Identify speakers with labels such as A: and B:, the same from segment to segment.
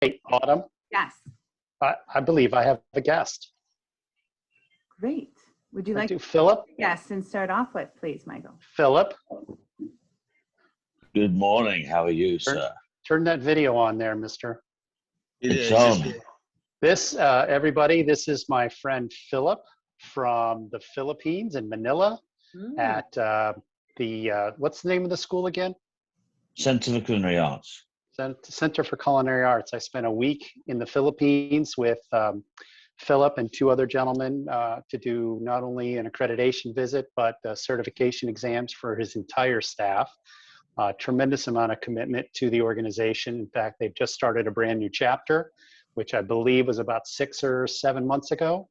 A: Hey, Autumn,
B: Yes.
A: I believe I have a guest.
B: Great. Would you like
A: to Philip?
B: Yes, and start off with, please, Michael.
A: Philip,
C: Good morning. How are you, sir?
A: turn that video on there, mister.
C: It's on.
A: This, everybody, this is my friend Philip from the Philippines in Manila at what's the name of the school again?
C: Center for Culinary Arts.
A: Center for Culinary Arts. I spent a week in the Philippines with Philip and two other gentlemen to do not only an accreditation visit, but certification exams for his entire staff. Tremendous amount of commitment to the organization. In fact, they've just started a brand new chapter, which I believe was about 6 or 7 months ago.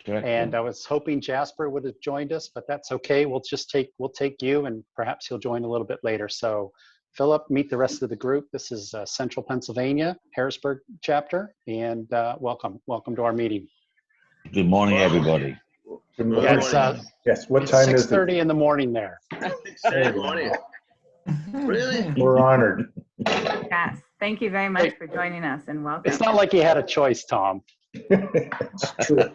C: Correct.
A: And I was hoping Jasper would have joined us, but that's okay. We'll take you, and perhaps he'll join a little bit later. So Philip, meet the rest of the group. This is Central Pennsylvania, Harrisburg chapter, and welcome to our meeting.
C: Good morning, everybody.
D: Good morning.
A: Yeah,
D: Yes, what time is it?
A: 6:30 in the morning there.
E: Good morning. Really?
D: We're honored.
B: Yes. Thank you very much for joining us and welcome.
A: It's not like you had a choice, Tom.
D: It's true.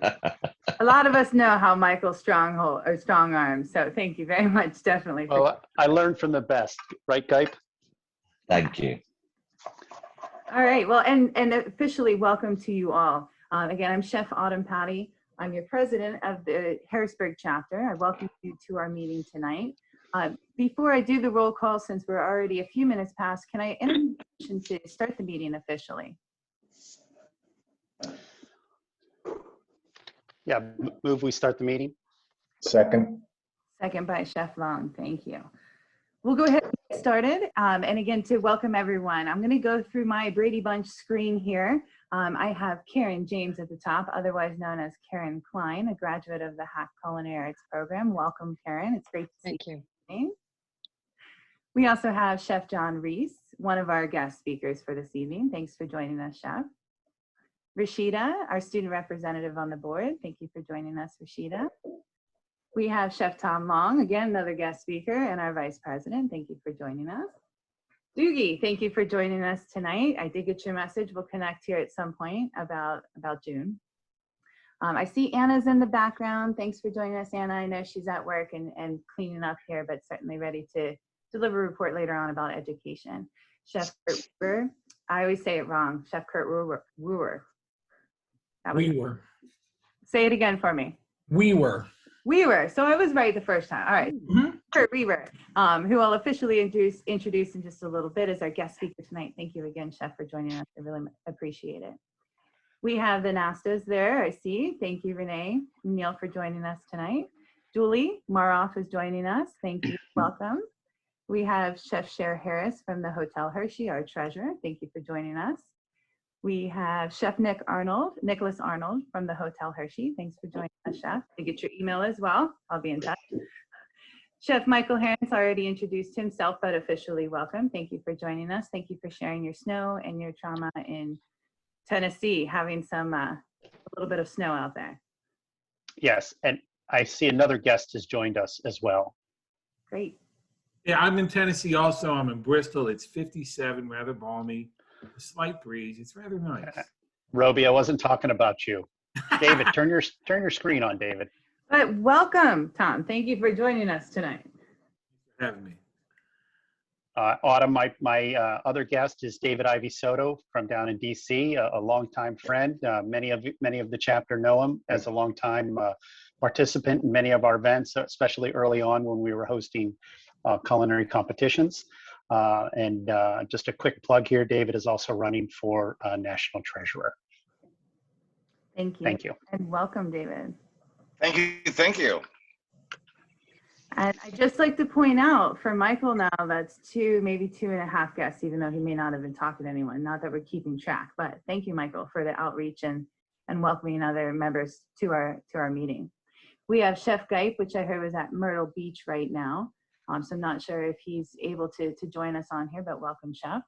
B: A lot of us know how Michael's strong arms, so thank you very much, definitely.
A: Well, I learned from the best, right, Gype?
C: Thank you.
B: All right. Well, and officially welcome to you all. Again, I'm Chef Autumn Patty. I'm your president of the Harrisburg chapter. I welcome you to our meeting tonight. Before I do the roll call, since we're already a few minutes past, can I introduce to start the meeting officially?
A: Yeah, move we start the meeting.
D: Second.
B: Second by Chef Long. Thank you. We'll go ahead and get started. And again, to welcome everyone, I'm going to go through my Brady Bunch screen here. I have Karen James at the top, otherwise known as Karen Klein, a graduate of the Hack Culinary Arts program. Welcome, Karen. It's great to see you. We also have Chef John Reese, one of our guest speakers for this evening. Thanks for joining us, Chef. Rashida, our student representative on the board. Thank you for joining us, Rashida. We have Chef Tom Long, again, another guest speaker, and our vice president. Thank you for joining us. Doogie, thank you for joining us tonight. I did get your message. We'll connect here at some point about June. I see Anna's in the background. Thanks for joining us, Anna. I know she's at work and cleaning up here, but certainly ready to deliver a report later on about education. Chef Kurt Weaver, I always say it wrong. Chef Kurt Weaver. Say it again for me.
F: Weaver.
B: So I was right the first time. All right. Kurt Weaver, who I'll officially introduce in just a little bit as our guest speaker tonight. Thank you again, Chef, for joining us. I really appreciate it. We have the Nastas there, I see. Thank you, Renee and Neil, for joining us tonight. Julie Maroff is joining us. Thank you. Welcome. We have Chef Cher Harris from the Hotel Hershey, our treasurer. Thank you for joining us. We have Chef Nicholas Arnold from the Hotel Hershey. Thanks for joining us, Chef. I get your email as well. I'll be in touch. Chef Michael Harrington already introduced himself, but officially welcome. Thank you for joining us. Thank you for sharing your snow and your trauma in Tennessee, having a little bit of snow out there.
A: Yes, and I see another guest has joined us as well.
B: Great.
F: Yeah, I'm in Tennessee also. I'm in Bristol. It's 57, rather balmy. A slight breeze. It's rather nice.
A: Roby, I wasn't talking about you. David, turn your screen on, David.
B: But welcome, Tom. Thank you for joining us tonight.
F: Thanks for having me.
A: Autumn, my other guest is David Ivy Soto from down in DC, a longtime friend. Many of the chapter know him as a longtime participant in many of our events, especially early on when we were hosting culinary competitions. And just a quick plug here, David is also running for National Treasurer.
B: Thank you.
A: Thank you.
B: And welcome, David.
E: Thank you.
B: And I'd just like to point out for Michael now, that's maybe 2.5 guests, even though he may not have been talking to anyone, not that we're keeping track, but thank you, Michael, for the outreach and welcoming other members to our meeting. We have Chef Gype, which I heard was at Myrtle Beach right now. So I'm not sure if he's able to join us on here, but welcome, Chef.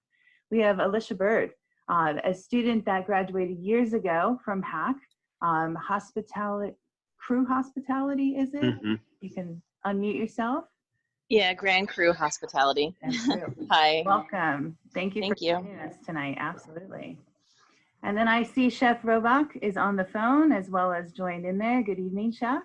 B: We have Alicia Bird, a student that graduated years ago from Hack, Crew Hospitality, is it?
A: Mm-hmm.
B: You can unmute yourself.
G: Yeah, Grand Cru Hospitality.
B: Andrew.
G: Hi.
B: Welcome. Thank you
G: Thank
B: for
G: you.
B: joining us tonight. Absolutely. And then I see Chef Robach is on the phone as well as joined in there. Good evening, Chef.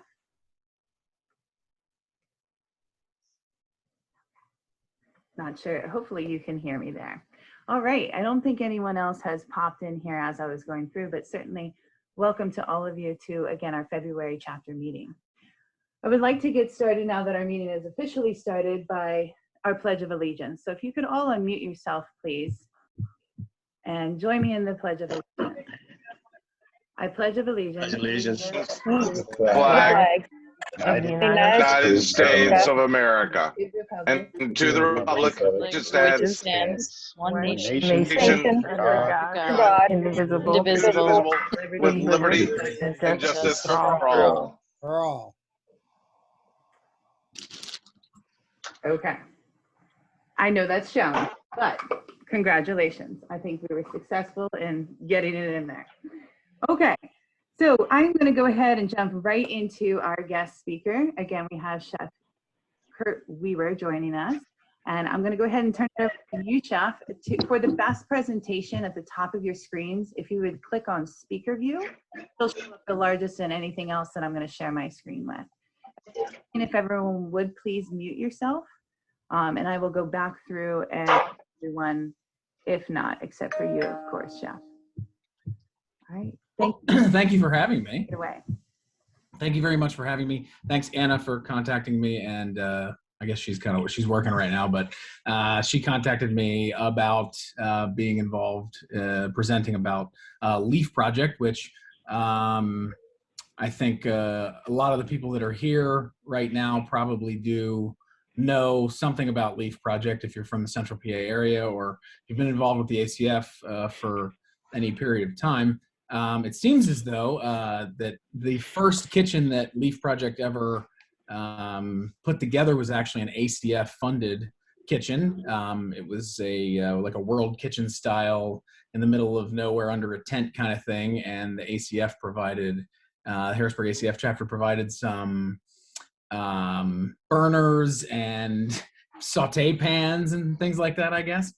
B: Not sure. Hopefully you can hear me there. All right. I don't think anyone else has popped in here as I was going through, but certainly welcome to all of you to, again, our February chapter meeting. I would like to get started now that our meeting is officially started by our Pledge of Allegiance. So if you could all unmute yourself, please, and join me in the Pledge of Allegiance. I pledge of allegiance
E: Allegiance.
B: to
D: The
E: Flag
D: flag
B: the
E: United States of America
B: Republic,
E: and to the republic which
G: Which
E: stands
G: stands one
B: one
G: nation,
E: nation
G: God,
B: indivisible,
G: indivisible,
E: with liberty and justice for all.
D: for all.
B: Okay. I know that's shown, but congratulations. I think we were successful in getting it in there. Okay. So I'm going to go ahead and jump right into our guest speaker. Again, we have Chef Kurt Weaver joining us. And I'm going to go ahead and turn it over to you, Chef, for the best presentation at the top of your screens. If you would click on speaker view, it'll show up the largest and anything else that I'm going to share my screen with. And if everyone would please mute yourself, and I will go back through and everyone, if not, except for you, of course, Chef. All right.
H: Thank you for having me.
B: Take it away.
H: Thank you very much for having me. Thanks, Anna, for contacting me. And I guess she's working right now, but she contacted me about being involved, presenting about Leaf Project, which I think a lot of the people that are here right now probably do know something about Leaf Project if you're from the Central PA area or you've been involved with the ACF for any period of time. It seems as though that the first kitchen that Leaf Project ever put together was actually an ACF funded kitchen. It was like a world kitchen style in the middle of nowhere under a tent kind of thing, and the ACF provided, Harrisburg ACF chapter provided some burners and saute pans and things like that, I guess.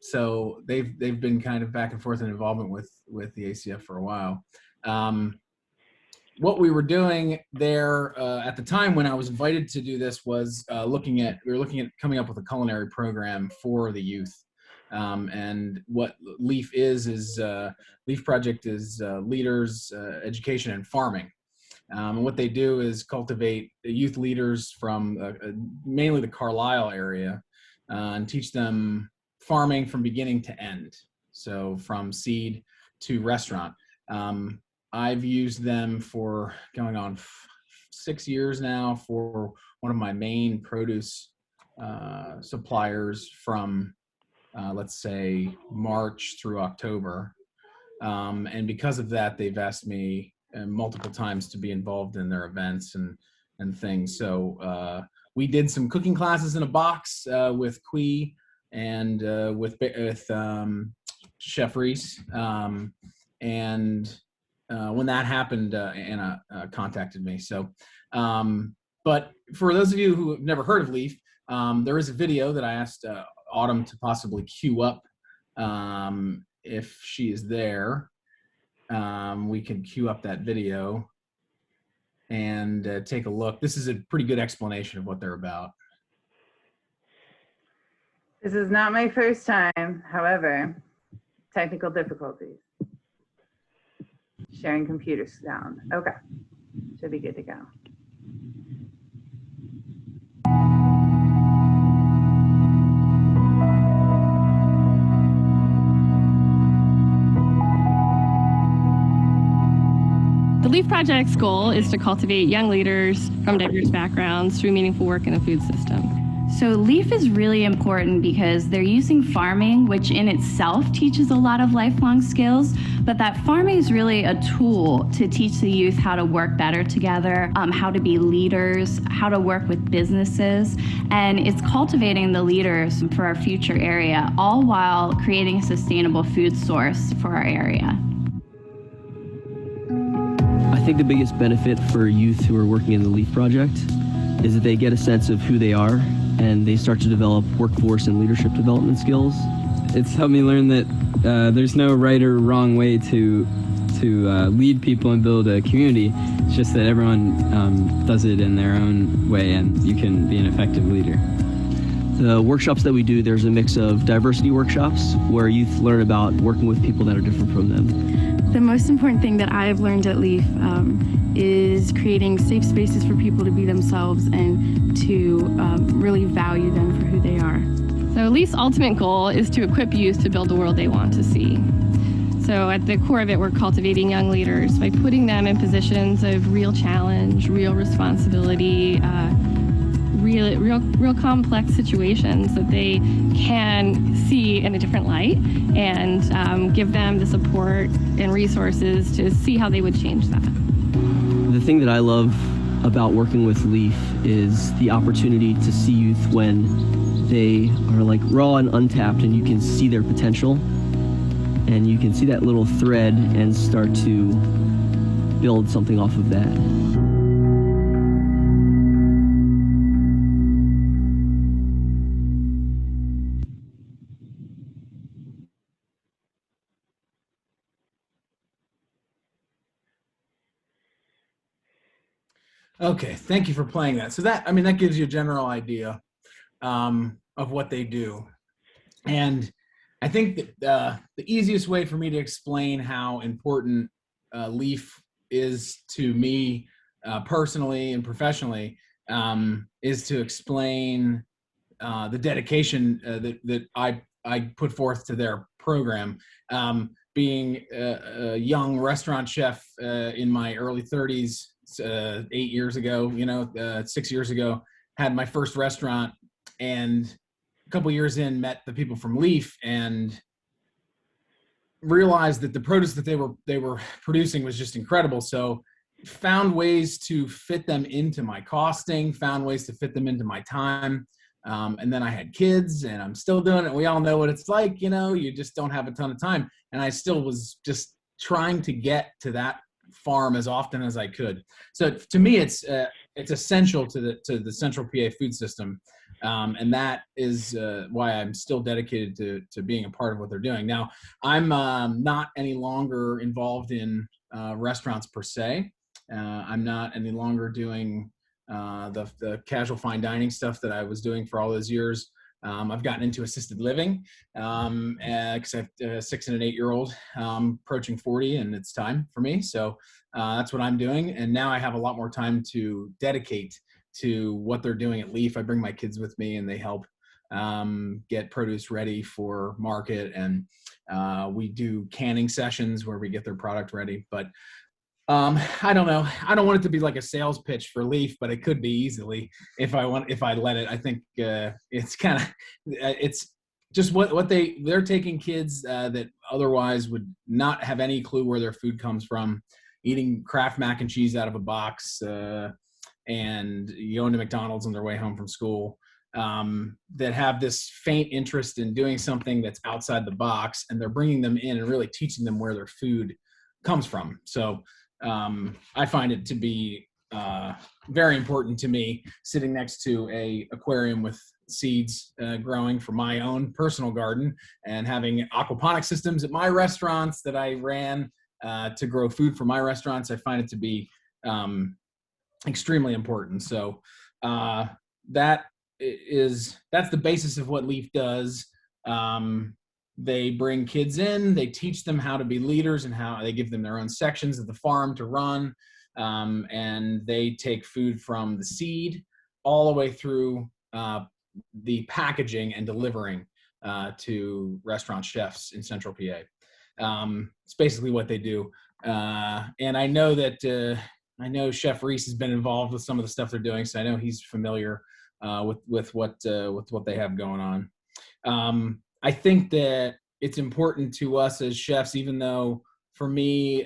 H: So they've been kind of back and forth in involvement with the ACF for a while. What we were doing there at the time when I was invited to do this was we were looking at coming up with a culinary program for the youth. And what Leaf is Leaf Project is leaders, education, and farming. And what they do is cultivate youth leaders from mainly the Carlisle area and teach them farming from beginning to end. So from seed to restaurant. I've used them for going on 6 years now for one of my main produce suppliers from, let's say, March through October. And because of that, they've asked me multiple times to be involved in their events and things. So we did some cooking classes in a box with Quee and with Chef Reese. And when that happened, Anna contacted me. So, but for those of you who have never heard of Leaf, there is a video that I asked Autumn to possibly queue up if she is there. We can queue up that video and take a look. This is a pretty good explanation of what they're about.
B: This is not my first time, however, technical difficulties. Sharing computer sound. Okay, should be good to go.
I: The Leaf Project's goal is to cultivate young leaders from diverse backgrounds through meaningful work in the food system.
J: So Leaf is really important because they're using farming, which in itself teaches a lot of lifelong skills, but that farming is really a tool to teach the youth how to work better together, how to be leaders, how to work with businesses, and it's cultivating the leaders for our future area, all while creating a sustainable food source for our area.
K: I think the biggest benefit for youth who are working in the Leaf Project is that they get a sense of who they are and they start to develop workforce and leadership development skills. It's helped me learn that there's no right or wrong way to lead people and build a community. It's just that everyone does it in their own way, and you can be an effective leader. The workshops that we do, there's a mix of diversity workshops where youth learn about working with people that are different from them.
J: The most important thing that I've learned at LEAF is creating safe spaces for people to be themselves and to really value them for who they are.
I: So LEAF's ultimate goal is to equip youth to build the world they want to see. So at the core of it, we're cultivating young leaders by putting them in positions of real challenge, real responsibility, real complex situations that they can see in a different light, and give them the support and resources to see how they would change that.
K: The thing that I love about working with LEAF is the opportunity to see youth when they are like raw and untapped, and you can see their potential. And you can see that little thread and start to build something off of that.
H: Okay, thank you for playing that. So that, I mean, that gives you a general idea of what they do. And I think that the easiest way for me to explain how important LEAF is to me personally and professionally is to explain the dedication that I put forth to their program. Being a young restaurant chef in my early 30s, 8 years ago, 6 years ago, had my first restaurant, and a couple years in, met the people from LEAF and realized that the produce that they were producing was just incredible. So found ways to fit them into my costing, found ways to fit them into my time. And then I had kids, and I'm still doing it. We all know what it's like, you just don't have a ton of time. And I still was just trying to get to that farm as often as I could. So to me, it's essential to the Central PA food system. And that is why I'm still dedicated to being a part of what they're doing. Now, I'm not any longer involved in restaurants per se. I'm not any longer doing the casual fine dining stuff that I was doing for all those years. I've gotten into assisted living because I have a 6 and an 8 year old approaching 40, and it's time for me. So that's what I'm doing. And now I have a lot more time to dedicate to what they're doing at LEAF. I bring my kids with me, and they help get produce ready for market. And we do canning sessions where we get their product ready. But I don't know. I don't want it to be like a sales pitch for LEAF, but it could be easily if I let it. I think it's kind of it's just what they're taking kids that otherwise would not have any clue where their food comes from, eating Kraft mac and cheese out of a box, and going to McDonald's on their way home from school, that have this faint interest in doing something that's outside the box, and they're bringing them in and really teaching them where their food comes from. So I find it to be very important to me, sitting next to a aquarium with seeds growing from my own personal garden, and having aquaponic systems at my restaurants that I ran to grow food for my restaurants. I find it to be extremely important. So that's the basis of what LEAF does. They bring kids in, they teach them how to be leaders, and how they give them their own sections of the farm to run. And they take food from the seed all the way through the packaging and delivering to restaurant chefs in Central PA. It's basically what they do. And I know that Chef Reese has been involved with some of the stuff they're doing, so I know he's familiar with what they have going on. I think that it's important to us as chefs, even though for me,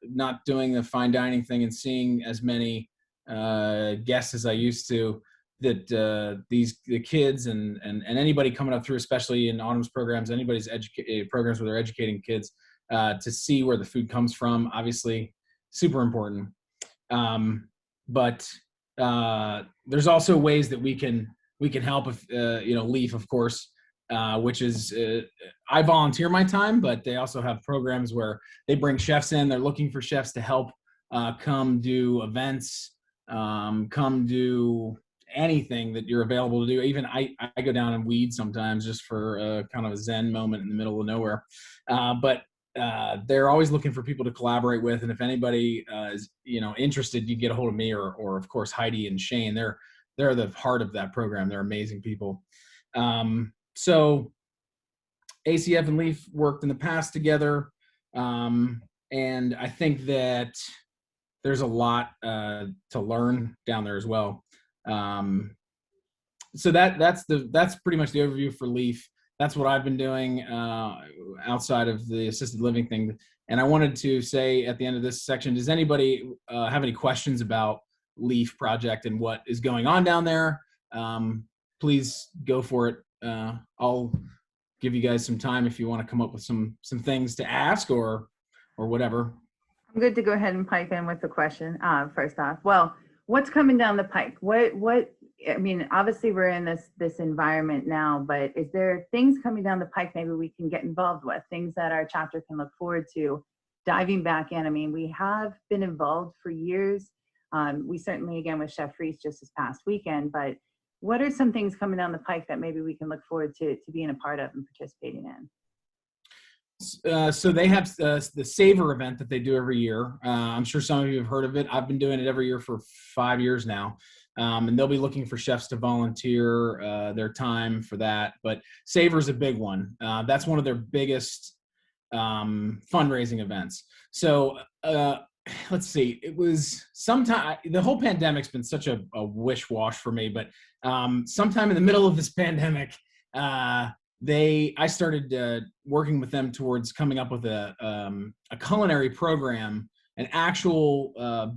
H: not doing the fine dining thing and seeing as many guests as I used to, that the kids and anybody coming up through, especially in Autumn's programs, anybody's programs where they're educating kids to see where the food comes from, obviously super important. But there's also ways that we can help if Leaf, of course, which is I volunteer my time, but they also have programs where they bring chefs in. They're looking for chefs to help come do events, come do anything that you're available to do. Even I go down and weed sometimes just for kind of a zen moment in the middle of nowhere. But they're always looking for people to collaborate with. And if anybody is interested, you get a hold of me or of course Heidi and Shane. They're the heart of that program. They're amazing people. So ACF and Leaf worked in the past together. And I think that there's a lot to learn down there as well. So that's pretty much the overview for Leaf. That's what I've been doing outside of the assisted living thing. And I wanted to say at the end of this section, does anybody have any questions about Leaf Project and what is going on down there? Please go for it. I'll give you guys some time if you want to come up with some things to ask or whatever.
B: I'm good to go ahead and pipe in with the question first off. Well, what's coming down the pike? I mean, obviously we're in this environment now, but is there things coming down the pike maybe we can get involved with, things that our chapter can look forward to diving back in? I mean, we have been involved for years. We certainly, again, with Chef Reese just this past weekend, but what are some things coming down the pike that maybe we can look forward to being a part of and participating in?
H: So they have the Savor event that they do every year. I'm sure some of you have heard of it. I've been doing it every year for 5 years now. And they'll be looking for chefs to volunteer their time for that. But Savor is a big one. That's one of their biggest fundraising events. So let's see. It was sometime, the whole pandemic's been such a wish-wash for me, but sometime in the middle of this pandemic, I started working with them towards coming up with a culinary program, an actual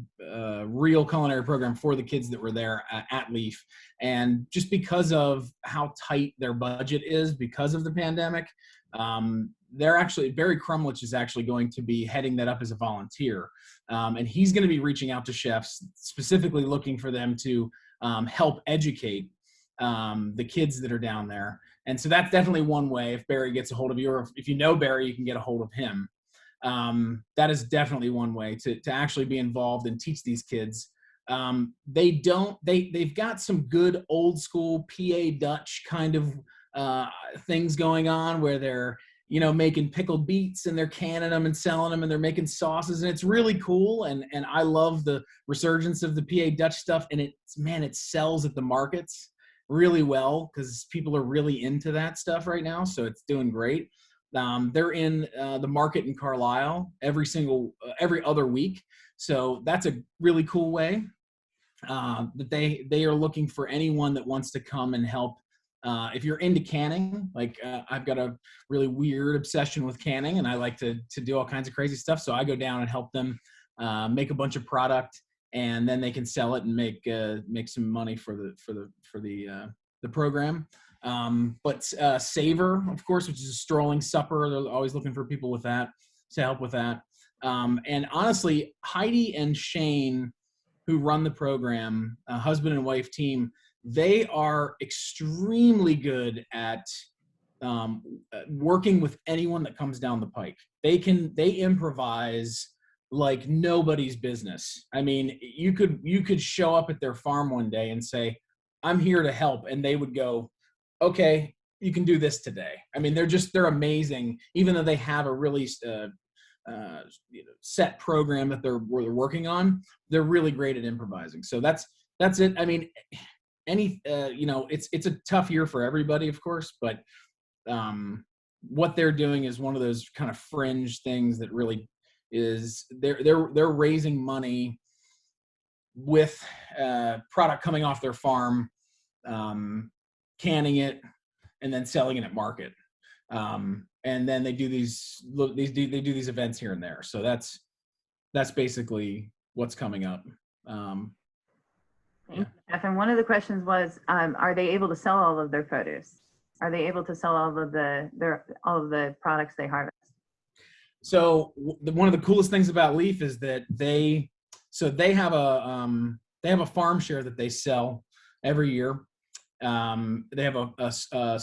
H: real culinary program for the kids that were there at Leaf. And just because of how tight their budget is because of the pandemic, Barry Crumlich is actually going to be heading that up as a volunteer. And he's going to be reaching out to chefs, specifically looking for them to help educate the kids that are down there. And so that's definitely one way. If Barry gets a hold of you, or if you know Barry, you can get a hold of him. That is definitely one way to actually be involved and teach these kids. They've got some good old school PA Dutch kind of things going on where they're, making pickled beets and they're canning them and selling them and they're making sauces, and it's really cool. And I love the resurgence of the PA Dutch stuff. And it sells at the markets really well because people are really into that stuff right now. So it's doing great. They're in the market in Carlisle every other week. So that's a really cool way that they are looking for anyone that wants to come and help. If you're into canning, like I've got a really weird obsession with canning, and I like to do all kinds of crazy stuff. So I go down and help them make a bunch of product, and then they can sell it and make some money for the program. But Savor, of course, which is a strolling supper. They're always looking for people with that to help with that. And honestly, Heidi and Shane, who run the program, husband and wife team, they are extremely good at working with anyone that comes down the pike. They improvise like nobody's business. I mean, you could show up at their farm one day and say, "I'm here to help," and they would go, "Okay, you can do this today." I mean, they're amazing, even though they have a really set program that they're working on. They're really great at improvising. So that's it. I mean, it's a tough year for everybody, of course, but what they're doing is one of those kind of fringe things that really is they're raising money with product coming off their farm, canning it, and then selling it at market. And then they do these events here and there. So that's basically what's coming up.
B: Yeah. And one of the questions was, are they able to sell all of their produce? Are they able to sell all of the products they harvest? So
H: one of the coolest things about Leaf is that they have they have a farm share that they sell every year. They have a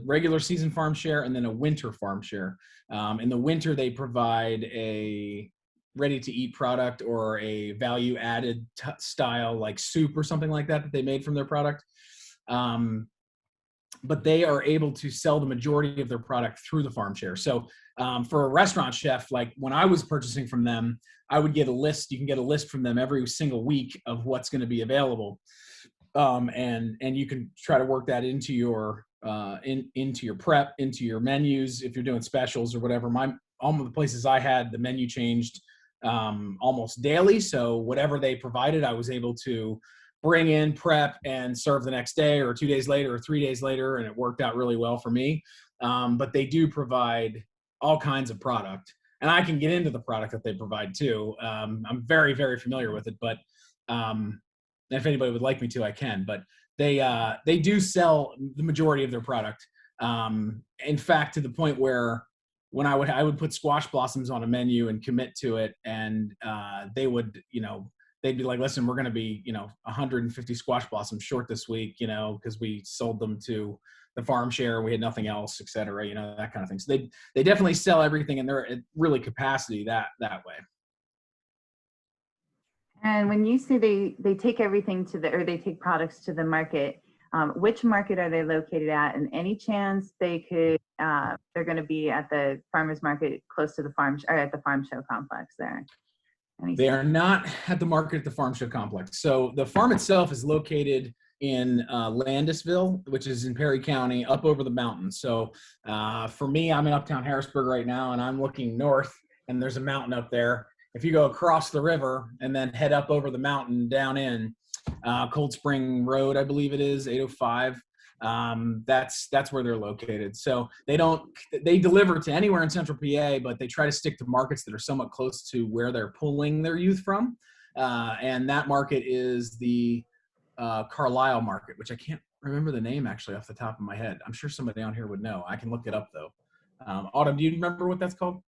H: regular season farm share and then a winter farm share. In the winter, they provide a ready-to-eat product or a value-added style like soup or something like that they made from their product. But they are able to sell the majority of their product through the farm share. So for a restaurant chef, like when I was purchasing from them, I would get a list. You can get a list from them every single week of what's going to be available. And you can try to work that into your into your prep, into your menus if you're doing specials or whatever. All of the places I had, the menu changed almost daily. So whatever they provided, I was able to bring in, prep, and serve the next day or 2 days later or 3 days later, and it worked out really well for me. But they do provide all kinds of product, and I can get into the product that they provide too. I'm very, very familiar with it, but if anybody would like me to, I can. But they do sell the majority of their product. In fact, to the point where when I would put squash blossoms on a menu and commit to it, and they would, they'd be like, listen, we're going to be, 150 squash blossoms short this week, because we sold them to the farm share, we had nothing else, et cetera, that kind of thing. So they definitely sell everything, and they're at really capacity that way.
B: And when you say they take everything they take products to the market, which market are they located at? And any chance they could, they're going to be at the farmers market close to the farm, or at the farm show complex there?
H: They are not at the market at the farm show complex. So the farm itself is located in Landisville, which is in Perry County, up over the mountains. So for me, I'm in uptown Harrisburg right now, and I'm looking north, and there's a mountain up there. If you go across the river and then head up over the mountain down in Cold Spring Road, I believe it is, 805, that's where they're located. So they deliver to anywhere in central PA, but they try to stick to markets that are somewhat close to where they're pulling their youth from. And that market is the Carlisle market, which I can't remember the name actually off the top of my head. I'm sure somebody down here would know. I can look it up though. Autumn, do you remember what that's called?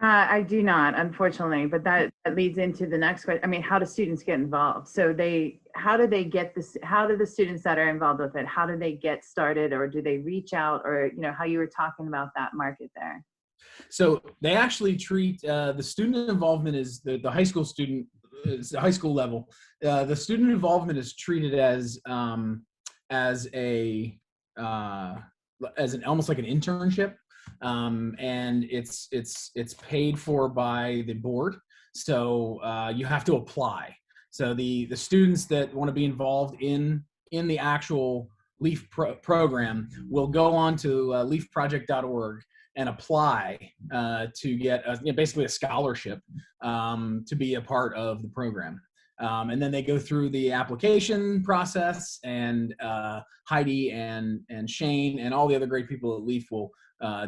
B: I do not, unfortunately, but that leads into the next question. I mean, how do students get involved? So how do they get this? How do the students that are involved with it, how do they get started, or do they reach out, or, how you were talking about that market there?
H: So they actually treat the student involvement is the high school student, is the high school level. The student involvement is treated as almost like an internship. And it's paid for by the board. So you have to apply. So the students that want to be involved in the actual LEAF program will go on to leafproject.org and apply to get basically a scholarship to be a part of the program. And then they go through the application process, and Heidi and Shane and all the other great people at LEAF will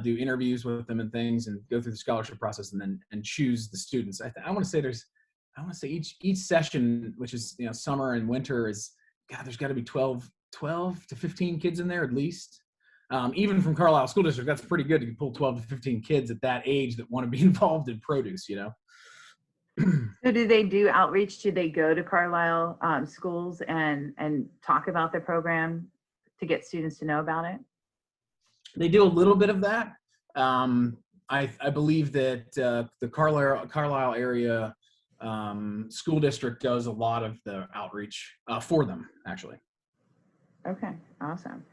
H: do interviews with them and things, and go through the scholarship process, and choose the students. I want to say each session, which is summer and winter, is there's got to be 12 to 15 kids in there at least. Even from Carlisle School District, that's pretty good to pull 12 to 15 kids at that age that want to be involved in produce.
B: So do they do outreach? Do they go to Carlisle schools and talk about the program to get students to know about it?
H: They do a little bit of that. I believe that the Carlisle area school district does a lot of the outreach for them, actually.
B: Okay, awesome.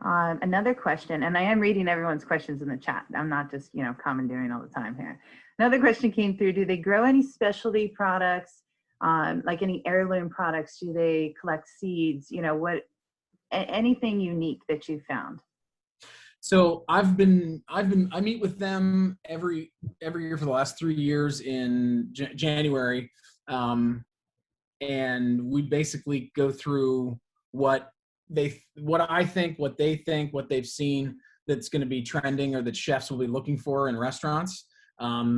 B: Another question, and I am reading everyone's questions in the chat. I'm not just, commandeering all the time here. Another question came through. Do they grow any specialty products, like any heirloom products? Do they collect seeds? Anything unique that you found?
H: So I meet with them every year for the last 3 years in January. And we basically go through what I think, what they think, what they've seen that's going to be trending, or that chefs will be looking for in restaurants.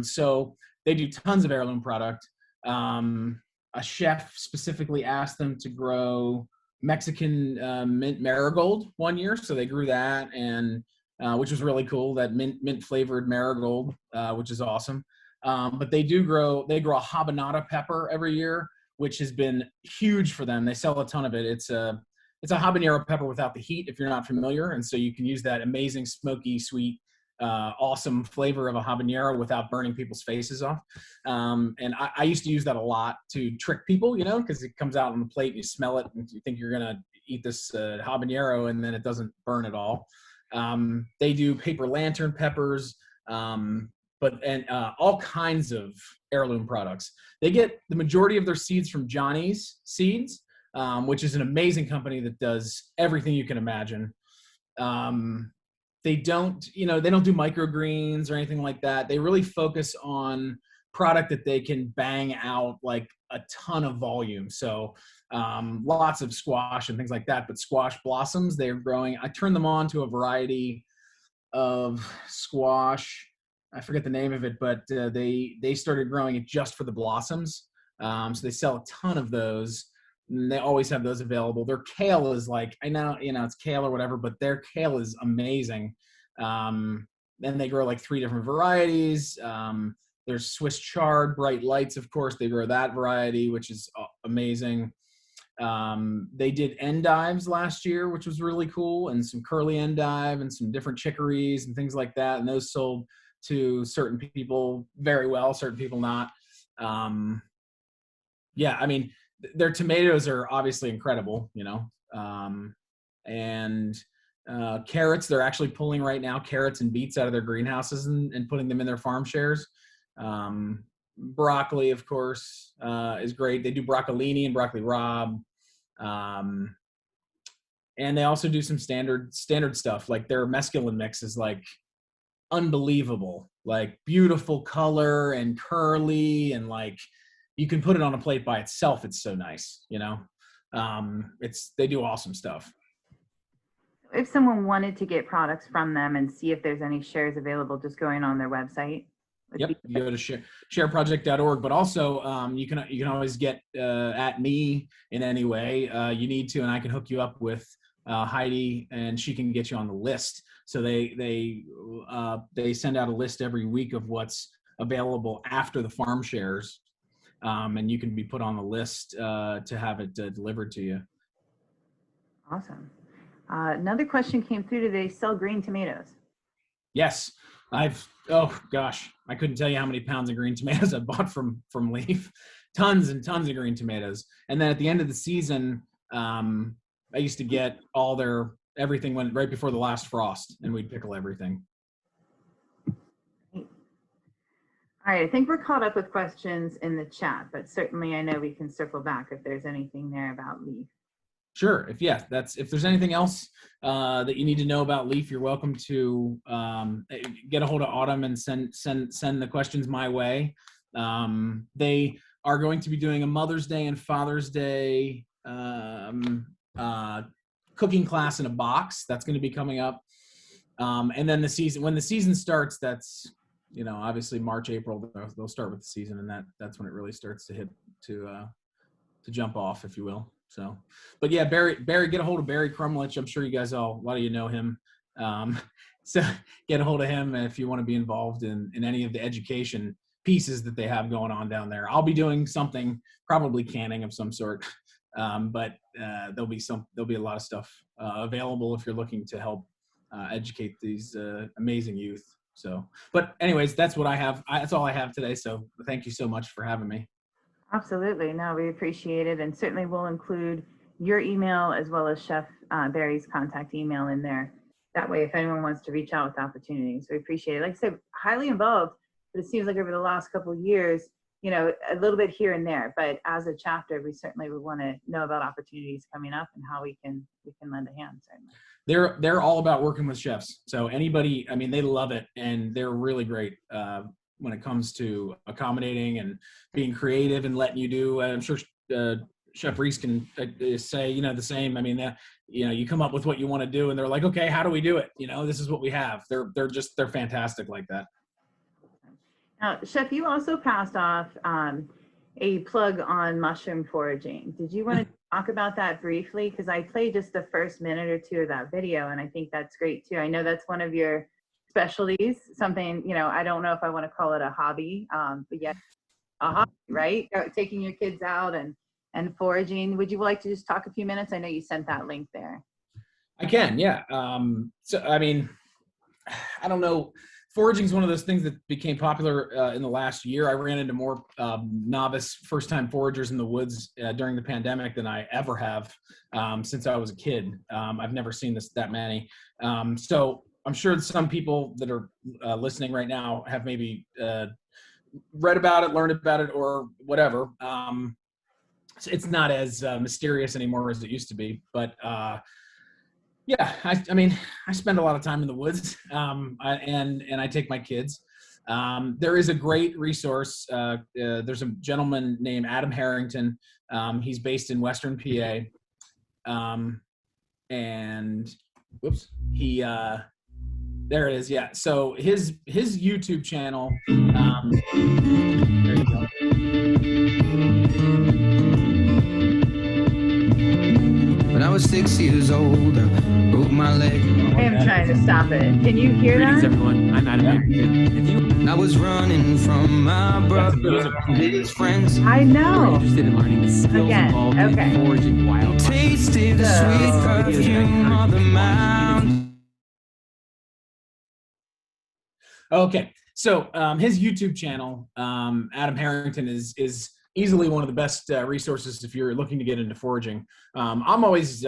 H: So they do tons of heirloom product. A chef specifically asked them to grow Mexican mint marigold one year, so they grew that, and which was really cool. That mint flavored marigold, which is awesome. But they grow a habanada pepper every year, which has been huge for them. They sell a ton of it. It's a habanero pepper without the heat, if you're not familiar. And so you can use that amazing, smoky, sweet, awesome flavor of a habanero without burning people's faces off. And I used to use that a lot to trick people, you know, because it comes out on the plate and you smell it and you think you're going to eat this habanero, and then it doesn't burn at all. They do paper lantern peppers, and all kinds of heirloom products. They get the majority of their seeds from Johnny's Seeds, which is an amazing company that does everything you can imagine. They don't do microgreens or anything like that. They really focus on product that they can bang out like a ton of volume. So lots of squash and things like that, but squash blossoms, they're growing. I turned them on to a variety of squash. I forget the name of it, but they started growing it just for the blossoms. So they sell a ton of those. And they always have those available. Their kale is like, I know, it's kale or whatever, but their kale is amazing. Then they grow like 3 different varieties. There's Swiss chard, bright lights, of course. They grow that variety, which is amazing. They did endives last year, which was really cool, and some curly endive and some different chicories and things like that. And those sold to certain people very well, certain people not. Yeah, I mean, their tomatoes are obviously incredible, and carrots, they're actually pulling right now carrots and beets out of their greenhouses and putting them in their farm shares. Broccoli, of course, is great. They do broccolini and broccoli rabe. And they also do some standard stuff. Like their mesclun mix is like unbelievable, like beautiful color and curly, and like you can put it on a plate by itself. It's so nice, they do awesome stuff.
B: If someone wanted to get products from them and see if there's any shares available, just going on their website.
H: Yep, you go to shareproject.org, but also you can always get at me in any way you need to, and I can hook you up with Heidi, and she can get you on the list. So they send out a list every week of what's available after the farm shares, and you can be put on the list to have it delivered to you.
B: Awesome. Another question came through. Do they sell green tomatoes?
H: Yes. Oh gosh, I couldn't tell you how many pounds of green tomatoes I bought from Leaf. Tons and tons of green tomatoes. And then at the end of the season, I used to get everything went right before the last frost, and we'd pickle everything.
B: All right, I think we're caught up with questions in the chat, but certainly I know we can circle back if there's anything there about Leaf.
H: Sure. If there's anything else that you need to know about Leaf, you're welcome to get a hold of Autumn and send the questions my way. They are going to be doing a Mother's Day and Father's Day cooking class in a box. That's going to be coming up. And then when the season starts, that's obviously March, April, they'll start with the season, and that's when it really starts to hit to jump off, if you will. So, but yeah, Barry, get a hold of Barry Crumlich. I'm sure you guys a lot of you know him. So get a hold of him if you want to be involved in any of the education pieces that they have going on down there. I'll be doing something, probably canning of some sort. But there'll be a lot of stuff available if you're looking to help educate these amazing youth. So, but anyways, that's what I have. That's all I have today. So thank you so much for having me.
B: Absolutely. No, we appreciate it. And certainly we'll include your email as well as Chef Barry's contact email in there. That way, if anyone wants to reach out with opportunities, we appreciate it. Like I said, highly involved, but it seems like over the last couple of years, a little bit here and there, but as a chapter, we certainly would want to know about opportunities coming up and how we can lend a hand, certainly.
H: They're all about working with chefs. So anybody, I mean, they love it, and they're really great when it comes to accommodating and being creative and letting you do. I'm sure Chef Reese can say, the same. I mean, you come up with what you want to do, and they're like, okay, how do we do it? This is what we have. They're fantastic like that.
B: Now, Chef, you also passed off a plug on mushroom foraging. Did you want to talk about that briefly? Because I played just the first minute or two of that video, and I think that's great too. I know that's one of your specialties, something, I don't know if I want to call it a hobby, but yeah, a hobby, right? Taking your kids out and foraging. Would you like to just talk a few minutes? I know you sent that link there.
H: I can, yeah. So, I mean, I don't know. Foraging is one of those things that became popular in the last year. I ran into more novice first-time foragers in the woods during the pandemic than I ever have since I was a kid. I've never seen that many. So I'm sure that some people that are listening right now have maybe read about it, learned about it, or whatever. It's not as mysterious anymore as it used to be, but yeah, I mean, I spend a lot of time in the woods, and I take my kids. There is a great resource. There's a gentleman named Adam Harrington. He's based in Western PA, and whoops, he there it is. Yeah, so his YouTube channel. There you go.
L: When I was 6 years old, I broke my leg.
B: I am trying to stop it. Can you hear
K: Greetings,
B: that?
K: everyone. I'm Adam Harrington.
L: I was running from my brother and his friends.
B: I know.
K: Interested in learning the skills involved in foraging wild mushrooms.
L: Tasted the sweet perfume of the mountain.
H: Okay, so his YouTube channel, Adam Harrington, is easily one of the best resources if you're looking to get into foraging. I'm always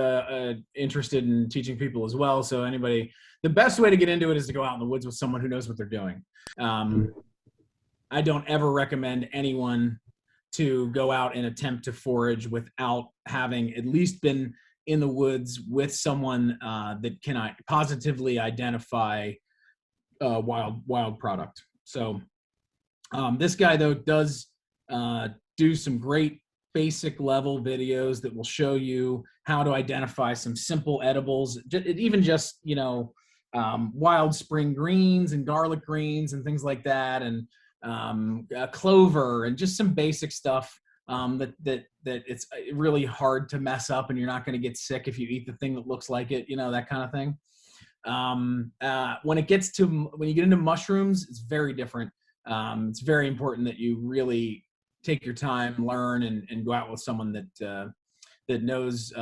H: interested in teaching people as well. So the best way to get into it is to go out in the woods with someone who knows what they're doing. I don't ever recommend anyone to go out and attempt to forage without having at least been in the woods with someone that can positively identify wild product. So this guy though does do some great basic level videos that will show you how to identify some simple edibles, even just, wild spring greens and garlic greens and things like that, and clover and just some basic stuff that it's really hard to mess up, and you're not going to get sick if you eat the thing that looks like it, that kind of thing. When you get into mushrooms, it's very different. It's very important that you really take your time, learn, and go out with someone that knows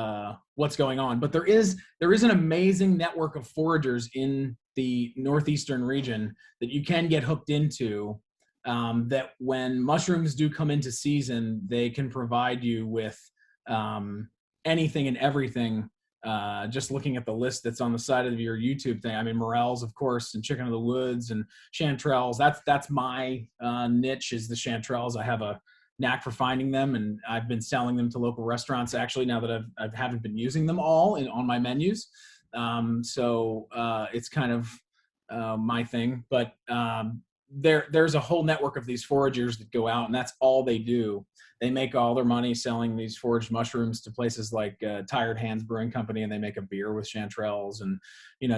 H: what's going on. But there is an amazing network of foragers in the northeastern region that you can get hooked into, that when mushrooms do come into season, they can provide you with anything and everything. Just looking at the list that's on the side of your YouTube thing. I mean, morels, of course, and chicken of the woods and chanterelles. That's my niche, is the chanterelles. I have a knack for finding them, and I've been selling them to local restaurants actually now that I haven't been using them all on my menus. So it's kind of my thing. But there's a whole network of these foragers that go out, and that's all they do. They make all their money selling these foraged mushrooms to places like Tired Hands Brewing Company, and they make a beer with chanterelles, and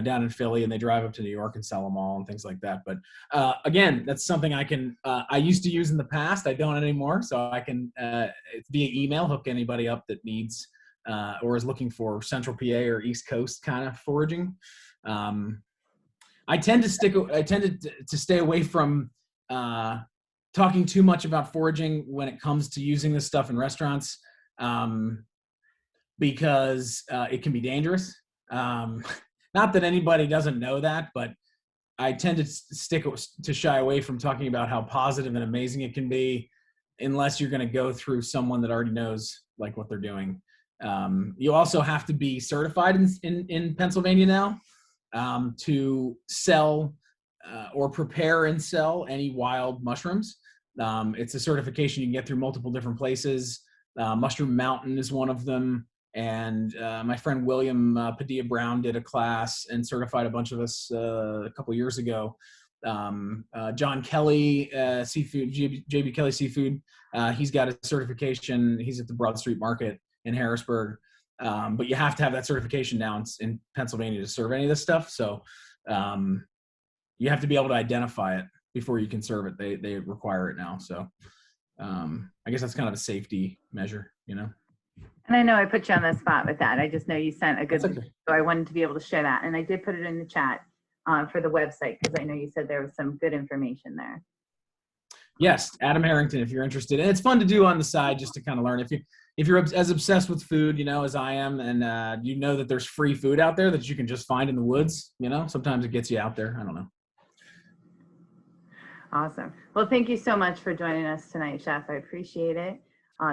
H: down in Philly, and they drive up to New York and sell them all and things like that. But again, that's something I used to use in the past. I don't anymore, so I can via email hook anybody up that needs or is looking for Central PA or East Coast kind of foraging. I tend to stay away from talking too much about foraging when it comes to using this stuff in restaurants, because it can be dangerous. Not that anybody doesn't know that, but I tend to shy away from talking about how positive and amazing it can be, unless you're going to go through someone that already knows like what they're doing. You also have to be certified in Pennsylvania now to sell or prepare and sell any wild mushrooms. It's a certification you can get through multiple different places. Mushroom Mountain is one of them. And my friend William Padilla Brown did a class and certified a bunch of us a couple years ago. John Kelly, Seafood, JB Kelly Seafood, he's got a certification. He's at the Broad Street Market in Harrisburg. But you have to have that certification now in Pennsylvania to serve any of this stuff. So you have to be able to identify it before you can serve it. They require it now. So I guess that's kind of a safety measure,
B: And I know I put you on the spot with that. I just know you sent a good,
H: That's okay.
B: so I wanted to be able to share that. And I did put it in the chat for the website, because I know you said there was some good information there.
H: Yes, Adam Harrington, if you're interested. And it's fun to do on the side just to kind of learn. If you're as obsessed with food, as I am, and you know that there's free food out there that you can just find in the woods, sometimes it gets you out there. I don't know.
B: Awesome. Well, thank you so much for joining us tonight, Chef. I appreciate it.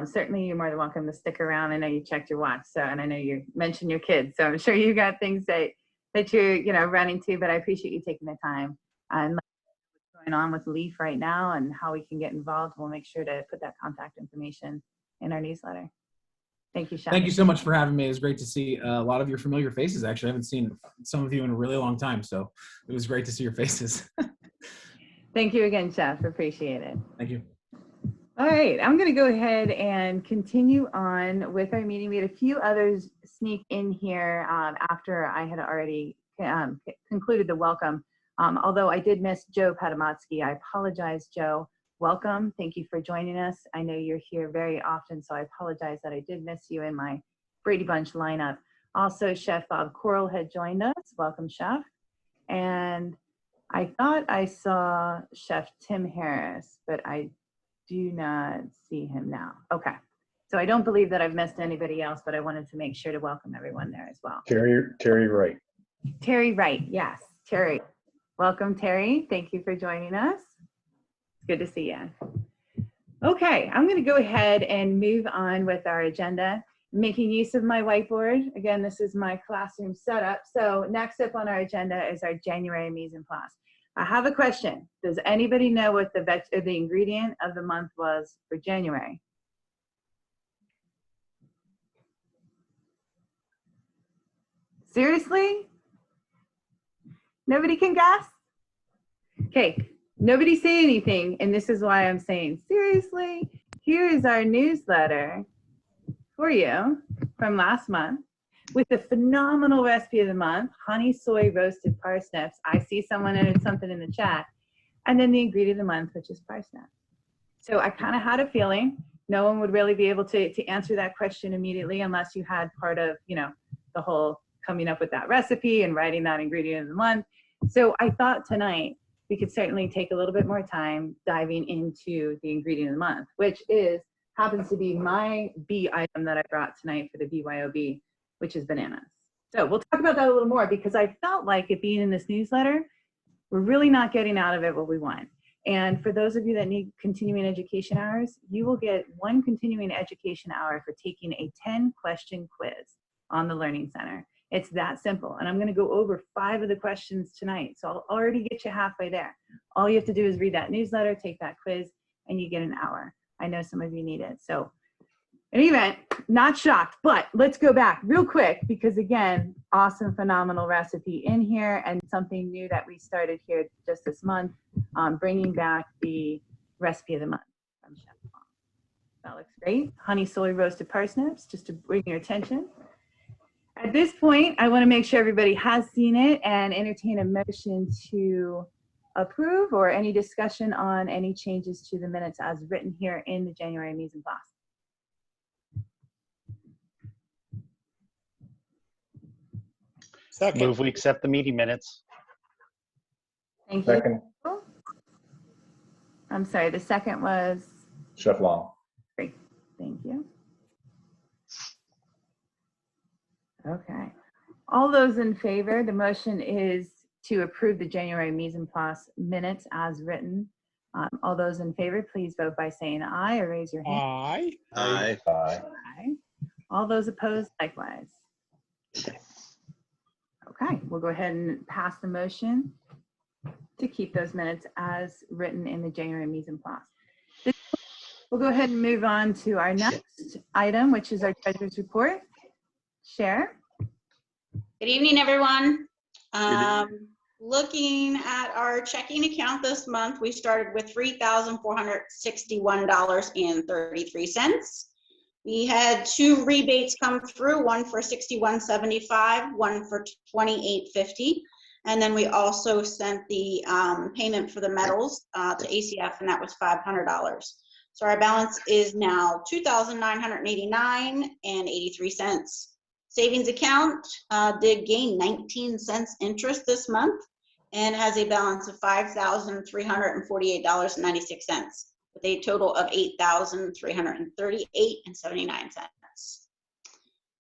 B: Certainly, you're more than welcome to stick around. I know you checked your watch, and I know you mentioned your kids, so I'm sure you got things that you're running to. But I appreciate you taking the time and what's going on with Leaf right now and how we can get involved. We'll make sure to put that contact information in our newsletter. Thank you, Chef.
H: Thank you so much for having me. It was great to see a lot of your familiar faces. Actually, I haven't seen some of you in a really long time, so it was great to see your faces.
B: Thank you again, Chef. Appreciate it.
H: Thank you.
B: All right, I'm going to go ahead and continue on with our meeting. We had a few others sneak in here after I had already concluded the welcome. Although I did miss Joe Padamotsky. I apologize, Joe. Welcome. Thank you for joining us. I know you're here very often, so I apologize that I did miss you in my Brady Bunch lineup. Also, Chef Bob Coral had joined us. Welcome, Chef. And I thought I saw Chef Tim Harris, but I do not see him now. Okay. So I don't believe that I've missed anybody else, but I wanted to make sure to welcome everyone there as well.
D: Terry Wright.
B: Terry Wright. Yes, Terry. Welcome, Terry. Thank you for joining us. It's good to see you. Okay, I'm going to go ahead and move on with our agenda. Making use of my whiteboard. Again, this is my classroom setup. So next up on our agenda is our January mise en place. I have a question. Does anybody know what the ingredient of the month was for January? Seriously? Nobody can guess? Okay, nobody say anything, and this is why I'm saying seriously. Here is our newsletter for you from last month with the phenomenal recipe of the month, honey soy roasted parsnips. I see someone entered something in the chat. And then the ingredient of the month, which is parsnips. So I kind of had a feeling no one would really be able to answer that question immediately unless you had part of, the whole coming up with that recipe and writing that ingredient of the month. So I thought tonight we could certainly take a little bit more time diving into the ingredient of the month, which happens to be my B item that I brought tonight for the BYOB, which is bananas. So we'll talk about that a little more because I felt like it being in this newsletter, we're really not getting out of it what we want. And for those of you that need continuing education hours, you will get one continuing education hour for taking a 10-question quiz on the Learning Center. It's that simple. And I'm going to go over 5 of the questions tonight. So I'll already get you halfway there. All you have to do is read that newsletter, take that quiz, and you get an hour. I know some of you need it. So in any event, not shocked, but let's go back real quick because again, awesome, phenomenal recipe in here and something new that we started here just this month, bringing back the recipe of the month from Chef Long. That looks great. Honey soy roasted parsnips, just to bring your attention. At this point, I want to make sure everybody has seen it and entertain a motion to approve or any discussion on any changes to the minutes as written here in the January mise en place.
A: Second. Move we accept the meeting minutes.
B: Thank you.
D: Second.
B: I'm sorry, the second was?
D: Chef Long.
B: Great, thank you. Okay, all those in favor, the motion is to approve the January mise en place minutes as written. All those in favor, please vote by saying aye or raise your hand.
E: Aye.
D: Aye.
B: Aye. All those opposed, likewise. Okay, we'll go ahead and pass the motion to keep those minutes as written in the January mise en place. We'll go ahead and move on to our next item, which is our treasurer's report. Cher.
M: Good evening, everyone. Looking at our checking account this month, we started with $3,461.33. We had 2 rebates come through, one for $61.75, one for $28.50. And then we also sent the payment for the metals to ACF, and that was $500. So our balance is now $2,989.83. Savings account did gain 19 cents interest this month. and has a balance of $5,348.96 with a total of $8,338.79.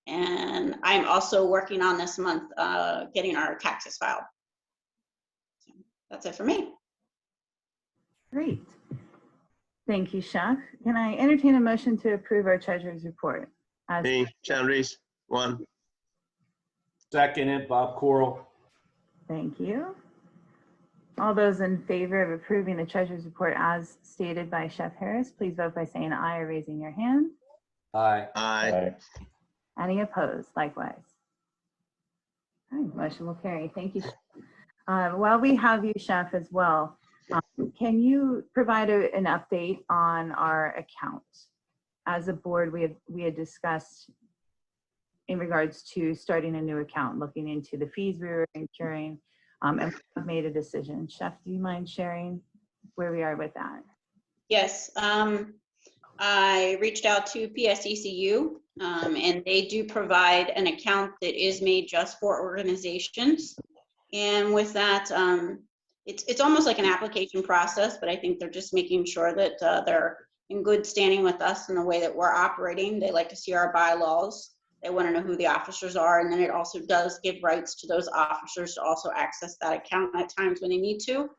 M: And I'm also working on this month getting our taxes filed. So that's it for me.
B: Great. Thank you, Chef. Can I entertain a motion to approve our treasurer's report?
N: Me, John Reese, 1.
O: Second it, Bob Coral.
B: Thank you. All those in favor of approving the treasurer's report as stated by Chef Harris, please vote by saying aye or raising your hand.
O: Aye.
N: Aye.
B: Any opposed? Likewise. All right, motion will carry. Thank you. While we have you, Chef, as well, can you provide an update on our account? As a board, we had discussed in regards to starting a new account, looking into the fees we were incurring, and we've made a decision. Chef, do you mind sharing where we are with that?
M: Yes, I reached out to PSECU, and they do provide an account that is made just for organizations. And with that, it's almost like an application process, but I think they're just making sure that they're in good standing with us in the way that we're operating. They like to see our bylaws. They want to know who the officers are, and then it also does give rights to those officers to also access that account at times when they need to.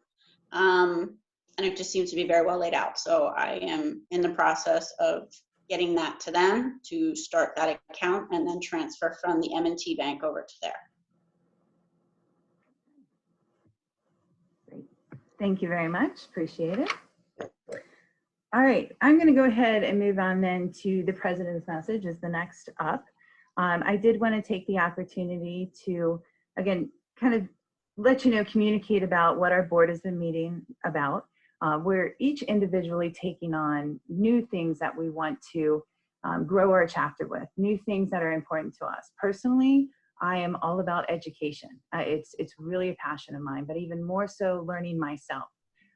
M: And it just seems to be very well laid out. So I am in the process of getting that to them to start that account and then transfer from the M&T Bank over to there.
B: Great. Thank you very much. Appreciate it. All right, I'm going to go ahead and move on then to the president's message as the next up. I did want to take the opportunity to, again, kind of let you know, communicate about what our board has been meeting about. We're each individually taking on new things that we want to grow our chapter with, new things that are important to us. Personally, I am all about education. It's really a passion of mine, but even more so learning myself.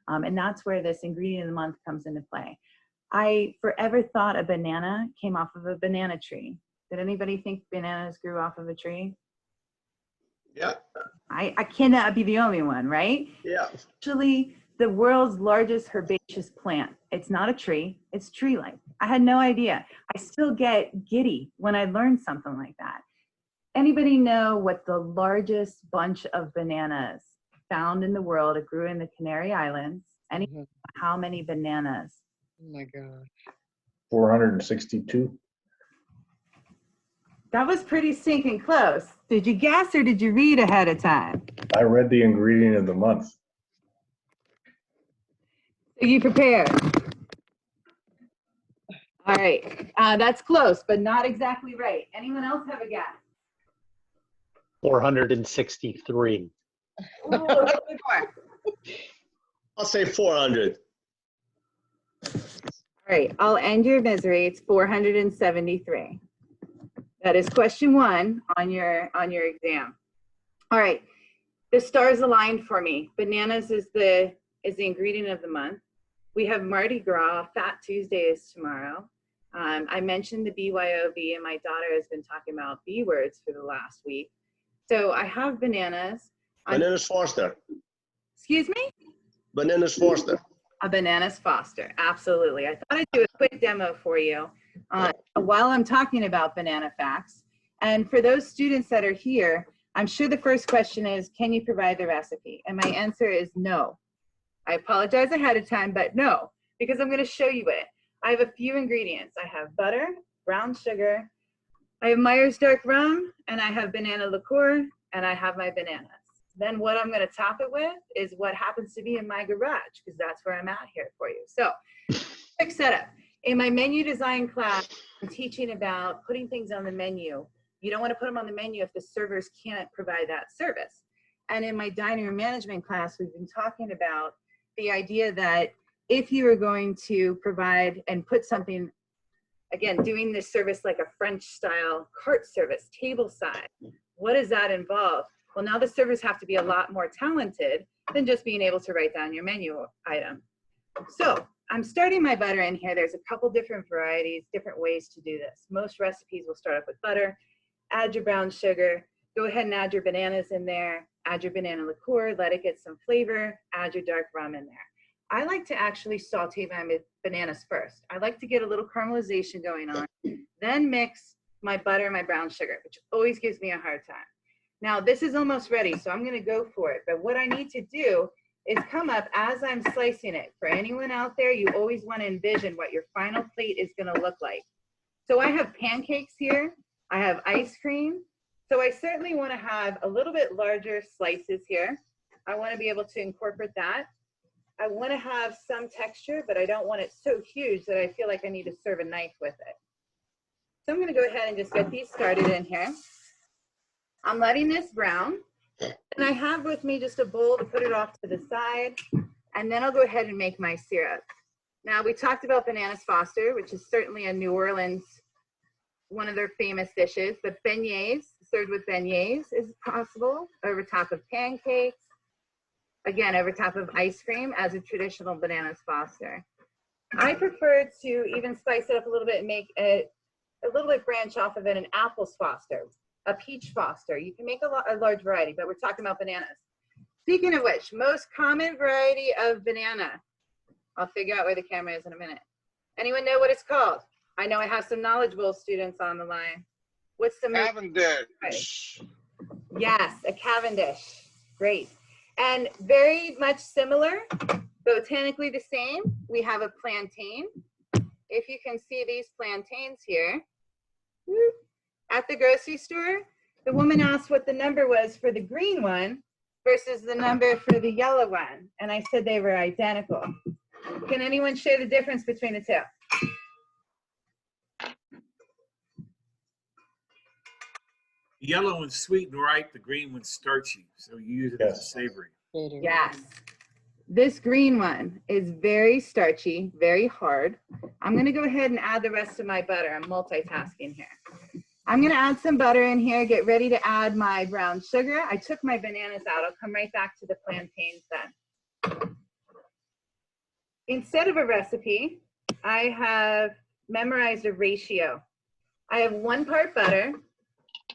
B: And that's where this ingredient of the month comes into play. I forever thought a banana came off of a banana tree. Did anybody think bananas grew off of a tree?
N: Yeah.
B: I cannot be the only one, right?
N: Yeah.
B: Actually, the world's largest herbaceous plant. It's not a tree, it's tree-like. I had no idea. I still get giddy when I learn something like that. Anybody know what the largest bunch of bananas found in the world? It grew in the Canary Islands. How many bananas?
P: Oh my gosh.
D: 462.
B: That was pretty stinking close. Did you guess or did you read ahead of time?
D: I read the ingredient of the month.
B: So you prepared. All right, that's close, but not exactly right. Anyone else have a guess?
A: 463.
B: Ooh, a little bit more.
N: I'll say 400.
B: All right, I'll end your misery. It's 473. That is question 1 on your exam. All right, the stars aligned for me. Bananas is the ingredient of the month. We have Mardi Gras. Fat Tuesday is tomorrow. I mentioned the BYOB, and my daughter has been talking about B words for the last week. So I have bananas.
N: Bananas Foster.
B: Excuse me?
N: Bananas Foster.
B: A Bananas Foster, absolutely. I thought I'd do a quick demo for you while I'm talking about banana facts. And for those students that are here, I'm sure the first question is, can you provide the recipe? And my answer is no. I apologize ahead of time, but no, because I'm going to show you it. I have a few ingredients. I have butter, brown sugar, I have Myers dark rum, and I have banana liqueur, and I have my bananas. Then what I'm going to top it with is what happens to be in my garage, because that's where I'm at here for you. So, quick setup. In my menu design class, I'm teaching about putting things on the menu. You don't want to put them on the menu if the servers can't provide that service. And in my dining room management class, we've been talking about the idea that if you are going to provide and put something, again, doing this service like a French style cart service, table side, what does that involve? Well, now the servers have to be a lot more talented than just being able to write down your menu item. So I'm starting my butter in here. There's a couple different varieties, different ways to do this. Most recipes will start off with butter, add your brown sugar, go ahead and add your bananas in there, add your banana liqueur, let it get some flavor, add your dark rum in there. I like to actually saute my bananas first. I like to get a little caramelization going on, then mix my butter and my brown sugar, which always gives me a hard time. Now this is almost ready, so I'm gonna go for it. But what I need to do is come up as I'm slicing it. For anyone out there, you always wanna envision what your final plate is gonna look like. So I have pancakes here, I have ice cream. So I certainly wanna have a little bit larger slices here. I wanna be able to incorporate that. I want to have some texture, but I don't want it so huge that I feel like I need to serve a knife with it. So I'm going to go ahead and just get these started in here. I'm letting this brown, and I have with me just a bowl to put it off to the side, and then I'll go ahead and make my syrup. Now, we talked about bananas Foster, which is certainly a New Orleans, one of their famous dishes, but beignets, served with beignets is possible over top of pancakes. Again, over top of ice cream as a traditional bananas Foster. I prefer to even spice it up a little bit and make it a little bit branch off of it, an apples Foster, a peach Foster. You can make a large variety, but we're talking about bananas. Speaking of which, most common variety of banana. I'll figure out where the camera is in a minute. Anyone know what it's called? I know I have some knowledgeable students on the line. What's the
E: Cavendish.
B: Yes, a Cavendish. Great. And very much similar, botanically the same, we have a plantain. If you can see these plantains here, at the grocery store, the woman asked what the number was for the green one versus the number for the yellow one. And I said they were identical. Can anyone share the difference between the two?
F: The yellow one's sweet and ripe, the green one's starchy. So you use it as a savory.
B: Yes. This green one is very starchy, very hard. I'm going to go ahead and add the rest of my butter. I'm multitasking here. I'm going to add some butter in here, get ready to add my brown sugar. I took my bananas out. I'll come right back to the plantains then. Instead of a recipe, I have memorized a ratio. I have 1 part butter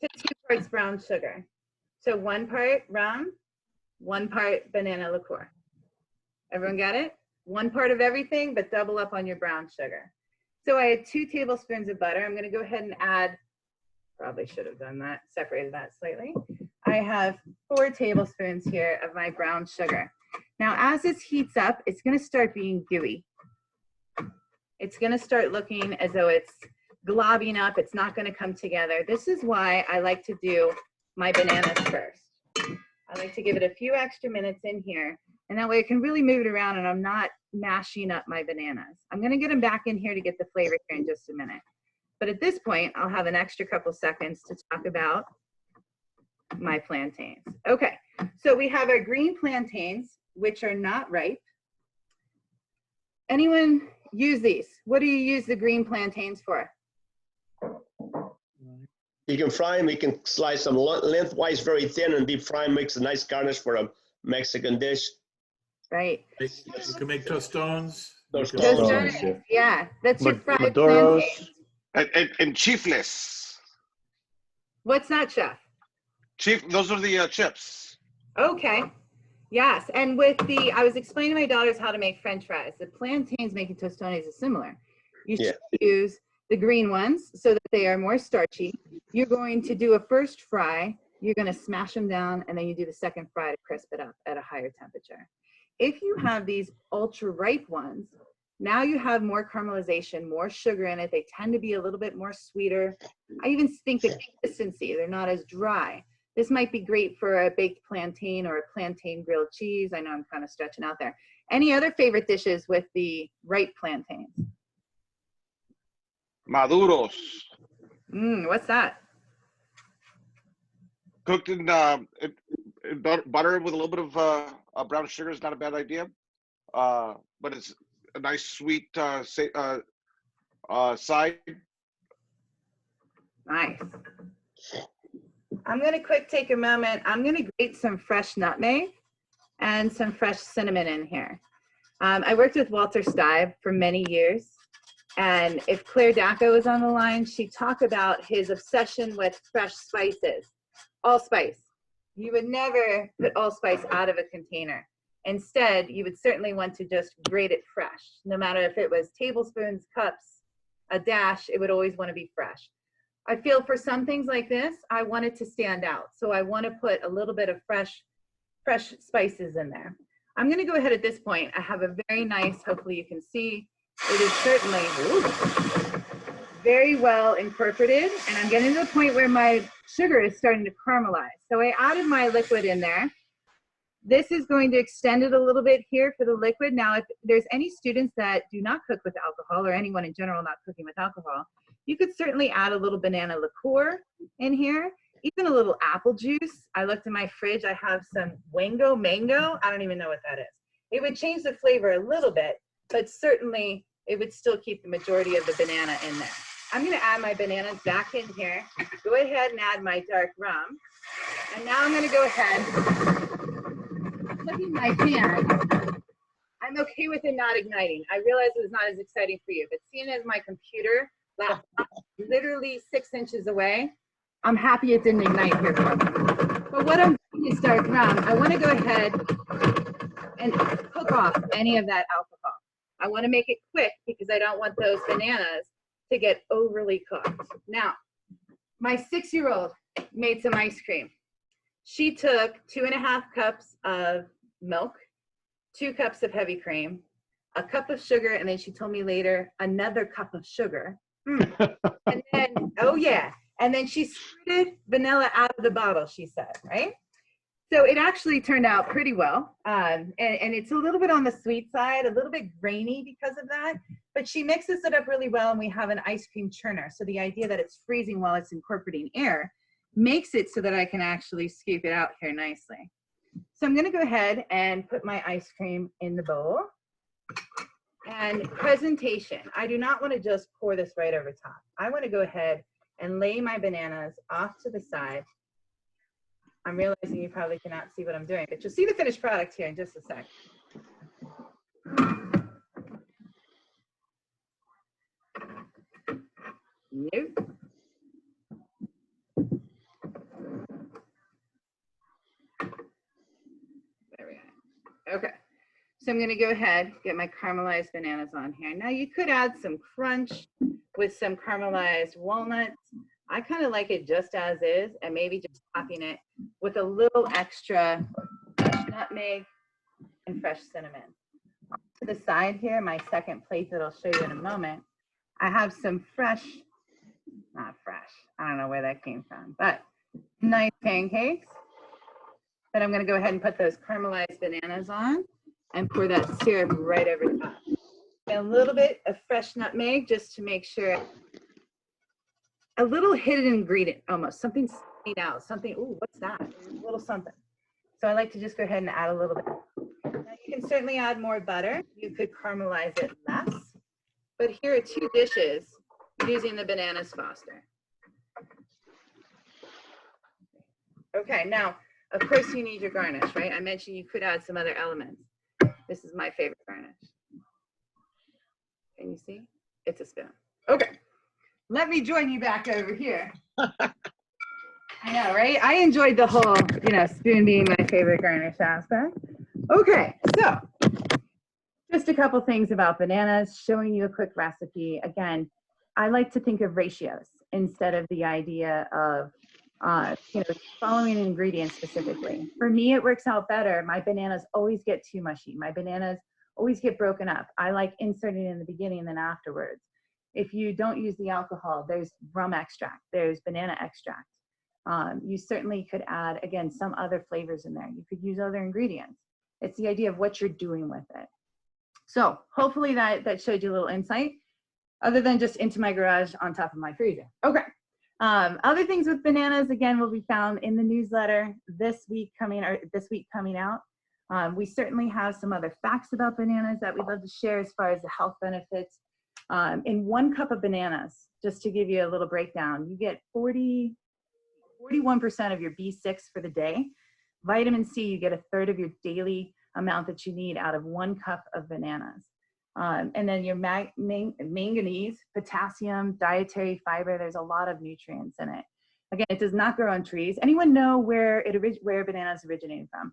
B: to 2 parts brown sugar. So 1 part rum, 1 part banana liqueur. Everyone got it? 1 part of everything, but double up on your brown sugar. So I had 2 tablespoons of butter. I'm going to go ahead and add, probably should have done that, separated that slightly. I have 4 tablespoons here of my brown sugar. Now, as this heats up, it's going to start being gooey. It's going to start looking as though it's globbing up. It's not going to come together. This is why I like to do my bananas first. I like to give it a few extra minutes in here, and that way I can really move it around and I'm not mashing up my bananas. I'm going to get them back in here to get the flavor here in just a minute. But at this point, I'll have an extra couple seconds to talk about my plantains. Okay, so we have our green plantains, which are not ripe. Anyone use these? What do you use the green plantains for?
N: You can fry them, you can slice them lengthwise very thin and deep fry them, makes a nice garnish for a Mexican dish.
B: Right.
F: You can make tostones.
B: Tostones, yeah. That's your fried
E: Maduros.
B: plantains.
E: And chiefless.
B: What's that, Chef?
E: Those are the chips.
B: Okay. Yes, and with the, I was explaining to my daughters how to make French fries. The plantains making tostones is similar. You should use the green ones so that they are more starchy. You're going to do a first fry, you're going to smash them down, and then you do the second fry to crisp it up at a higher temperature. If you have these ultra ripe ones, now you have more caramelization, more sugar in it. They tend to be a little bit more sweeter. I even think the consistency, they're not as dry. This might be great for a baked plantain or a plantain grilled cheese. I know I'm kind of stretching out there. Any other favorite dishes with the ripe plantains?
E: Maduros.
B: What's that?
E: Cooked in butter with a little bit of brown sugar is not a bad idea. But it's a nice sweet side.
B: Nice. I'm going to take a moment. I'm going to grate some fresh nutmeg and some fresh cinnamon in here. I worked with Walter Stive for many years. And if Claire Dacco is on the line, she'd talk about his obsession with fresh spices, allspice. You would never put allspice out of a container. Instead, you would certainly want to just grate it fresh. No matter if it was tablespoons, cups, a dash, it would always want to be fresh. I feel for some things like this, I want it to stand out. So I want to put a little bit of fresh spices in there. I'm going to go ahead at this point. I have a very nice, hopefully you can see, it is certainly very well incorporated. And I'm getting to the point where my sugar is starting to caramelize. So I added my liquid in there. This is going to extend it a little bit here for the liquid. Now, if there's any students that do not cook with alcohol, or anyone in general not cooking with alcohol, you could certainly add a little banana liqueur in here, even a little apple juice. I looked in my fridge, I have some Wango mango. I don't even know what that is. It would change the flavor a little bit, but certainly it would still keep the majority of the banana in there. I'm gonna add my bananas back in here. Go ahead and add my dark rum. And now I'm gonna go ahead, flipping my pan. I'm okay with it not igniting. I realize it was not as exciting for you, but seeing as my computer laptop literally 6 inches away, I'm happy it didn't ignite here for me. But what I'm doing is dark rum. I want to go ahead and cook off any of that alcohol. I want to make it quick because I don't want those bananas to get overly cooked. Now, my 6-year-old made some ice cream. She took 2.5 cups of milk, 2 cups of heavy cream, a cup of sugar, and then she told me later, another cup of sugar. And then, oh yeah, and then she squirted vanilla out of the bottle, she said, right? So it actually turned out pretty well. And it's a little bit on the sweet side, a little bit grainy because of that, but she mixes it up really well, and we have an ice cream churner. So the idea that it's freezing while it's incorporating air makes it so that I can actually scoop it out here nicely. So I'm gonna go ahead and put my ice cream in the bowl. And presentation, I do not want to just pour this right over top. I want to go ahead and lay my bananas off to the side. I'm realizing you probably cannot see what I'm doing, but you'll see the finished product here in just a sec. Nope. There we go. Okay. So I'm going to go ahead, get my caramelized bananas on here. Now you could add some crunch with some caramelized walnuts. I kind of like it just as is, and maybe just topping it with a little extra fresh nutmeg and fresh cinnamon. To the side here, my second plate that I'll show you in a moment, I have some fresh, not fresh, I don't know where that came from, but nice pancakes that I'm going to go ahead and put those caramelized bananas on and pour that syrup right over the top. And a little bit of fresh nutmeg just to make sure, a little hidden ingredient almost, something stayed out, something, ooh, what's that? A little something. So I like to just go ahead and add a little bit. Now you can certainly add more butter. You could caramelize it less, but here are 2 dishes using the Bananas Foster. Okay, now, of course you need your garnish, right? I mentioned you could add some other elements. This is my favorite garnish. Can you see? It's a spoon. Okay, let me join you back over here. I know, right? I enjoyed the whole, spoon being my favorite garnish aspect. Okay, so just a couple things about bananas, showing you a quick recipe. Again, I like to think of ratios instead of the idea of following an ingredient specifically. For me, it works out better. My bananas always get too mushy. My bananas always get broken up. I like inserting in the beginning and then afterwards. If you don't use the alcohol, there's rum extract, there's banana extract. You certainly could add, again, some other flavors in there. You could use other ingredients. It's the idea of what you're doing with it. So hopefully that showed you a little insight, other than just into my garage on top of my freezer. Okay. Other things with bananas, again, will be found in the newsletter this week coming out. We certainly have some other facts about bananas that we'd love to share as far as the health benefits. In 1 cup of bananas, just to give you a little breakdown, you get 41% of your B6 for the day. Vitamin C, you get 1/3 of your daily amount that you need out of 1 cup of bananas. And then your manganese, potassium, dietary fiber, there's a lot of nutrients in it. Again, it does not grow on trees. Anyone know where bananas originated from?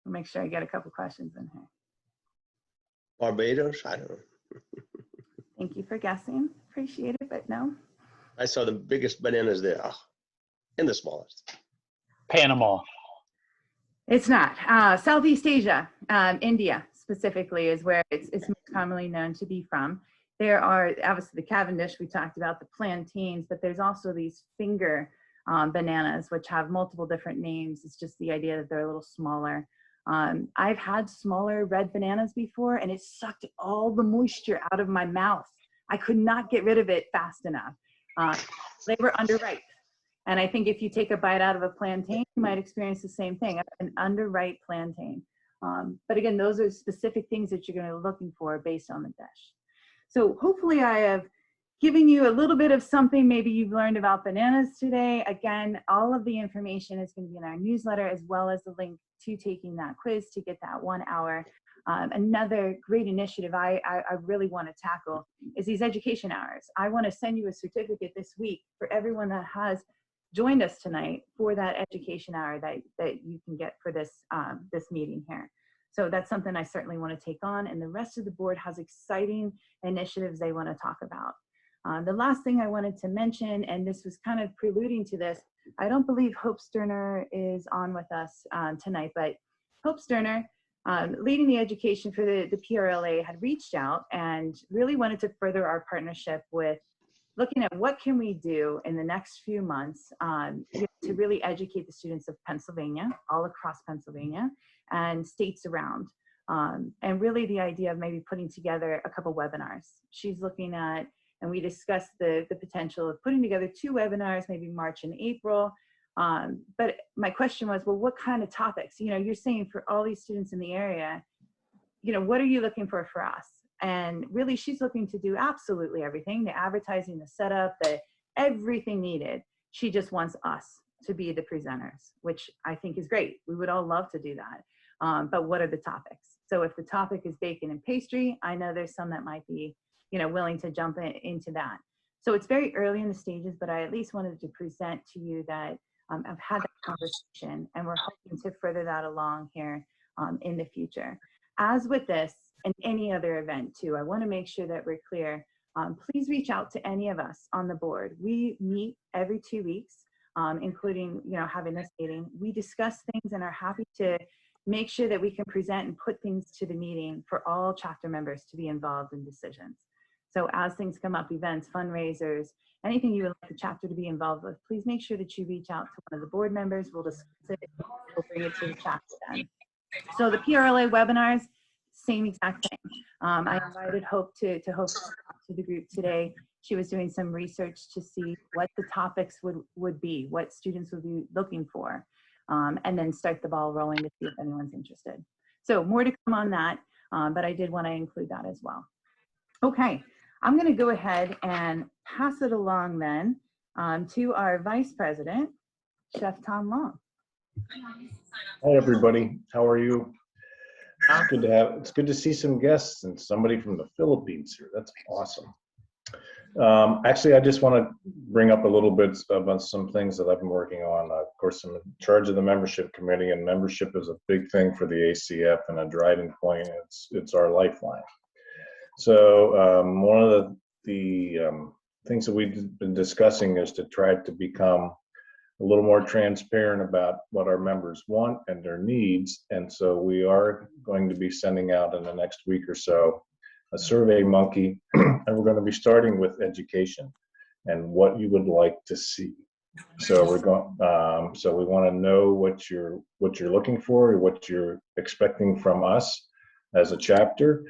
B: I'll make sure I get a couple questions in here.
N: Barbados? I don't know.
B: Thank you for guessing. Appreciate it, but no.
N: I saw the biggest bananas there, and the smallest.
A: Panama.
B: It's not. Southeast Asia, India specifically is where it's most commonly known to be from. There are obviously the Cavendish, we talked about the plantains, but there's also these finger bananas, which have multiple different names. It's just the idea that they're a little smaller. I've had smaller red bananas before, and it sucked all the moisture out of my mouth. I could not get rid of it fast enough. They were underripe. And I think if you take a bite out of a plantain, you might experience the same thing, an underripe plantain. But again, those are specific things that you're going to be looking for based on the dish. So hopefully I have given you a little bit of something maybe you've learned about bananas today. Again, all of the information is going to be in our newsletter, as well as the link to taking that quiz to get that 1 hour. Another great initiative I really want to tackle is these education hours. I want to send you a certificate this week for everyone that has joined us tonight for that education hour that you can get for this meeting here. So that's something I certainly want to take on, and the rest of the board has exciting initiatives they want to talk about. The last thing I wanted to mention, and this was kind of preluding to this, I don't believe Hope Sterner is on with us tonight, but Hope Sterner, leading the education for the PRLA, had reached out and really wanted to further our partnership with looking at what can we do in the next few months to really educate the students of Pennsylvania, all across Pennsylvania, and states around. And really the idea of maybe putting together a couple webinars. She's looking at, and we discussed the potential of putting together 2 webinars, maybe March and April. But my question was, well, what kind of topics? You know, you're saying for all these students in the area, you know, what are you looking for us? And really, she's looking to do absolutely everything, the advertising, the setup, everything needed. She just wants us to be the presenters, which I think is great. We would all love to do that. But what are the topics? So if the topic is bacon and pastry, I know there's some that might be, you know, willing to jump into that. So it's very early in the stages, but I at least wanted to present to you that I've had that conversation, and we're hoping to further that along here in the future. As with this and any other event too, I want to make sure that we're clear. Please reach out to any of us on the board. We meet every 2 weeks, including, you know, having this meeting. We discuss things and are happy to make sure that we can present and put things to the meeting for all chapter members to be involved in decisions. So as things come up, events, fundraisers, anything you would like the chapter to be involved with, please make sure that you reach out to one of the board members. We'll discuss it. We'll bring it to the chapter then. So the PRLA webinars, same exact thing. I invited Hope to host the group today. She was doing some research to see what the topics would be, what students would be looking for, and then start the ball rolling to see if anyone's interested. So more to come on that, but I did want to include that as well. Okay, I'm going to go ahead and pass it along then to our Vice President, Chef Tom Long.
D: Hi, everybody. How are you? It's good to see some guests and somebody from the Philippines here. That's awesome. Actually, I just want to bring up a little bit about some things that I've been working on. Of course, I'm in charge of the membership committee, and membership is a big thing for the ACF and a driving point. It's our lifeline. So one of the things that we've been discussing is to try to become a little more transparent about what our members want and their needs. And so we are going to be sending out in the next week or so a Survey Monkey, and we're going to be starting with education and what you would like to see. So we're going. So we want to know what you're looking for, what you're expecting from us as a chapter.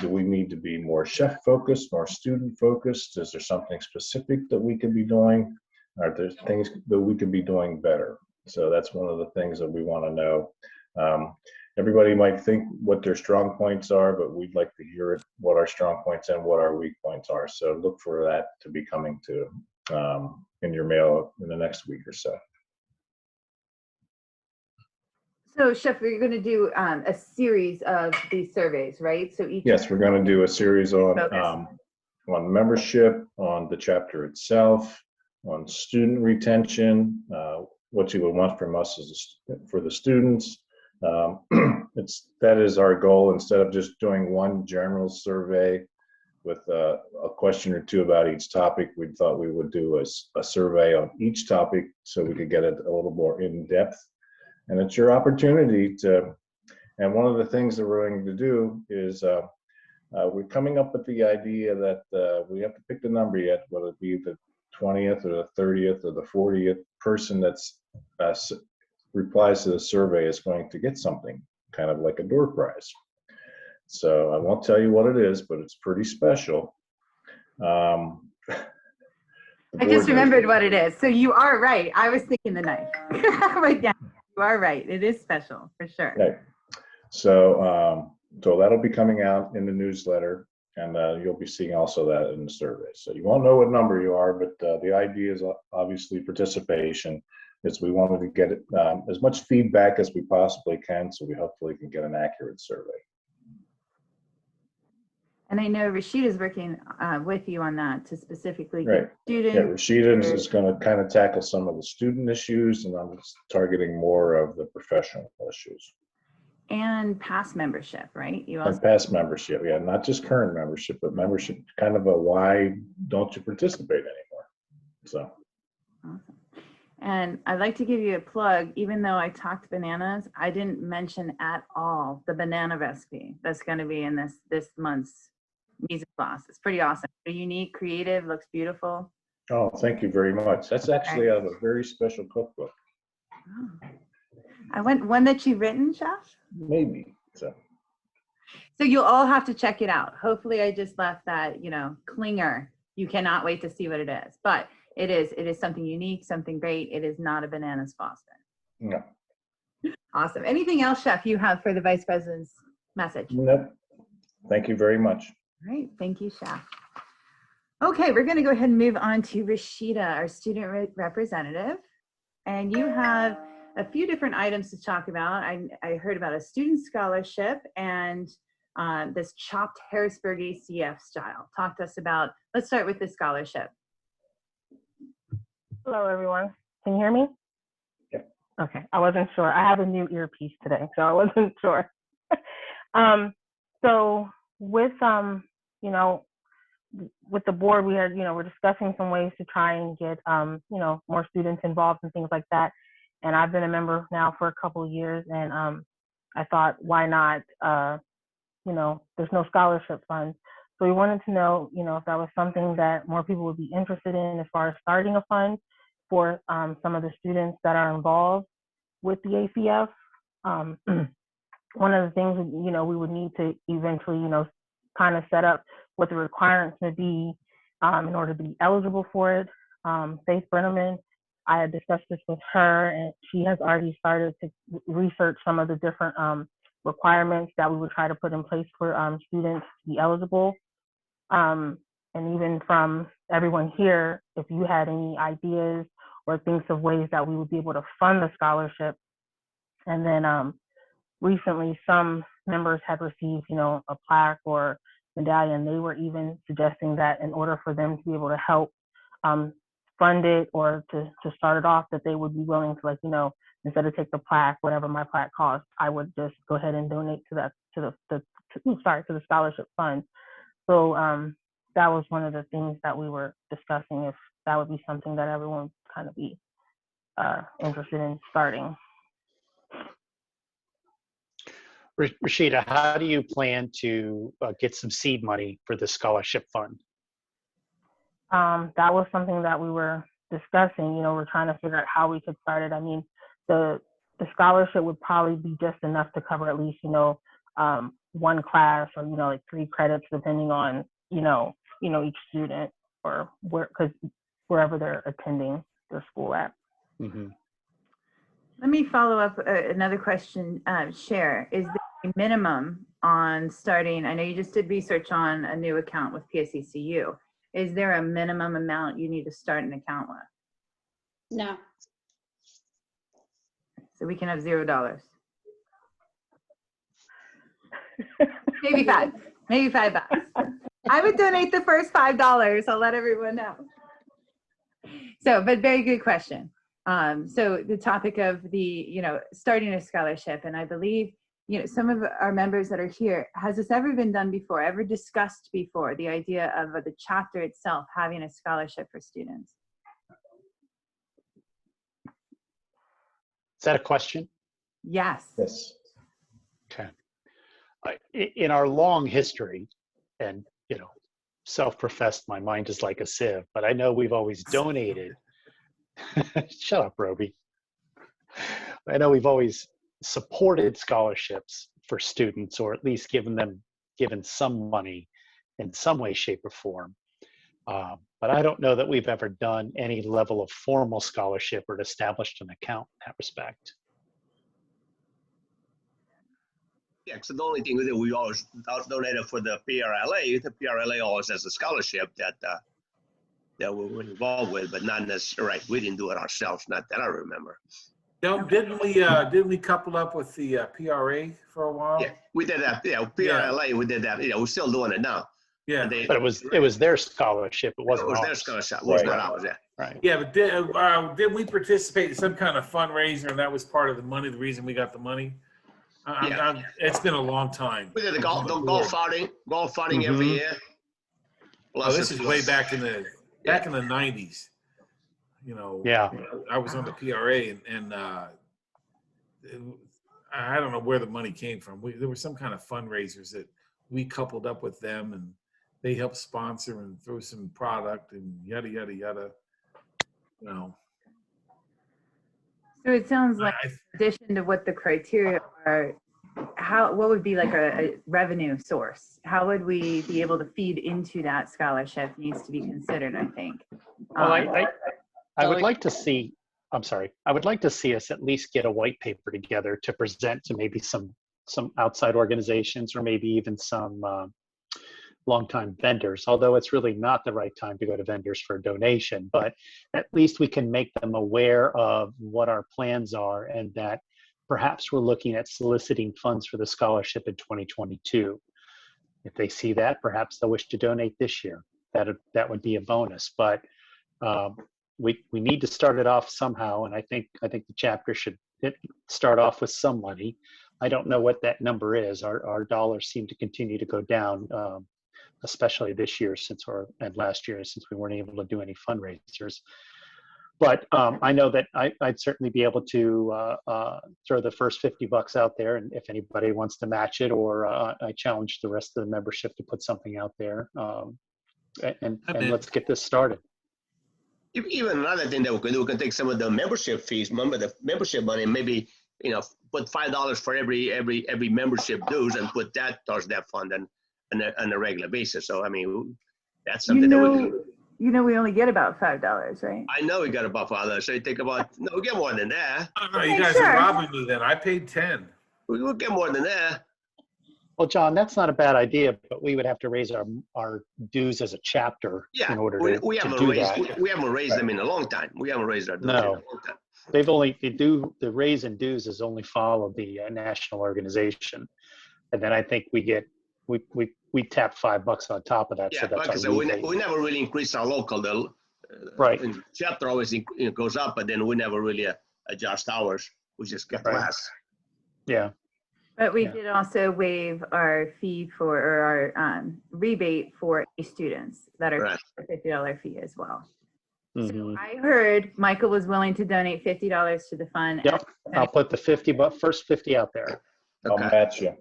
D: Do we need to be more chef focused, more student focused? Is there something specific that we could be doing? Are there things that we could be doing better? So that's one of the things that we want to know. Everybody might think what their strong points are, but we'd like to hear it, what our strong points and what our weak points are. So look for that to be coming to in your mail in the next week or so.
B: So, Chef, we're going to do a series of these surveys, right? So each.
D: Yes, we're going to do a series on on membership, on the chapter itself, on student retention, what you would want from us for the students. That is our goal. Instead of just doing one general survey with a question or two about each topic, we thought we would do a survey on each topic so we could get it a little more in depth. And it's your opportunity to, and one of the things that we're going to do is we're coming up with the idea that we have to pick the number yet, whether it be the 20th or the 30th or the 40th person that's replies to the survey is going to get something, kind of like a door prize. So I won't tell you what it is, but it's pretty special.
B: I just remembered what it is. So you are right. I was thinking the knife. But yeah, you are right. It is special for sure.
D: Okay. So, so that'll be coming out in the newsletter, and you'll be seeing also that in the survey. So you won't know what number you are, but the idea is obviously participation. Is we wanted to get as much feedback as we possibly can, so we hopefully can get an accurate survey.
B: And I know Rashida is working with you on that to specifically
D: Right.
B: get students.
D: Yeah, Rashida is going to kind of tackle some of the student issues, and I'm targeting more of the professional issues.
B: And past membership, right? You
D: And
B: also
D: past membership, yeah, not just current membership, but membership, kind of a why don't you participate anymore? So.
B: awesome. And I'd like to give you a plug, even though I talked bananas, I didn't mention at all the banana recipe that's going to be in this month's music class. It's pretty awesome. Unique, creative, looks beautiful.
D: Oh, thank you very much. That's actually out of a very special cookbook.
B: Oh. I went one that you've written, Chef?
D: Maybe. So
B: you'll all have to check it out. Hopefully I just left that, clinger. You cannot wait to see what it is. But it is something unique, something great. It is not a bananas Foster.
D: No.
B: Awesome. Anything else, Chef, you have for the Vice President's message?
D: Nope. Thank you very much.
B: Great. Thank you, Chef. Okay, we're going to go ahead and move on to Rashida, our student representative. And you have a few different items to talk about. I heard about a student scholarship and this chopped Harrisburg ACF style. Talk to us about, let's start with the scholarship.
P: Hello, everyone. Can you hear me?
D: Yeah.
P: Okay, I wasn't sure. I have a new earpiece today, so I wasn't sure. So with, with the board, we had, we're discussing some ways to try and get, more students involved and things like that. And I've been a member now for a couple of years, and I thought, why not, there's no scholarship fund. So we wanted to know, if that was something that more people would be interested in as far as starting a fund for some of the students that are involved with the ACF. One of the things, we would need to eventually, kind of set up what the requirements would be in order to be eligible for it. Faith Brenneman, I had discussed this with her, and she has already started to research some of the different requirements that we would try to put in place for students to be eligible. And even from everyone here, if you had any ideas or thinks of ways that we would be able to fund the scholarship. And then recently, some members had received, a plaque or medallion. They were even suggesting that in order for them to be able to help fund it or to start it off, that they would be willing to, instead of take the plaque, whatever my plaque costs, I would just go ahead and donate to the scholarship fund. So that was one of the things that we were discussing, if that would be something that everyone would kind of be interested in starting.
A: Rashida, how do you plan to get some seed money for the scholarship fund?
P: That was something that we were discussing. We're trying to figure out how we could start it. I mean, the scholarship would probably be just enough to cover at least, one class or, like 3 credits, depending on, each student or wherever they're attending their school at.
A: Mm-hmm.
B: Let me follow up another question, Cher. Is there a minimum on starting? I know you just did research on a new account with PSECU. Is there a minimum amount you need to start an account with?
M: No.
B: So we can have $0. Maybe $5. Maybe $5. I would donate the first $5. I'll let everyone know. So, but very good question. So the topic of the, starting a scholarship, and I believe, some of our members that are here, has this ever been done before, ever discussed before, the idea of the chapter itself having a scholarship for students?
A: Is that a question?
B: Yes.
D: Yes.
A: Okay. In our long history, and, self-professed, my mind is like a sieve, but I know we've always donated. Shut up, Roby. I know we've always supported scholarships for students, or at least given some money in some way, shape, or form. But I don't know that we've ever done any level of formal scholarship or established an account in that respect.
N: Yeah, so the only thing that we always donated for the PRLA always has a scholarship that we were involved with, but not necessarily, right, we didn't do it ourselves, not that I remember.
F: Didn't we couple up with the PRA for a while?
N: Yeah, we did that. Yeah, PRLA, we did that. We're still doing it now.
F: Yeah,
A: but it was their scholarship. It wasn't
N: their
A: ours.
N: scholarship. It was not ours. Yeah.
A: Right.
F: Yeah, but did we participate in some kind of fundraiser, and that was part of the money? The reason we got the money. It's been a long time.
N: We did the golf outing every year.
F: Oh, this is way back in the 90s.
A: Yeah.
F: I was on the PRA, and I don't know where the money came from. There were some kind of fundraisers that we coupled up with them, and they helped sponsor and throw some product and yada yada yada.
B: So it sounds like, in addition to what the criteria are, what would be like a revenue source? How would we be able to feed into that scholarship needs to be considered, I think.
A: Well, I would like to see, I would like to see us at least get a white paper together to present to maybe some outside organizations, or maybe even some longtime vendors, although it's really not the right time to go to vendors for a donation, but at least we can make them aware of what our plans are, and that perhaps we're looking at soliciting funds for the scholarship in 2022. If they see that, perhaps they'll wish to donate this year. That would be a bonus, but we need to start it off somehow, and I think the chapter should start off with some money. I don't know what that number is. Our dollars seem to continue to go down, especially this year and last year, since we weren't able to do any fundraisers. But I know that I'd certainly be able to throw the first $50 out there, and if anybody wants to match it, or I challenge the rest of the membership to put something out there, and let's get this started.
N: Even another thing that we can take some of the membership fees, the membership money, and maybe put $5 for every membership dues, and put that towards that fund on a regular basis. So I mean, that's something that we can.
B: We only get about $5, right?
N: I know we got about $5. So you think about, no, we get more than that.
F: Oh, you guys are robbing me then. I paid 10.
N: We'll get more than that.
A: Well, John, that's not a bad idea, but we would have to raise our dues as a chapter in order to do that.
N: We haven't raised them in a long time. We haven't raised our dues in a long time.
A: The raise in dues has only followed the national organization, and then I think we tap $5 on top of that.
N: Yeah,
A: so that's
N: like I said, we never really increase our local.
A: Right.
N: Chapter always goes up, but then we never really adjust ours. We just get less.
A: Yeah.
B: But we did also waive our fee or our rebate for A students that are a $50 fee as well. So I heard Michael was willing to donate $50 to the fund.
A: Yep, I'll put the first 50 out there.
D: I'll match you.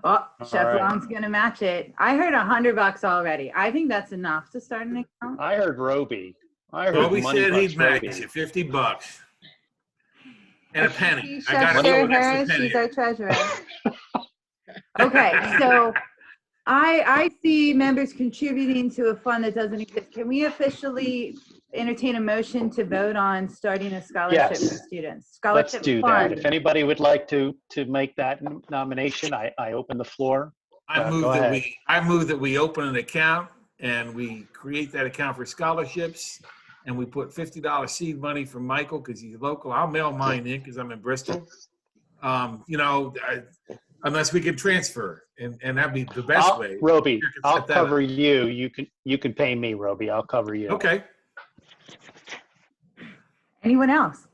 B: Oh, Chef Long's gonna match it. I heard $100 already. I think that's enough to start an account.
A: I heard Roby.
F: Roby said he'd match it, $50. And a penny.
B: Chef Harris, she's our treasurer. Okay, so I see members contributing to a fund that doesn't exist. Can we officially entertain a motion to vote on starting a scholarship for students?
A: Let's do that. If anybody would like to make that nomination, I open the floor.
F: I move that we open an account and we create that account for scholarships, and we put $50 seed money for Michael because he's local. I'll mail mine in because I'm in Bristol. unless we can transfer, and that'd be the best way.
A: Roby,
F: Here, can
A: I'll
F: set that
A: cover
F: up.
A: you. You can pay me, Roby. I'll cover you.
F: Okay.
B: Anyone else?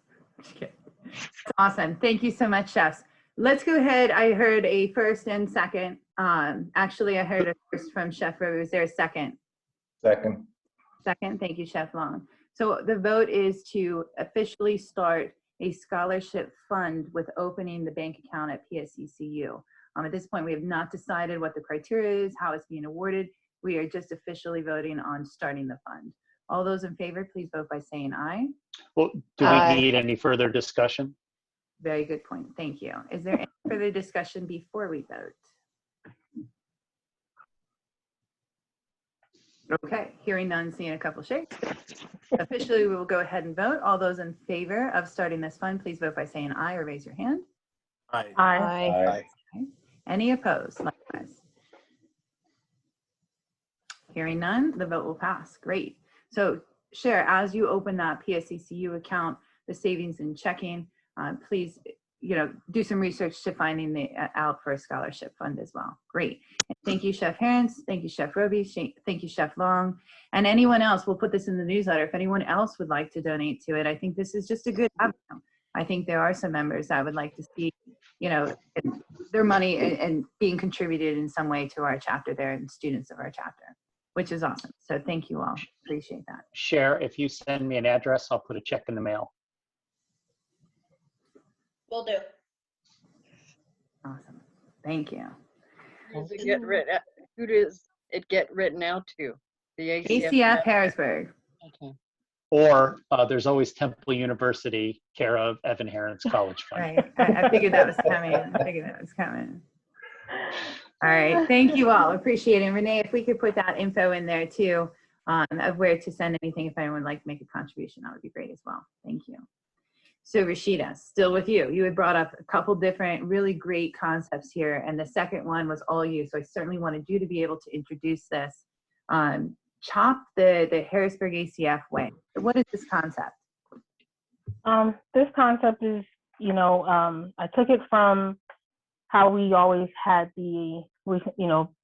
B: Okay. That's awesome. Thank you so much, chefs. Let's go ahead. I heard a first and second. Actually, I heard a first from Chef Roby. Was there a second?
D: Second.
B: Second. Thank you, Chef Long. So the vote is to officially start a scholarship fund with opening the bank account at PSCCU. At this point, we have not decided what the criteria is, how it's being awarded. We are just officially voting on starting the fund. All those in favor, please vote by saying aye.
A: Well, do we need any further discussion?
B: Very good point. Thank you. Is there any further discussion before we vote? Okay, hearing none, seeing a couple shakes. Officially, we will go ahead and vote. All those in favor of starting this fund, please vote by saying aye or raise your hand.
F: Aye.
P: Aye.
B: Okay. Any opposed? Likewise. Hearing none, the vote will pass. Great. So, Cher, as you open that PSCCU account, the savings and checking, please, do some research to finding the out for a scholarship fund as well. Great. And thank you, Chef Harrington. Thank you, Chef Roby. Thank you, Chef Long. And anyone else, we'll put this in the newsletter. If anyone else would like to donate to it, I think this is just a good avenue. I think there are some members that would like to see, their money and being contributed in some way to our chapter there and students of our chapter, which is awesome. So thank you all. Appreciate that.
A: Cher, if you send me an address, I'll put a check in the mail.
M: Will do.
B: Awesome. Thank you.
Q: Who does it get written out to? The
B: ACF Harrisburg.
Q: Okay.
A: Or there's always Temple University, care of Evan Heron's College Fund.
B: Right. I figured that was coming. All right. Thank you all. Appreciate it. Renee, if we could put that info in there too, of where to send anything if anyone would like to make a contribution, that would be great as well. Thank you. So Rashida, still with you. You had brought up a couple different really great concepts here, and the second one was all you. So I certainly wanted you to be able to introduce this. CHOP the Harrisburg ACF way. What is this concept?
P: This concept is, I took it from how we always had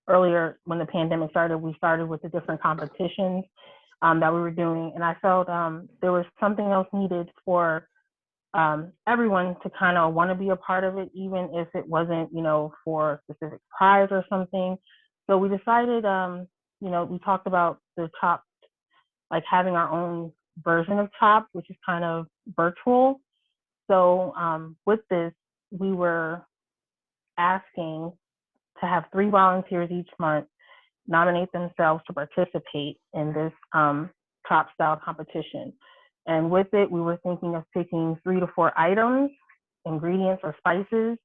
P: earlier when the pandemic started, we started with the different competitions that we were doing. And I felt there was something else needed for everyone to kind of want to be a part of it, even if it wasn't, for a specific prize or something. So we decided, we talked about the CHOP, like having our own version of CHOP, which is kind of virtual. So with this, we were asking to have 3 volunteers each month nominate themselves to participate in this CHOP style competition. And with it, we were thinking of picking 3 to 4 items, ingredients or spices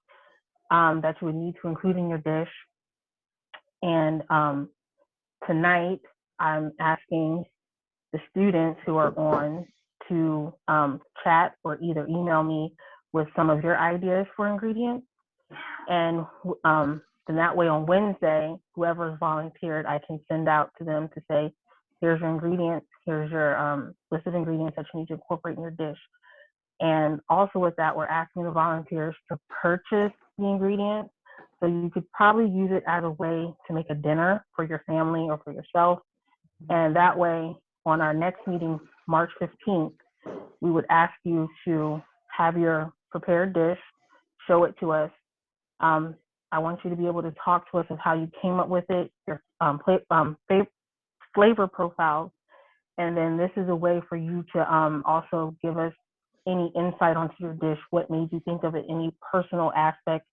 P: that you would need to include in your dish. And tonight, I'm asking the students who are on to chat or either email me with some of your ideas for ingredients. And then that way on Wednesday, whoever's volunteered, I can send out to them to say, here's your ingredients, here's your list of ingredients that you need to incorporate in your dish. And also with that, we're asking the volunteers to purchase the ingredients. So you could probably use it as a way to make a dinner for your family or for yourself. And that way, on our next meeting, March 15th, we would ask you to have your prepared dish, show it to us. I want you to be able to talk to us of how you came up with it, your flavor profiles. And then this is a way for you to also give us any insight onto your dish, what made you think of it, any personal aspects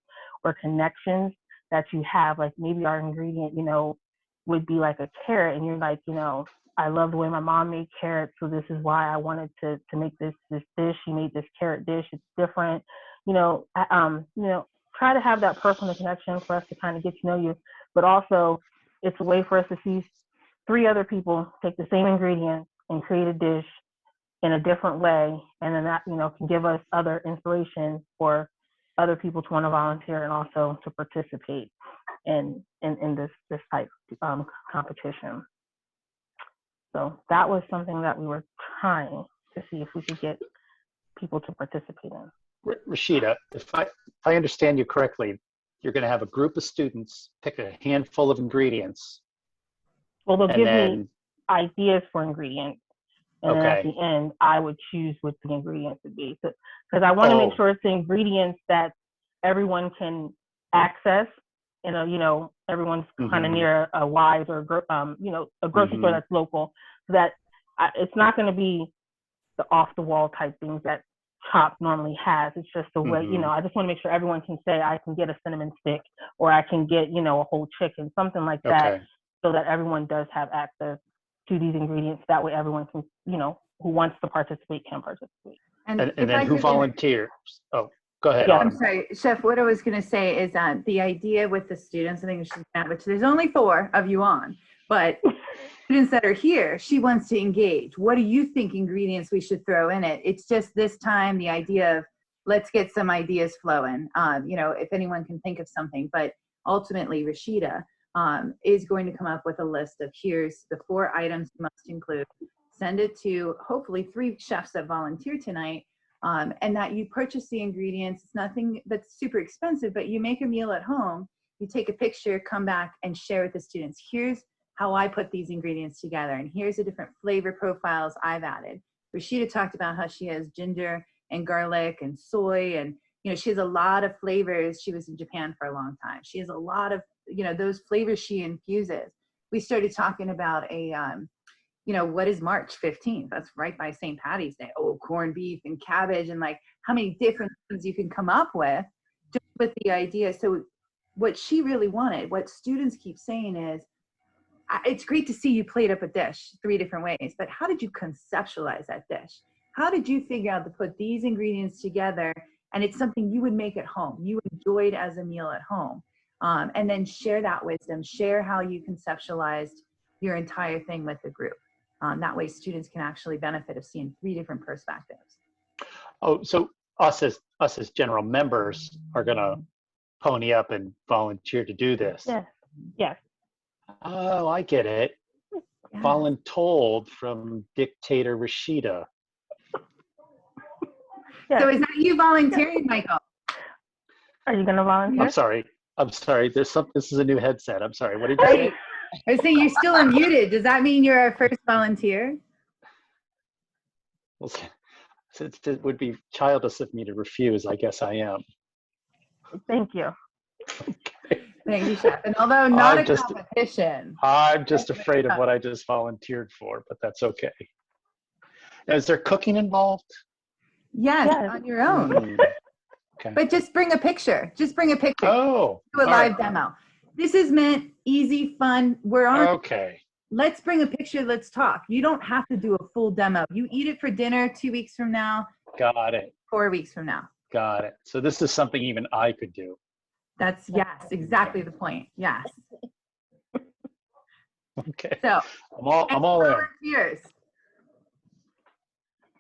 P: or connections that you have. Like maybe our ingredient, would be like a carrot, and you're like, I love the way my mom made carrots, so this is why I wanted to make this dish. She made this carrot dish. It's different. Try to have that personal connection for us to kind of get to know you, but also it's a way for us to see 3 other people take the same ingredients and create a dish in a different way, and then that can give us other inspiration for other people to want to volunteer and also to participate in this type of competition. So that was something that we were trying to see if we could get people to participate in.
A: Rashida, if I understand you correctly, you're going to have a group of students pick a handful of ingredients.
P: Well, they'll
A: And
P: give
A: then-
P: me ideas for ingredients. And then at
A: Okay.
P: the end, I would choose what the ingredients would be. Because I want to make
A: Oh.
P: sure it's the ingredients that everyone can access. Everyone's kind of
A: Mhm.
P: near a Wise or a grocery store
A: Mhm.
P: that's local. So that it's not going to be the off the wall type things that Chop normally has. It's just the way,
A: Mhm.
P: I just want to make sure everyone can say, I can get a cinnamon stick, or I can get, a whole chicken, something like that,
A: Okay.
P: so that everyone does have access to these ingredients. That way everyone can, who wants to participate can participate.
A: And
B: if
A: then
B: I
A: who
B: could-
A: volunteers? Oh, go ahead,
P: Yeah.
B: I'm
A: Autumn.
B: sorry, Chef, what I was going to say is that the idea with the students, I think we should have, which there's only 4 of you on, but students that are here, she wants to engage. What do you think ingredients we should throw in it? It's just this time the idea of let's get some ideas flowing. If anyone can think of something, but ultimately Rashida is going to come up with a list of here's the 4 items you must include. Send it to hopefully 3 chefs that volunteer tonight. And that you purchase the ingredients. It's nothing that's super expensive, but you make a meal at home, you take a picture, come back and share with the students. Here's how I put these ingredients together, and here's the different flavor profiles I've added. Rashida talked about how she has ginger and garlic and soy, and she has a lot of flavors. She was in Japan for a long time. She has a lot of those flavors she infuses. We started talking about what is March 15th? That's right by St. Patty's Day. Oh, corned beef and cabbage, and like how many different things you can come up with just with the idea. So what she really wanted, what students keep saying is, it's great to see you plate up a dish 3 different ways, but how did you conceptualize that dish? How did you figure out to put these ingredients together? And it's something you would make at home. You enjoyed as a meal at home. And then share that wisdom, share how you conceptualized your entire thing with the group. That way students can actually benefit of seeing 3 different perspectives.
A: Oh, so us as general members are going to pony up and volunteer to do this.
P: Yes. Yes.
A: Oh, I get it.
B: Yeah.
A: Voluntold from Dictator Rashida.
P: Yes.
B: So is that you volunteering, Michael?
P: Are you going to volunteer?
A: I'm sorry. This is a new headset. I'm sorry. What did you say?
B: I say you're still unmuted. Does that mean you're our first volunteer?
A: Well, since it would be childish of me to refuse, I guess I am.
P: Thank you.
B: Thank you, Chef. And although not
A: I'm
B: a
A: just-
B: competition.
A: I'm just afraid of what I just volunteered for, but that's okay. Now, is there cooking involved?
B: Yes, on your own.
A: Okay.
B: But just bring a picture. Just bring a picture.
A: Oh,
B: Do a
A: all
B: live
A: right.
B: demo. This is meant easy, fun. We're on.
A: Okay.
B: Let's bring a picture. Let's talk. You don't have to do a full demo. You eat it for dinner 2 weeks from now,
A: Got it.
B: 4 weeks from now.
A: Got it. So this is something even I could do.
B: That's yes, exactly the point. Yes.
A: Okay.
B: So
A: I'm all in.
B: volunteers.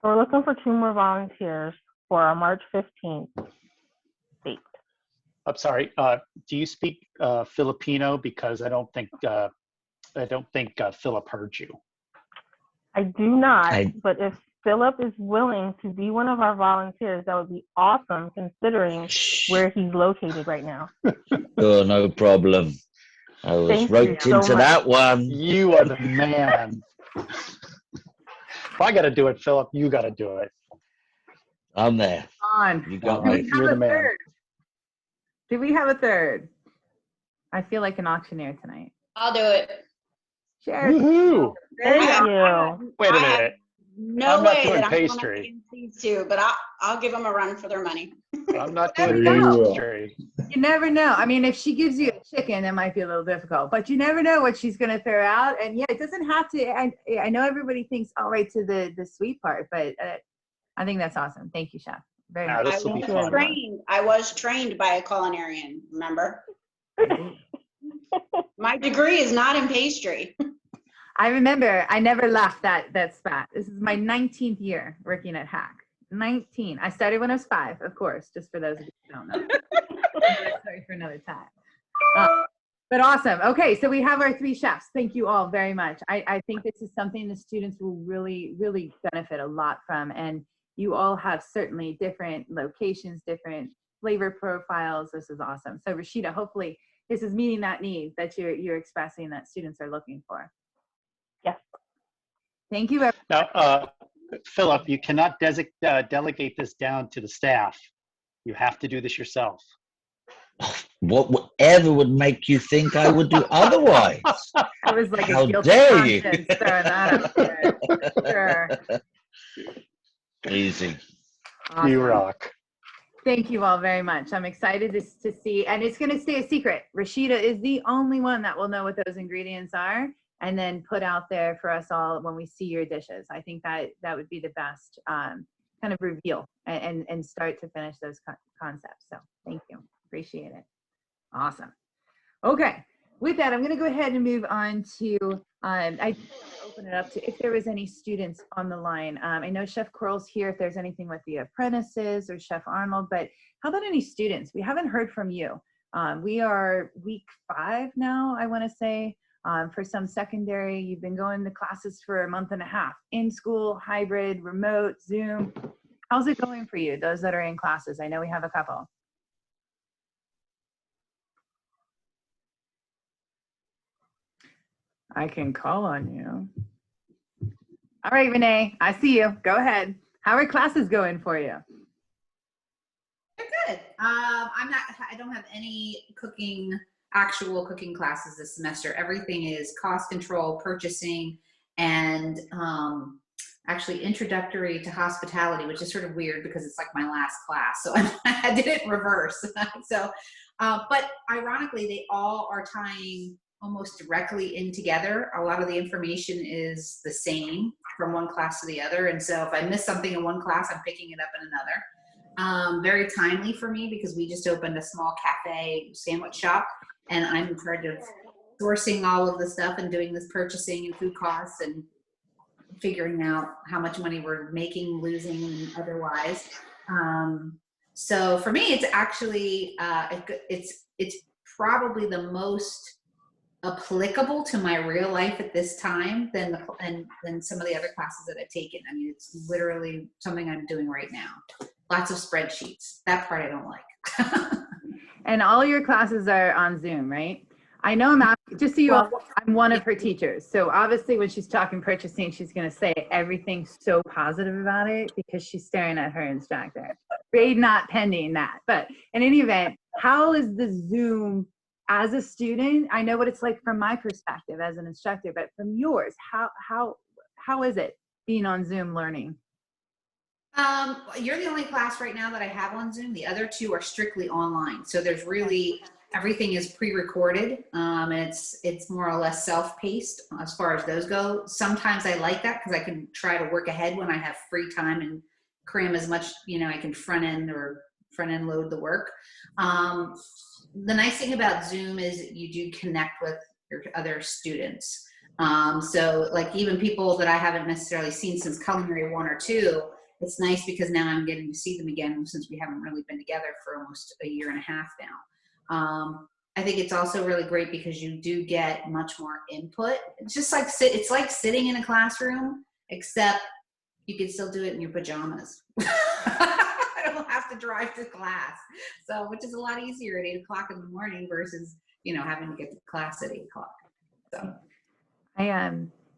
P: So we're looking for 2 more volunteers for our March 15th date.
A: I'm sorry. Do you speak Filipino? Because I don't think Philip heard you.
P: I do not, but if Philip is willing to be one of our volunteers, that would be awesome, considering where he's located right now.
C: Oh, no problem. I was
P: Thank you
C: roped
P: so
C: into
P: much.
C: that one.
A: You are the man. If I got to do it, Philip, you got to do it.
C: I'm there.
B: On.
C: You got
B: Do
C: me.
B: we
A: You're
B: have
A: the
B: a
A: man.
B: third? Do we have a third? I feel like an auctioneer tonight.
M: I'll do it.
B: Share.
A: Woohoo!
P: Thank
M: I-
P: you.
A: Wait a
M: I have
A: minute.
M: No
A: I'm not
M: way
A: doing
M: that I'm going to
A: pastry.
M: these 2, but I'll give them a run for their money.
A: I'm not
B: Never
A: doing
B: know.
A: pastry.
B: You never know. I mean, if she gives you a chicken, it might be a little difficult, but you never know what she's going to throw out. And yeah, it doesn't have to. I know everybody thinks, all right, to the sweet part, but I think that's awesome. Thank you, Chef. Very
A: Now,
B: much.
A: this will be
P: Thank you.
A: fun.
M: I was trained by a culinarian, remember? My degree is not in pastry.
B: I remember I never left that spot. This is my 19th year working at Hack. 19. I started when I was 5, of course, just for those of you who don't know. Sorry for another time. But awesome. Okay, so we have our 3 chefs. Thank you all very much. I think this is something the students will really, really benefit a lot from. And you all have certainly different locations, different flavor profiles. This is awesome. So Rashida, hopefully this is meeting that need that you're expressing that students are looking for.
P: Yes.
B: Thank you.
A: Now, Philip, you cannot delegate this down to the staff. You have to do this yourself.
C: Whatever would make you think I would do otherwise?
B: That was like
C: How
B: a guilty
C: dare you?
B: conscience throwing that up there. Sure.
C: Easy.
B: Awesome.
A: You rock.
B: Thank you all very much. I'm excited to see, and it's going to stay a secret. Rashida is the only one that will know what those ingredients are and then put out there for us all when we see your dishes. I think that would be the best kind of reveal and start to finish those concepts. So thank you. Appreciate it. Awesome. Okay. With that, I'm going to go ahead and move on to, I open it up to if there was any students on the line. I know Chef Coral's here if there's anything with the apprentices or Chef Arnold, but how about any students? We haven't heard from you. We are week 5 now, I want to say. For some secondary, you've been going to classes for a month and a half, in school, hybrid, remote, Zoom. How's it going for you, those that are in classes? I know we have a couple. I can call on you. All right, Renee, I see you. Go ahead. How are classes going for you?
R: They're good. I don't have any actual cooking classes this semester. Everything is cost control, purchasing, and actually introductory to hospitality, which is sort of weird because it's like my last class. So I did it in reverse. So, but ironically, they all are tying almost directly in together. A lot of the information is the same from one class to the other. And so if I miss something in one class, I'm picking it up in another. Very timely for me because we just opened a small cafe sandwich shop and I'm in charge of sourcing all of the stuff and doing this purchasing and food costs and figuring out how much money we're making, losing, and otherwise. So for me, it's actually, it's probably the most applicable to my real life at this time than some of the other classes that I've taken. I mean, it's literally something I'm doing right now. Lots of spreadsheets. That part I don't like.
B: And all your classes are on Zoom, right? I know just so you all, I'm one of her teachers. So obviously when she's talking purchasing, she's going to say everything so positive about it because she's staring at her instructor. Grade not pending that. But in any event, how is the Zoom as a student? I know what it's like from my perspective as an instructor, but from yours, how is it being on Zoom learning?
R: You're the only class right now that I have on Zoom. The other 2 are strictly online. So there's really, everything is pre-recorded. And it's more or less self-paced as far as those go. Sometimes I like that because I can try to work ahead when I have free time and cram as much, I can front end load the work. The nice thing about Zoom is you do connect with your other students. So like even people that I haven't necessarily seen since culinary 1 or 2, it's nice because now I'm getting to see them again since we haven't really been together for almost a year and a half now. I think it's also really great because you do get much more input. It's just like it's like sitting in a classroom, except you can still do it in your pajamas. I don't have to drive to class, so which is a lot easier at 8 o'clock in the morning versus having to get to class at 8 o'clock. So
B: I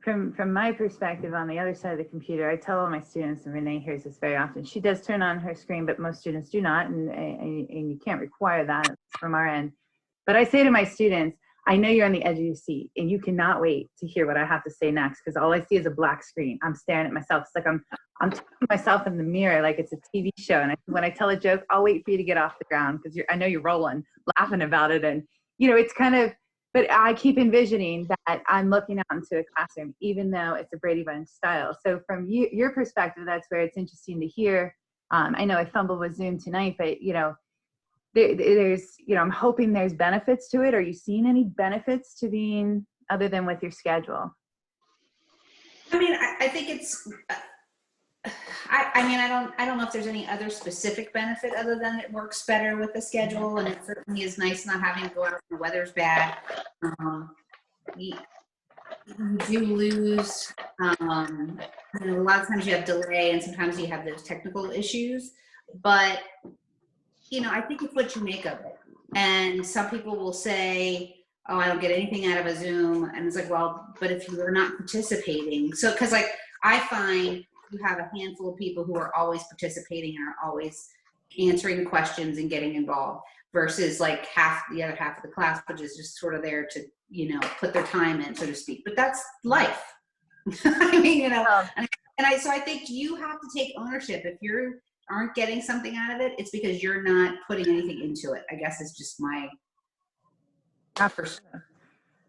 B: from my perspective on the other side of the computer, I tell all my students, and Renee hears this very often, she does turn on her screen, but most students do not, and you can't require that from our end. But I say to my students, I know you're on the edge of your seat, and you cannot wait to hear what I have to say next, because all I see is a black screen. I'm staring at myself. It's like I'm talking to myself in the mirror like it's a TV show. And when I tell a joke, I'll wait for you to get off the ground, because I know you're rolling, laughing about it. And, it's kind of, but I keep envisioning that I'm looking out into a classroom, even though it's a Brady Bunch style. So from your perspective, that's where it's interesting to hear. I know I fumbled with Zoom tonight, but, there's, I'm hoping there's benefits to it. Are you seeing any benefits to being other than with your schedule?
R: I mean, I think it's, I don't know if there's any other specific benefit other than it works better with the schedule, and it certainly is nice not having to go out when the weather's bad. You do lose, a lot of times you have delay and sometimes you have those technical issues, but I think it's what you make of it. And some people will say, oh, I don't get anything out of a Zoom. And it's like, well, but if you're not participating, so, cause like I find you have a handful of people who are always participating and are always answering questions and getting involved versus like the other half of the class, which is just sort of there to, put their time in, so to speak. But that's life. I mean, so I think you have to take ownership. If you aren't getting something out of it, it's because you're not putting anything into it. I guess it's just my perspective.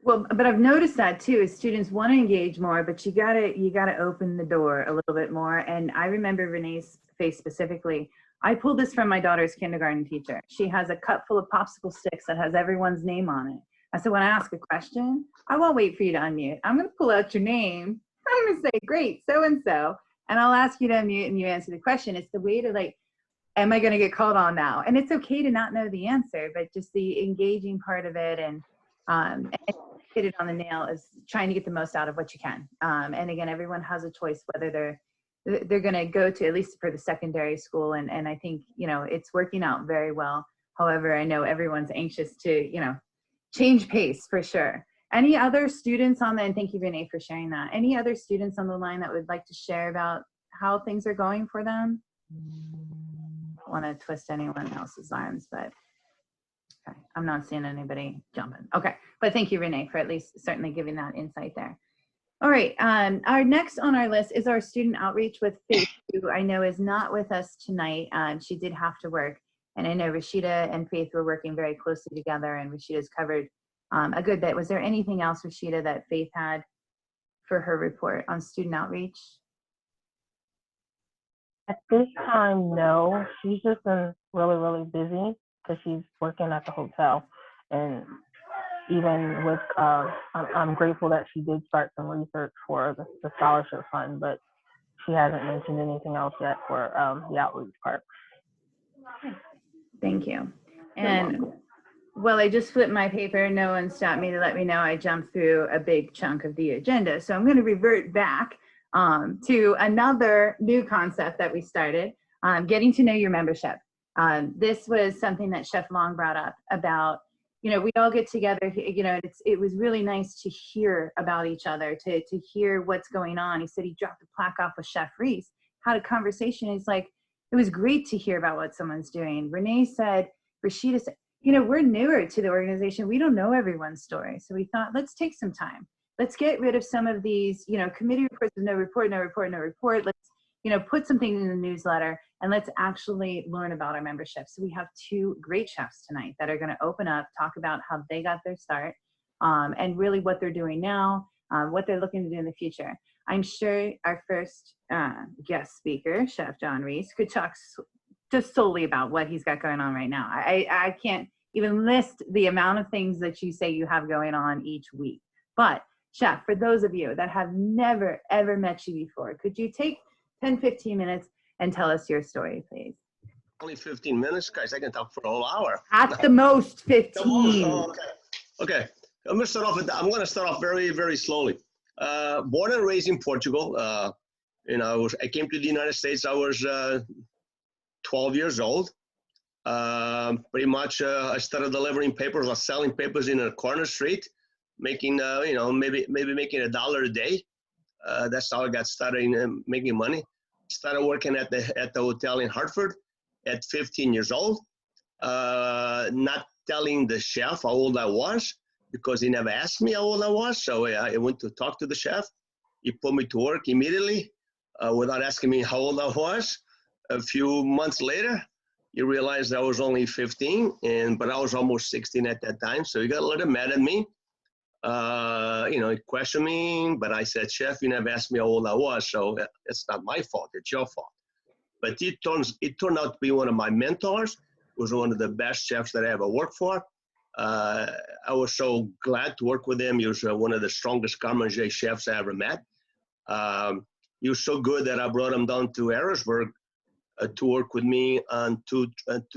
B: Well, but I've noticed that too, is students want to engage more, but you gotta open the door a little bit more. And I remember Renee's face specifically. I pulled this from my daughter's kindergarten teacher. She has a cup full of popsicle sticks that has everyone's name on it. I said, when I ask a question, I won't wait for you to unmute. I'm gonna pull out your name. I'm gonna say, great, so-and-so, and I'll ask you to unmute and you answer the question. It's the way to like, am I gonna get called on now? And it's okay to not know the answer, but just the engaging part of it and hit it on the nail is trying to get the most out of what you can. And again, everyone has a choice whether they're going to go to, at least for the secondary school. And I think, it's working out very well. However, I know everyone's anxious to, change pace for sure. Any other students on the, and thank you, Renee, for sharing that. Any other students on the line that would like to share about how things are going for them? I don't want to twist anyone else's arms, but okay, I'm not seeing anybody jumping. Okay, but thank you, Renee, for at least certainly giving that insight there. All right, our next on our list is our student outreach with Faith, who I know is not with us tonight. She did have to work, and I know Rashida and Faith were working very closely together, and Rashida's covered a good bit. Was there anything else, Rashida, that Faith had for her report on student outreach?
P: At this time, no. She's just been really, really busy because she's working at the hotel. And even with, I'm grateful that she did start some research for the scholarship fund, but she hasn't mentioned anything else yet for the outreach part.
B: Thank you. And well, I just flipped my paper. No one stopped me to let me know I jumped through a big chunk of the agenda. So I'm going to revert back to another new concept that we started, getting to know your membership. This was something that Chef Long brought up about, we all get together, it was really nice to hear about each other, to hear what's going on. He said he dropped a plaque off with Chef Reese, had a conversation. He's like, it was great to hear about what someone's doing. Renee said, Rashida said, we're newer to the organization. We don't know everyone's story. So we thought, let's take some time. Let's get rid of some of these, committee reports of no report. Let's, put something in the newsletter and let's actually learn about our membership. So we have two great chefs tonight that are going to open up, talk about how they got their start, and really what they're doing now, what they're looking to do in the future. I'm sure our first guest speaker, Chef John Reese, could talk just solely about what he's got going on right now. I can't even list the amount of things that you say you have going on each week. But Chef, for those of you that have never, ever met you before, could you take 10, 15 minutes and tell us your story, please?
N: Only 15 minutes, guys. I can talk for a whole hour.
B: At the most 15.
N: Oh, okay. I'm going to start off very, very slowly. Born and raised in Portugal. I came to the United States. I was 12 years old. Pretty much, I started delivering papers or selling papers in a corner street, making, maybe making $1 a day. That's how I got started in making money. Started working at the hotel in Hartford at 15 years old. Not telling the chef how old I was because he never asked me how old I was. So I went to talk to the chef. He put me to work immediately without asking me how old I was. A few months later, he realized I was only 15, but I was almost 16 at that time. So he got a little mad at me. He questioned me, but I said, Chef, you never asked me how old I was, so it's not my fault, it's your fault. But it turned out to be one of my mentors. It was one of the best chefs that I ever worked for. I was so glad to work with him. He was one of the strongest garde-manger chefs I ever met. He was so good that I brought him down to Harrisburg to work with me on two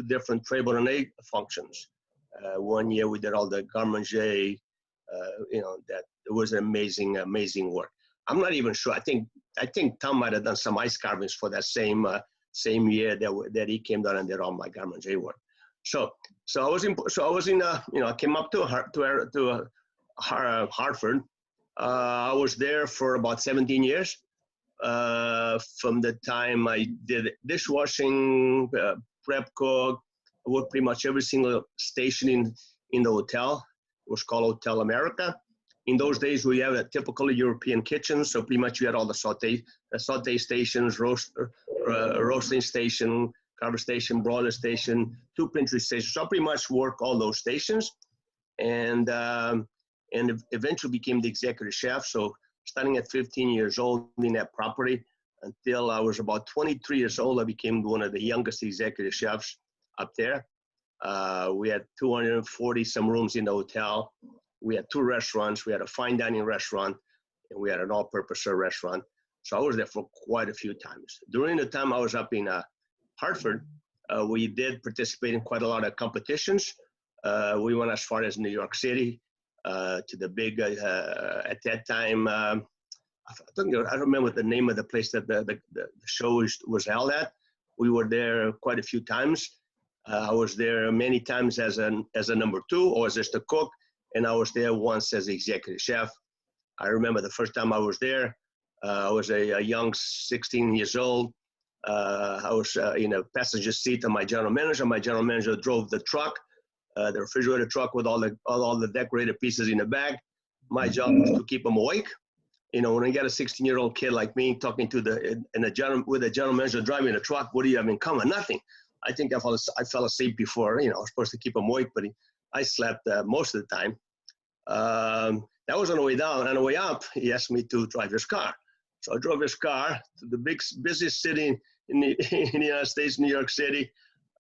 N: different Très Bornée functions. One year we did all the garde-manger. That it was amazing work. I'm not even sure. I think Tom might have done some ice carvings for that same year that he came down and did all my garde-manger work. So I was in, I came up to Hartford. I was there for about 17 years. From the time I did dishwashing, prep cook, I worked pretty much every single station in the hotel. It was called Hotel America. In those days, we had a typical European kitchen, so pretty much we had all the saute stations, roasting station, carver station, broiler station, 2 pantry stations. So I pretty much worked all those stations, and eventually became the executive chef. So starting at 15 years old in that property until I was about 23 years old, I became one of the youngest executive chefs up there. We had 240 some rooms in the hotel. We had 2 restaurants. We had a fine dining restaurant, and we had an all-purpose restaurant. So I was there for quite a few times. During the time I was up in Hartford, we did participate in quite a lot of competitions. We went as far as New York City to the big, at that time, I don't remember the name of the place that the show was held at. We were there quite a few times. I was there many times as a number 2 or as just a cook, and I was there once as executive chef. I remember the first time I was there, I was a young 16 years old. I was in a passenger seat of my general manager. My general manager drove the truck, the refrigerator truck with all the decorated pieces in the back. My job was to keep them awake. You know, when you got a 16-year-old kid like me talking to with a general manager driving a truck, what do you have in common? Nothing. I think I fell asleep before. You know, I was supposed to keep him awake, but I slept most of the time. That was on the way down. On the way up, he asked me to drive his car. So I drove his car to the busiest city in the United States, New York City.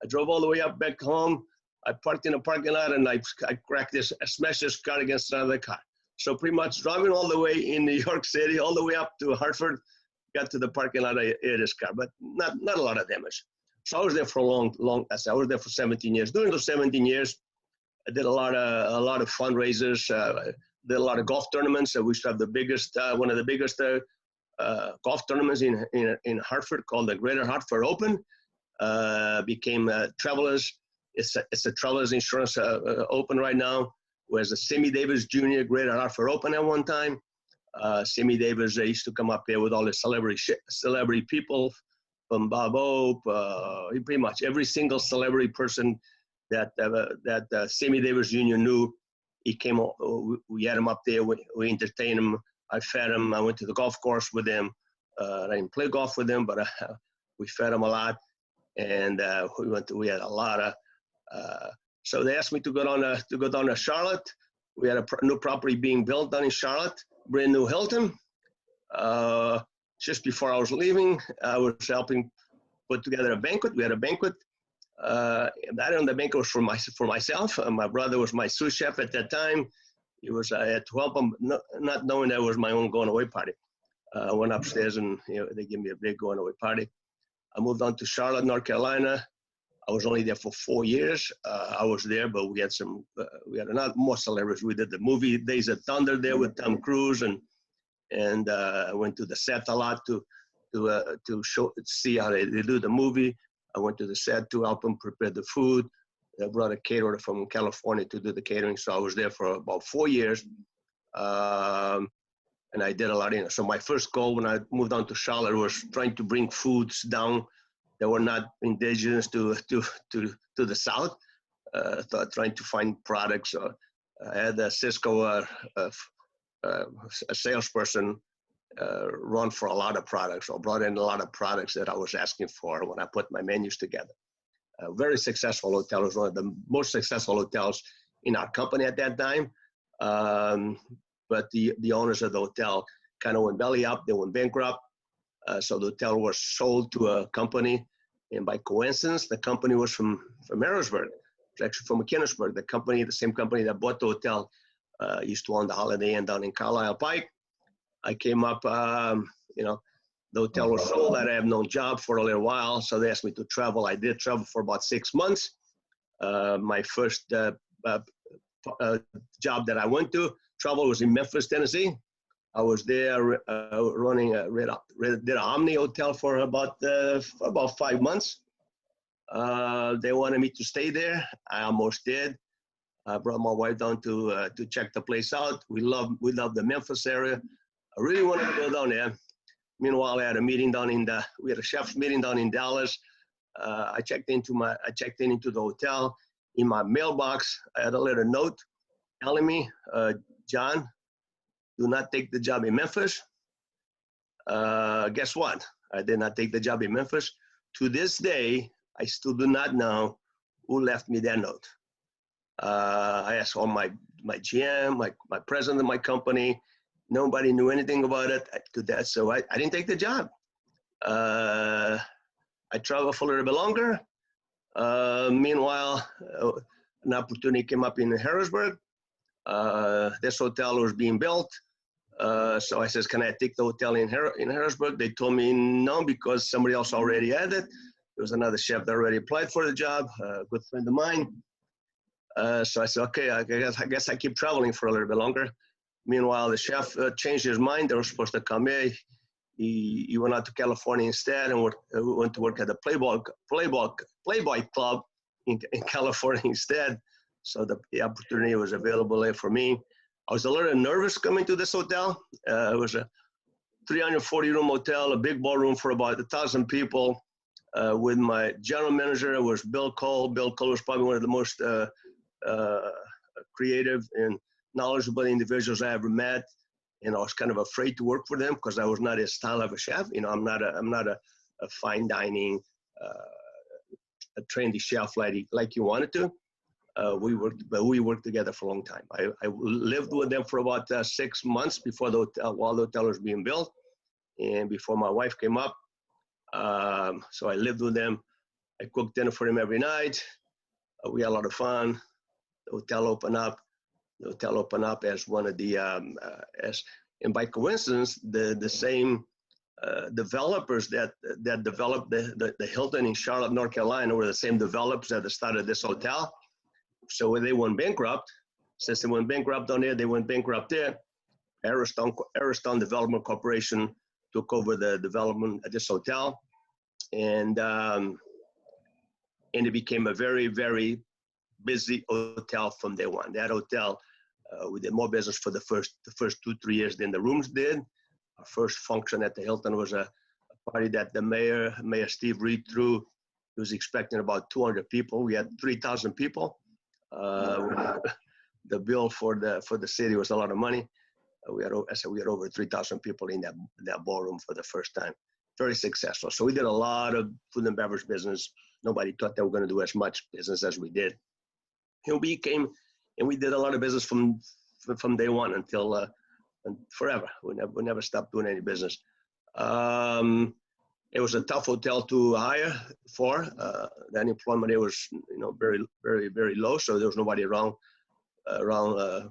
N: I drove all the way up back home. I parked in a parking lot, and I smashed his car against another car. So pretty much driving all the way in New York City, all the way up to Hartford, got to the parking lot, I hit his car, but not a lot of damage. So I was there for a long. I was there for 17 years. During those 17 years, I did a lot of fundraisers. Did a lot of golf tournaments. We used to have the biggest, one of the biggest golf tournaments in Hartford called the Greater Hartford Open. Became Travelers. It's a Travelers Insurance Open right now. Was the Sammy Davis Jr. Greater Hartford Open at one time. Sammy Davis, they used to come up there with all the celebrity people, from Bob Hope, pretty much every single celebrity person that Sammy Davis Jr. knew. He came. We had him up there. We entertained him. I fed him. I went to the golf course with him. I didn't play golf with him, but we fed him a lot, and we had a lot of. So they asked me to go down to Charlotte. We had a new property being built down in Charlotte, brand new Hilton. Just before I was leaving, I was helping put together a banquet. We had a banquet. The banquet was for myself. My brother was my sous chef at that time. I had to help him, not knowing that it was my own going away party. I went upstairs and they gave me a big going away party. I moved on to Charlotte, North Carolina. I was only there for 4 years. I was there, but we had a lot more celebrities. We did the movie Days of Thunder there with Tom Cruise, and I went to the set a lot to see how they do the movie. I went to the set to help them prepare the food. I brought a caterer from California to do the catering, so I was there for about 4 years. And I did a lot. So my first goal when I moved on to Charlotte was trying to bring foods down that were not indigenous to the South. Trying to find products. I had a Cisco a salesperson run for a lot of products, or brought in a lot of products that I was asking for when I put my menus together. A very successful hotel. It was one of the most successful hotels in our company at that time. But the owners of the hotel kind of went belly up. They went bankrupt. So the hotel was sold to a company. And by coincidence, the company was from Harrisburg. It's actually from Harrisburg. The same company that bought the hotel used to own the Holiday Inn down in Carlisle Pike. I came up, the hotel was sold. I had no job for a little while, so they asked me to travel. I did travel for about 6 months. My first job that I went to travel was in Memphis, Tennessee. I was there running did an Omni hotel for about 5 months. They wanted me to stay there. I almost did. I brought my wife down to check the place out. We love the Memphis area. I really wanted to go down there. Meanwhile, I had a meeting we had a chef's meeting down in Dallas. I checked in into the hotel. In my mailbox, I had a little note telling me, John, do not take the job in Memphis. Guess what? I did not take the job in Memphis. To this day, I still do not know who left me that note. I asked all my GM, my president of my company. Nobody knew anything about it. So I didn't take the job. I traveled for a little bit longer. Meanwhile, an opportunity came up in Harrisburg. This hotel was being built. So I says, can I take the hotel in Harrisburg? They told me no, because somebody else already had it. There was another chef that already applied for the job, a good friend of mine. So I said, okay, I guess I keep traveling for a little bit longer. Meanwhile, the chef changed his mind. They were supposed to come here. He went out to California instead and went to work at the Playboy Club in California instead. So the opportunity was available there for me. I was a little nervous coming to this hotel. It was a 340-room hotel, a big ballroom for about 1,000 people. With my general manager, it was Bill Cole. Bill Cole was probably one of the most creative and knowledgeable individuals I ever met. And I was kind of afraid to work for them because I was not his style of a chef. You know, I'm not a fine dining, a trendy chef like you wanted to. We worked together for a long time. I lived with them for about 6 months before while the hotel was being built, and before my wife came up. So I lived with them. I cooked dinner for them every night. We had a lot of fun. The hotel opened up. The hotel opened up as one of the and by coincidence, the same developers that developed the Hilton in Charlotte, North Carolina, were the same developers that started this hotel. So when they went bankrupt, since they went bankrupt down there, they went bankrupt there. Ariston Development Corporation took over the development at this hotel, and it became a very, very busy hotel from day one. That hotel, we did more business for the first 2-3 years than the rooms did. Our first function at the Hilton was a party that the Mayor Steve Reed threw. He was expecting about 200 people. We had 3,000 people. The bill for the city was a lot of money. We had over 3,000 people in that ballroom for the first time. Very successful. So we did a lot of food and beverage business. Nobody thought they were going to do as much business as we did. And we did a lot of business from day one until and forever. We never stopped doing any business. It was a tough hotel to hire for. The unemployment there was, very, very, very low. So there was nobody around. The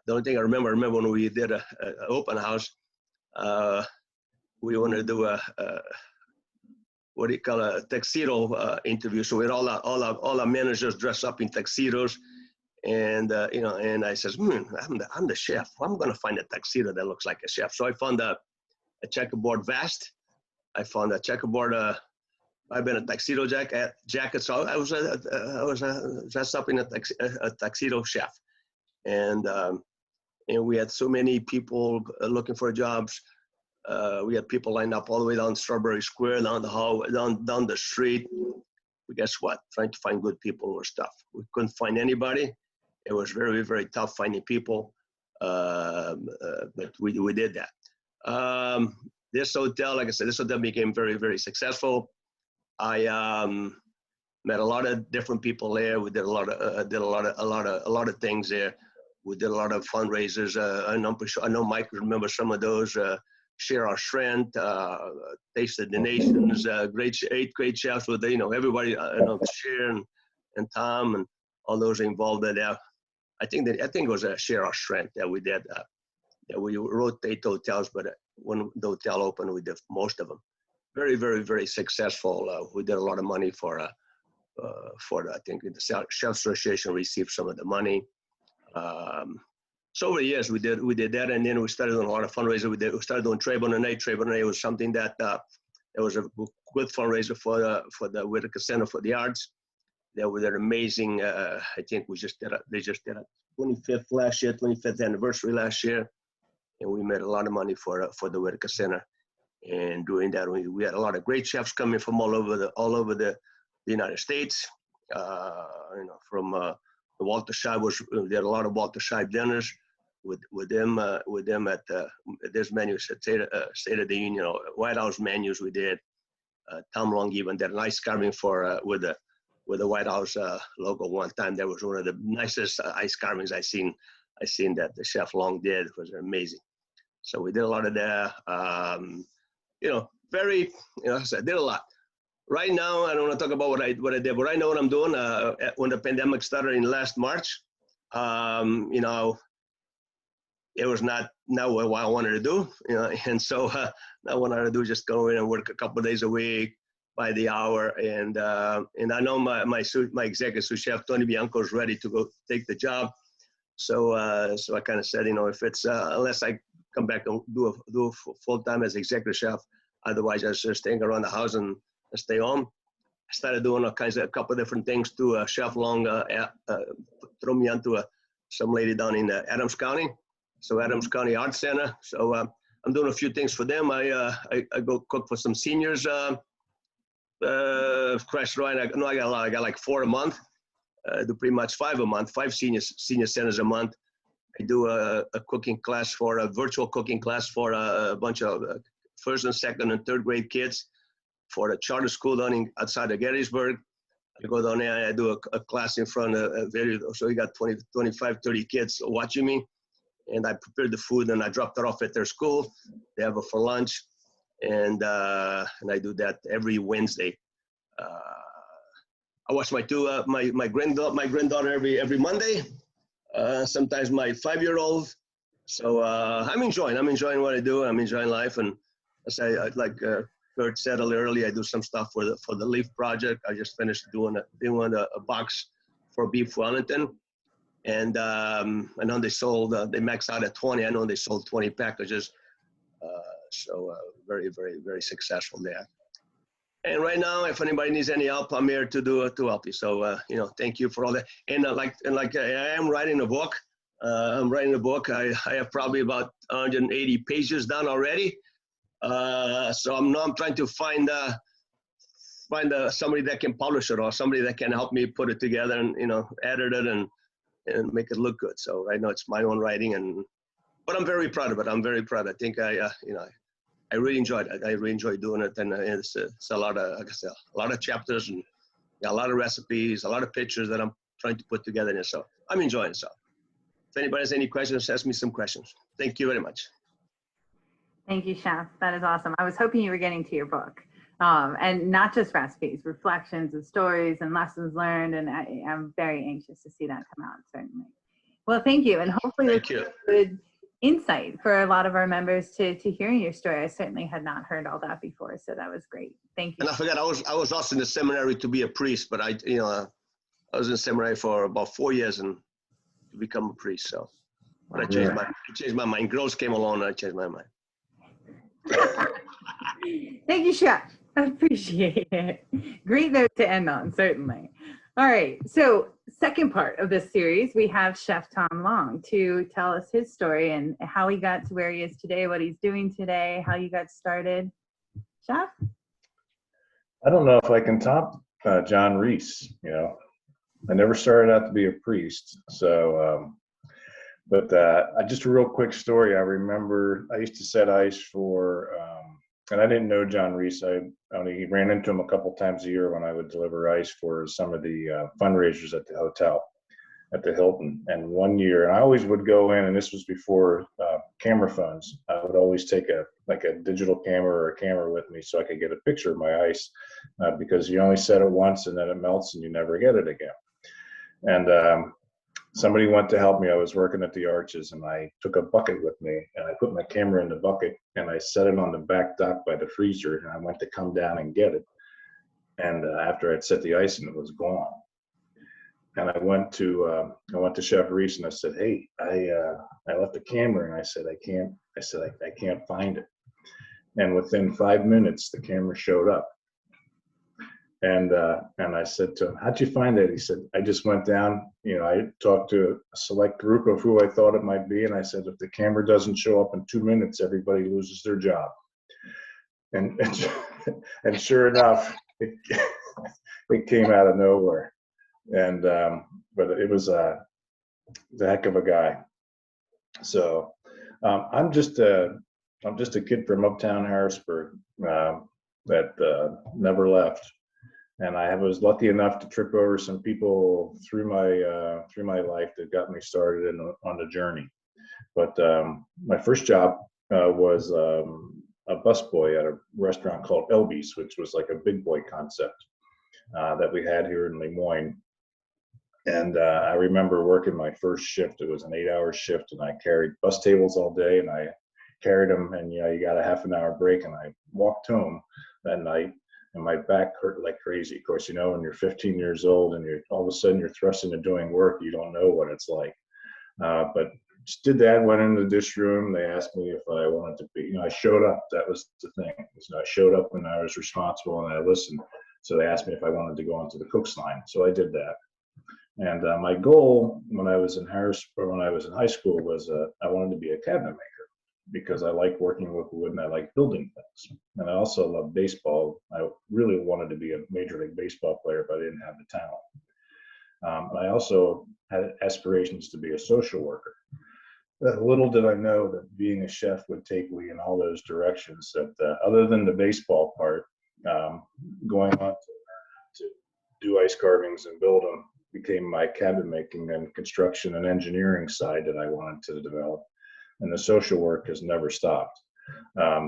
N: only thing I remember when we did an open house, we wanted to do a tuxedo interview. So we had all our managers dressed up in tuxedos, and and I says, I'm the chef. I'm going to find a tuxedo that looks like a chef. So I found a checkerboard vest. I found a checkerboard. I've been a tuxedo jacket. So I was dressed up in a tuxedo chef, and we had so many people looking for jobs. We had people lined up all the way down Strawberry Square, down the hallway, down the street. But guess what? Trying to find good people was tough. We couldn't find anybody. It was very, very tough finding people. But we did that. This hotel, like I said, became very, very successful. I met a lot of different people there. We did a lot of things there. We did a lot of fundraisers. I know Mike remembers some of those. Share Our Strength, Taste of the Nations, eight great chefs with everybody. Share and Tom and all those involved in that. I think it was a Share Our Strength that we did. That we rotate hotels, but when the hotel opened, we did most of them. Very, very, very successful. We did a lot of money for I think the Chef Association received some of the money. So over the years, we did that, and then we started doing a lot of fundraising. We started doing Très Bonne Année. Très Bonne Année was something that It was a good fundraiser for the Whitaker Center for the Arts. They were amazing. I think they just did a 25th last year, 25th anniversary last year, and we made a lot of money for the Whitaker Center. And doing that, we had a lot of great chefs coming from all over the United States. From Walter Scheib we had a lot of Walter Scheib dinners with them at this menu, State of the Union, White House menus. We did. Tom Long even did an ice carving for with the White House logo one time. That was one of the nicest ice carvings I seen that the chef Long did. It was amazing. So we did a lot of that. I did a lot. Right now, I don't want to talk about what I did, but I know what I'm doing. When the pandemic started in last March, it was not what I wanted to do, and so I wanted to do just go in and work a couple of days a week by the hour, and I know my executive sous chef Tony Bianco is ready to go take the job, so I kind of said, if it's unless I come back and do a full time as executive chef, otherwise I was just staying around the house and stay home. I started doing a couple of different things too. Chef Long threw me onto some lady down in Adams County. So Adams County Arts Center. So I'm doing a few things for them. I go cook for some seniors. Crash right. I got a lot. I got like 4 a month. I do pretty much 5 a month. 5 senior centers a month. I do a cooking class a virtual cooking class for a bunch of first and second and third grade kids for a charter school outside of Harrisburg. I go down there and I do a class in front of so you got 20, 25, 30 kids watching me. And I prepared the food and I dropped it off at their school. They have it for lunch, and I do that every Wednesday. I watch my granddaughter every Monday. Sometimes my 5-year-old. So I'm enjoying what I do. I'm enjoying life, and as like Kurt said a little earlier, I do some stuff for the Leaf Project. I just finished doing a box for beef Wellington. And I know they maxed out at 20. I know they sold 20 packages. So very, very, very successful there. And right now, if anybody needs any help, I'm here to help you. So, thank you for all that. And I am writing a book. I'm writing a book. I have probably about 180 pages done already. So I'm trying to find somebody that can publish it or somebody that can help me put it together and, edit it and make it look good. So right now it's my own writing, but I'm very proud of it. I'm very proud. I think I really enjoyed it. I really enjoy doing it, and it's a lot of, like I said, a lot of chapters and a lot of recipes, a lot of pictures that I'm trying to put together. And so I'm enjoying it. So if anybody has any questions, ask me some questions. Thank you very much.
B: Thank you, Chef. That is awesome. I was hoping you were getting to your book. And not just recipes, reflections and stories and lessons learned. And I'm very anxious to see that come out, certainly. Well, thank you. And hopefully this is good insight for a lot of our members to hearing your story. I certainly had not heard all that before, so that was great. Thank you.
N: And I forgot, I was also in the seminary to be a priest, but I was in seminary for about 4 years and to become a priest. So, but I changed my mind. Girls came along and I changed my mind.
B: Thank you, Chef. I appreciate it. Great note to end on, certainly. All right, so second part of this series, we have Chef Tom Long to tell us his story and how he got to where he is today, what he's doing today, how you got started. Chef?
D: I don't know if I can top John Reese. I never started out to be a priest, so but just a real quick story. I remember I used to set ice for and I didn't know John Reese. I only ran into him a couple times a year when I would deliver ice for some of the fundraisers at the hotel, at the Hilton. And one year, and I always would go in, and this was before camera phones. I would always take a digital camera or a camera with me so I could get a picture of my ice because you only set it once and then it melts and you never get it again. And somebody went to help me. I was working at the Arches, and I took a bucket with me, and I put my camera in the bucket, and I set it on the back dock by the freezer, and I went to come down and get it. And after I'd set the ice in, it was gone. And I went to Chef Reese, and I said, "Hey, I left the camera," and I said, "I can't find it." And within 5 minutes, the camera showed up. And I said to him, "How'd you find it?" He said, "I just went down, I talked to a select group of who I thought it might be. And I said, if the camera doesn't show up in 2 minutes, everybody loses their job." And and sure enough, it came out of nowhere. And but it was a heck of a guy. So I'm just a kid from uptown Harrisburg that never left. And I was lucky enough to trip over some people through my life that got me started on the journey. But my first job was a busboy at a restaurant called Elby's, which was like a big boy concept that we had here in Lemoyne. And I remember working my first shift. It was an 8-hour shift, and I carried bus tables all day, and I carried them, and you got a half an hour break, and I walked home that night, and my back hurt like crazy. Of course, when you're 15 years old and all of a sudden you're thrust into doing work, you don't know what it's like. But just did that, went in the dish room. They asked me if I wanted to be, I showed up. That was the thing. I showed up when I was responsible and I listened. So they asked me if I wanted to go onto the cook's line. So I did that. And my goal when I was in Harrisburg, when I was in high school, was I wanted to be a cabinet maker because I like working with wood and I like building things. And I also love baseball. I really wanted to be a Major League Baseball player, but I didn't have the talent. I also had aspirations to be a social worker. Little did I know that being a chef would take me in all those directions. That other than the baseball part, going on to do ice carvings and build them became my cabinet making and construction and engineering side that I wanted to develop. And the social work has never stopped. I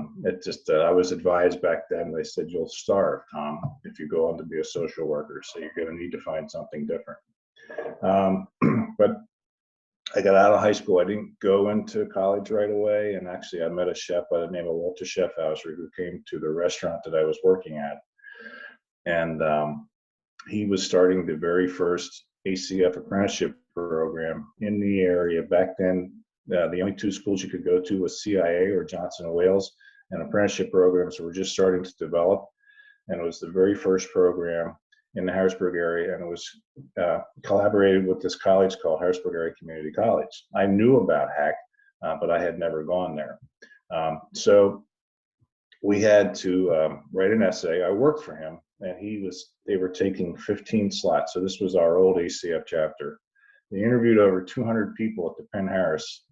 D: was advised back then, they said, "You'll starve, Tom, if you go on to be a social worker. So you're going to need to find something different." But I got out of high school. I didn't go into college right away. And actually, I met a chef by the name of Walter Schaffhauser who came to the restaurant that I was working at. And he was starting the very first ACF apprenticeship program in the area. Back then, the only two schools you could go to was CIA or Johnson & Wales, and apprenticeship programs were just starting to develop. And it was the very first program in the Harrisburg area, and it was collaborated with this college called Harrisburg Area Community College. I knew about HAC, but I had never gone there. So we had to write an essay. I worked for him, and they were taking 15 slots. So this was our old ACF chapter. They interviewed over 200 people at the Penn Harris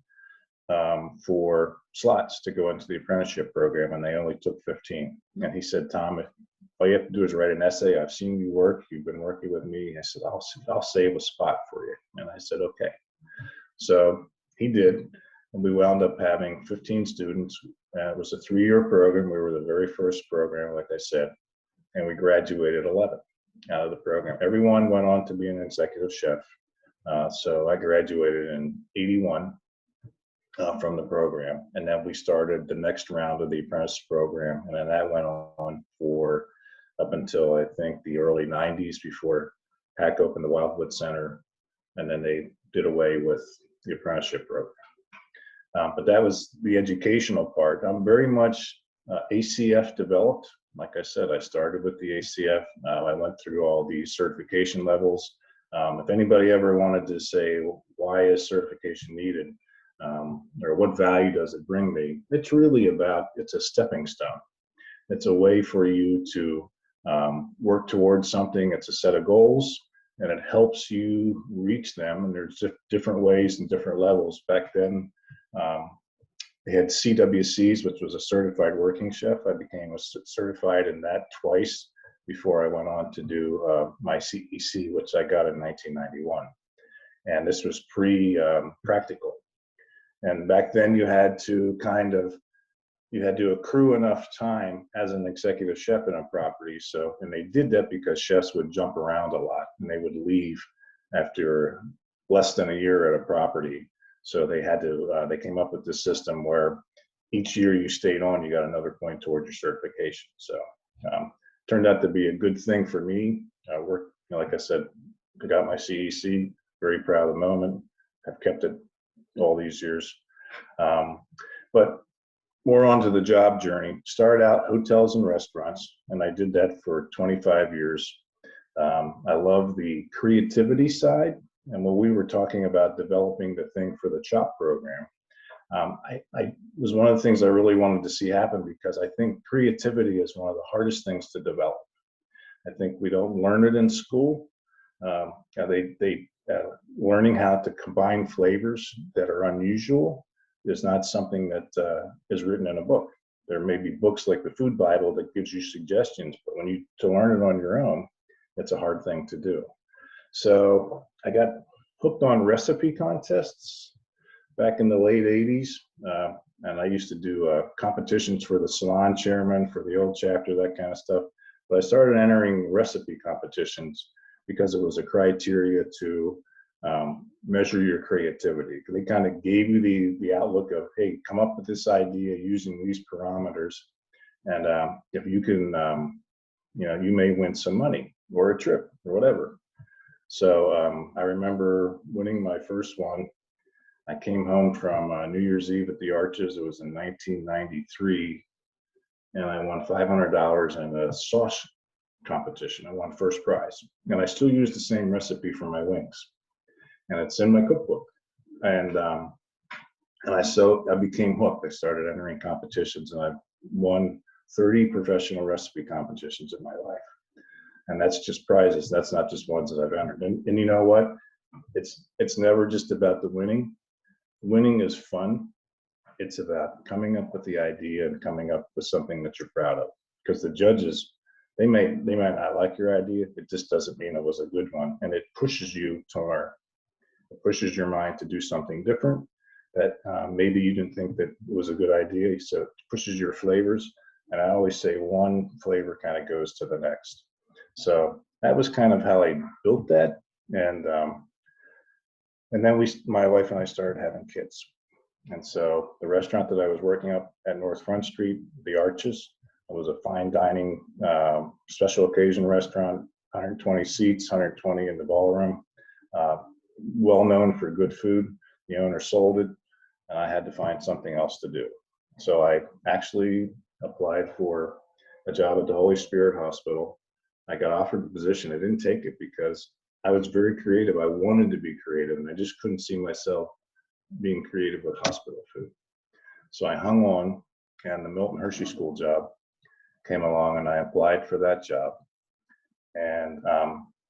D: for slots to go into the apprenticeship program, and they only took 15. And he said, "Tom, if all you have to do is write an essay. I've seen you work. You've been working with me." I said, I'll save a spot for you. And I said, "Okay." So he did, and we wound up having 15 students. It was a 3-year program. We were the very first program, like I said, and we graduated 11 out of the program. Everyone went on to be an executive chef. So I graduated in 81 from the program, and then we started the next round of the apprentice program, and then that went on for up until I think the early 90s before HAC opened the Wildwood Center, and then they did away with the apprenticeship program. But that was the educational part. I'm very much ACF developed. Like I said, I started with the ACF. I went through all the certification levels. If anybody ever wanted to say, why is certification needed? Or what value does it bring me? It's really it's a stepping stone. It's a way for you to work towards something. It's a set of goals, and it helps you reach them. And there's different ways and different levels. Back then, they had CWCs, which was a certified working chef. I became certified in that twice before I went on to do my CEC, which I got in 1991. And this was pre-practical. And back then you had to accrue enough time as an executive chef in a property. So, and they did that because chefs would jump around a lot and they would leave after less than a year at a property. So they came up with this system where each year you stayed on, you got another point towards your certification. So turned out to be a good thing for me. I worked, like I said, I got my CEC, very proud of the moment. I've kept it all these years. But more onto the job journey. Started out hotels and restaurants, and I did that for 25 years. I love the creativity side, and when we were talking about developing the thing for the CHOP program, I was one of the things I really wanted to see happen, because I think creativity is one of the hardest things to develop. I think we don't learn it in school. Learning how to combine flavors that are unusual is not something that is written in a book. There may be books like the Food Bible that gives you suggestions, but to learn it on your own, it's a hard thing to do. So I got hooked on recipe contests back in the late 80s. And I used to do competitions for the salon chairman, for the old chapter, that kind of stuff. But I started entering recipe competitions because it was a criteria to measure your creativity. They kind of gave you the outlook of, hey, come up with this idea using these parameters. And if you can, you may win some money or a trip or whatever. So I remember winning my first one. I came home from New Year's Eve at the Arches. It was in 1993. And I won $500 in a sauce competition. I won first prize. And I still use the same recipe for my wings. And it's in my cookbook. And I became hooked. I started entering competitions, and I've won 30 professional recipe competitions in my life. And that's just prizes. That's not just ones that I've entered. And you know what? It's never just about the winning. Winning is fun. It's about coming up with the idea and coming up with something that you're proud of. Because the judges, they might not like your idea. It just doesn't mean it was a good one. And it pushes you to learn. It pushes your mind to do something different that maybe you didn't think that was a good idea. So it pushes your flavors. And I always say one flavor kind of goes to the next. So that was kind of how I built that. And then my wife and I started having kids. And so the restaurant that I was working up at North Front Street, the Arches, it was a fine dining, special occasion restaurant, 120 seats, 120 in the ballroom, well known for good food. The owner sold it, and I had to find something else to do. So I actually applied for a job at the Holy Spirit Hospital. I got offered the position. I didn't take it because I was very creative. I wanted to be creative, and I just couldn't see myself being creative with hospital food. So I hung on, and the Milton Hershey School job came along, and I applied for that job, and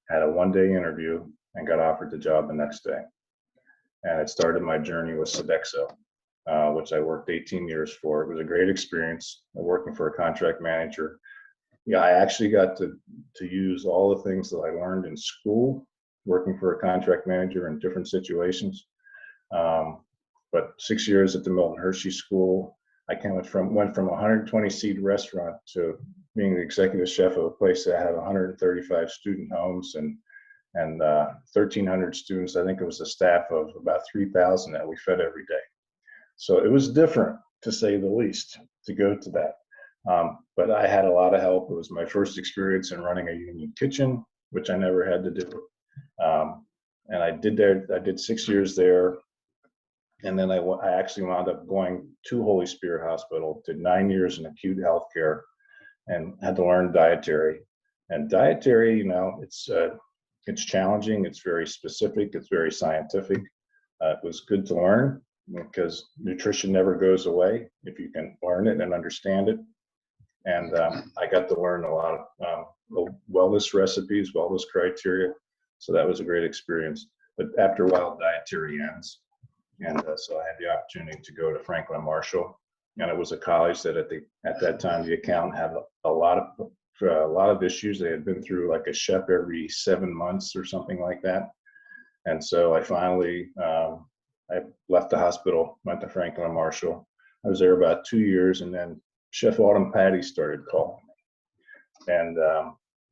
D: had a one-day interview and got offered the job the next day. And it started my journey with Sodexo, which I worked 18 years for. It was a great experience working for a contract manager. Yeah, I actually got to use all the things that I learned in school, working for a contract manager in different situations. But 6 years at the Milton Hershey School, I went from a 120-seat restaurant to being the executive chef of a place that had 135 student homes and 1,300 students. I think it was a staff of about 3,000 that we fed every day. So it was different, to say the least, to go to that. But I had a lot of help. It was my first experience in running a union kitchen, which I never had to do. And I did 6 years there. And then I actually wound up going to Holy Spirit Hospital, did 9 years in acute healthcare, and had to learn dietary. And dietary, it's challenging. It's very specific. It's very scientific. It was good to learn because nutrition never goes away if you can learn it and understand it. And I got to learn a lot of wellness recipes, wellness criteria. So that was a great experience. But after a while, dietary ends. And so I had the opportunity to go to Franklin Marshall. And it was a college that at that time, the accountant had a lot of issues. They had been through like a chef every 7 months or something like that. And so I finally, I left the hospital, went to Franklin Marshall. I was there about 2 years, and then Chef Autumn Patty started calling me. And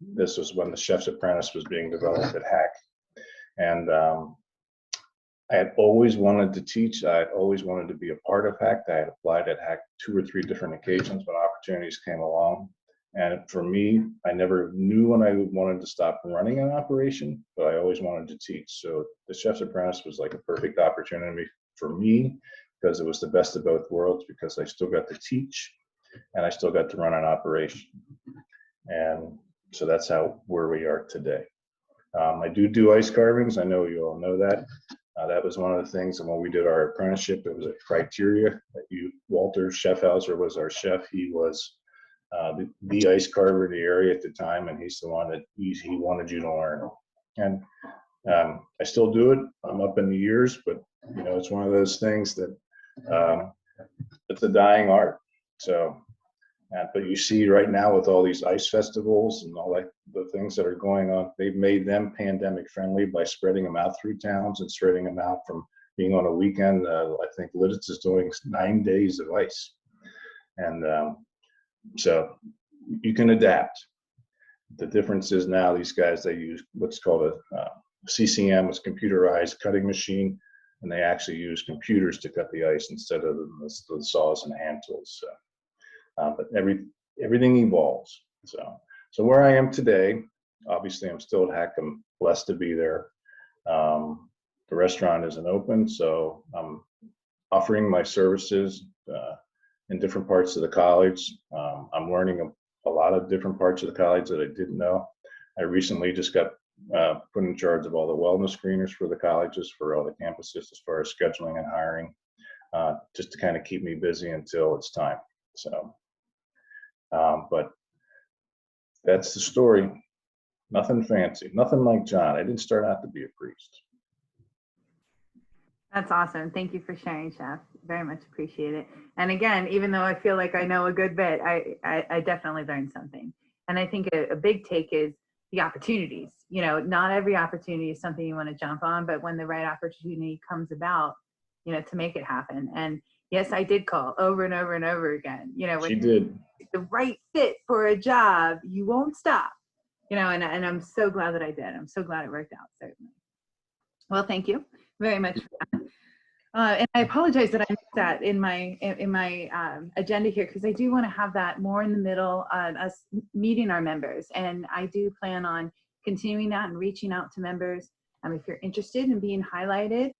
D: this was when the Chef's Apprentice was being developed at HAC. And I had always wanted to teach. I had always wanted to be a part of HAC. I had applied at HAC 2 or 3 different occasions when opportunities came along. And for me, I never knew when I wanted to stop running an operation, but I always wanted to teach. So the Chef's Apprentice was like a perfect opportunity for me because it was the best of both worlds, because I still got to teach and I still got to run an operation. And so that's where we are today. I do ice carvings. I know you all know that. That was one of the things, and when we did our apprenticeship, it was a criteria that Walter Schaffhauser was our chef. He was the ice carver in the area at the time, and he's the one that he wanted you to learn. And I still do it. I'm up in the years, but you know, it's one of those things that it's a dying art. So, but you see right now with all these ice festivals and all that, the things that are going on, they've made them pandemic friendly by spreading them out through towns and spreading them out from being on a weekend. I think Lidditz is doing 9 days of ice. And so you can adapt. The difference is now these guys, they use what's called a CCM, it's computerized cutting machine, and they actually use computers to cut the ice instead of the saws and hand tools. So, but everything evolves. So where I am today, obviously I'm still at Hack. I'm blessed to be there. The restaurant isn't open, so I'm offering my services in different parts of the college. I'm learning a lot of different parts of the college that I didn't know. I recently just got put in charge of all the wellness screeners for the colleges, for all the campuses, as far as scheduling and hiring, just to kind of keep me busy until it's time. So, but that's the story. Nothing fancy, nothing like John. I didn't start out to be a priest.
B: That's awesome. Thank you for sharing, Chef. Very much appreciate it. And again, even though I feel like I know a good bit, I definitely learned something. And I think a big take is the opportunities. You know, not every opportunity is something you want to jump on, but when the right opportunity comes about, you know, to make it happen. And yes, I did call over and over and over again. You know, when
D: She did.
B: The right fit for a job, you won't stop. You know, and I'm so glad that I did. I'm so glad it worked out, certainly. Well, thank you very much for that. And I apologize that I missed that in my agenda here, because I do want to have that more in the middle of us meeting our members. And I do plan on continuing that and reaching out to members. If you're interested in being highlighted,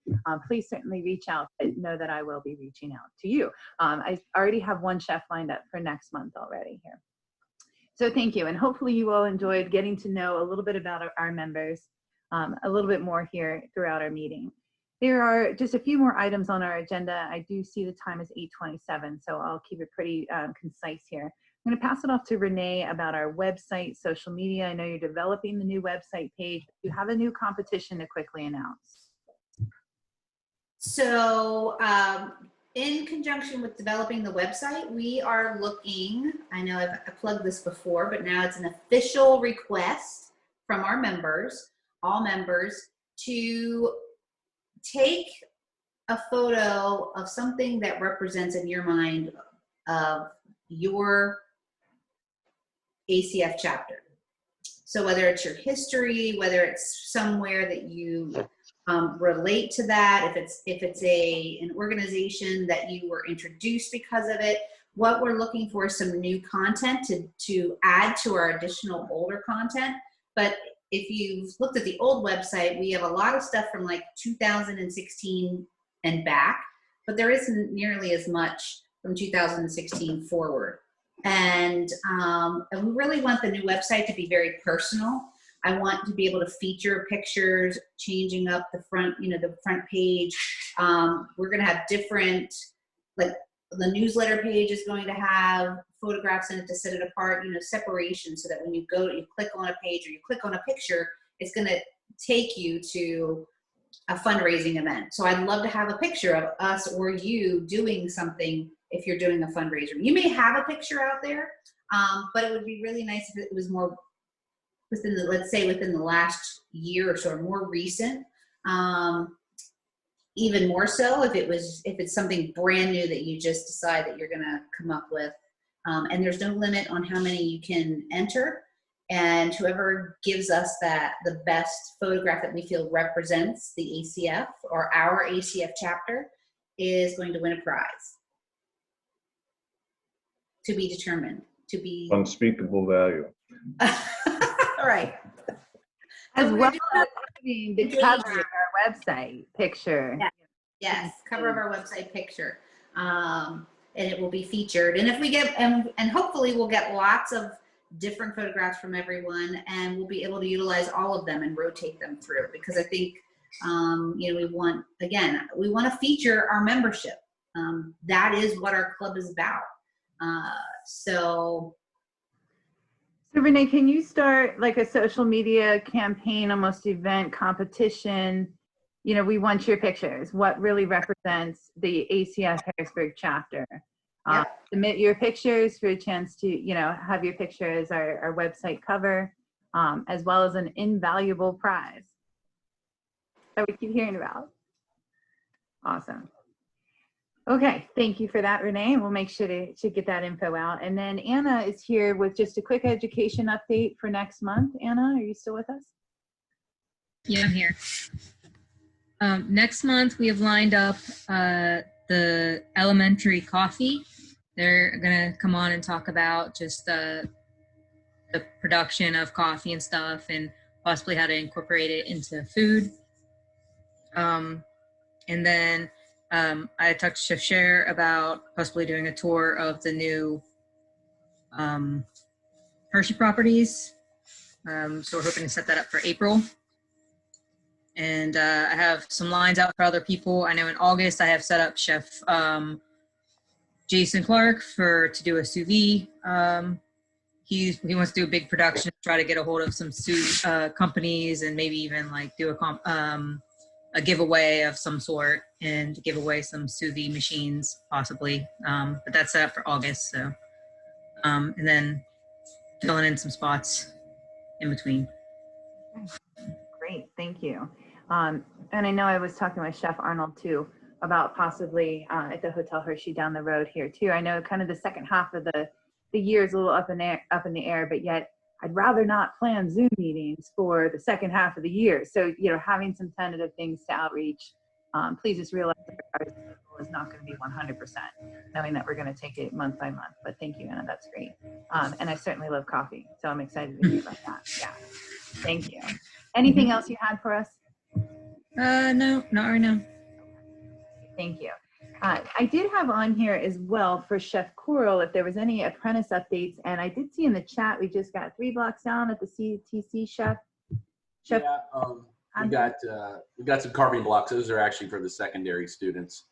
B: please certainly reach out. I know that I will be reaching out to you. I already have one chef lined up for next month already here. So thank you. And hopefully you all enjoyed getting to know a little bit about our members, a little bit more here throughout our meeting. There are just a few more items on our agenda. I do see the time is 8:27, so I'll keep it pretty concise here. I'm going to pass it off to Renee about our website, social media. I know you're developing the new website page. You have a new competition to quickly announce.
R: So in conjunction with developing the website, we are looking, I know I've plugged this before, but now it's an official request from our members, all members, to take a photo of something that represents in your mind of your ACF chapter. So whether it's your history, whether it's somewhere that you relate to that, if it's an organization that you were introduced because of it, what we're looking for is some new content to add to our additional older content. But if you've looked at the old website, we have a lot of stuff from like 2016 and back, but there isn't nearly as much from 2016 forward. And we really want the new website to be very personal. I want to be able to feature pictures, changing up the front, the front page. We're going to have different, like the newsletter page is going to have photographs in it to set it apart, separation, so that when you click on a page or you click on a picture, it's going to take you to a fundraising event. So I'd love to have a picture of us or you doing something if you're doing a fundraiser. You may have a picture out there, but it would be really nice if it was more within the last year or so, or more recent. Even more so if it's something brand new that you just decide that you're going to come up with. And there's no limit on how many you can enter. And whoever gives us the best photograph that we feel represents the ACF or our ACF chapter is going to win a prize. To be determined. To be
D: Unspeakable value.
R: All right.
B: As well as having the cover of our website picture.
R: Yeah. Yes, cover of our website picture. And it will be featured. And if we get, and hopefully we'll get lots of different photographs from everyone, and we'll be able to utilize all of them and rotate them through, because I think, you know, we want to feature our membership. That is what our club is about. So
B: Renee, can you start like a social media campaign, almost event competition? You know, we want your pictures. What really represents the ACF Harrisburg chapter? Submit your pictures for a chance to, you know, have your picture as our website cover, as well as an invaluable prize that we keep hearing about. Awesome. Okay, thank you for that, Renee. We'll make sure to get that info out. And then Anna is here with just a quick education update for next month. Anna, are you still with us?
S: Yeah, I'm here. Next month, we have lined up the elementary coffee. They're going to come on and talk about just the production of coffee and stuff, and possibly how to incorporate it into food. And then I talked to Chef Cher about possibly doing a tour of the new Hershey properties. So we're hoping to set that up for April. And I have some lines out for other people. I know in August I have set up Chef Jason Clark to do a sous vide. He wants to do a big production, try to get a hold of some sous companies, and maybe even like do a giveaway of some sort, and give away some sous vide machines possibly. But that's set up for August. So, and then filling in some spots in between.
B: Great, thank you. And I know I was talking with Chef Arnold too about possibly at the Hotel Hershey down the road here too. I know kind of the second half of the year is a little up in the air, but yet I'd rather not plan Zoom meetings for the second half of the year. So, you know, having some tentative things to outreach, please just realize that our schedule is not going to be 100%, knowing that we're going to take it month by month. But thank you, Anna, that's great. And I certainly love coffee, so I'm excited to hear about that. Yeah, thank you. Anything else you had for us?
S: No, not right now.
B: Thank you. I did have on here as well for Chef Coral if there was any apprentice updates, and I did see in the chat we just got 3 blocks down at the CTC chef.
O: Yeah, we got some carving blocks. Those are actually for the secondary students.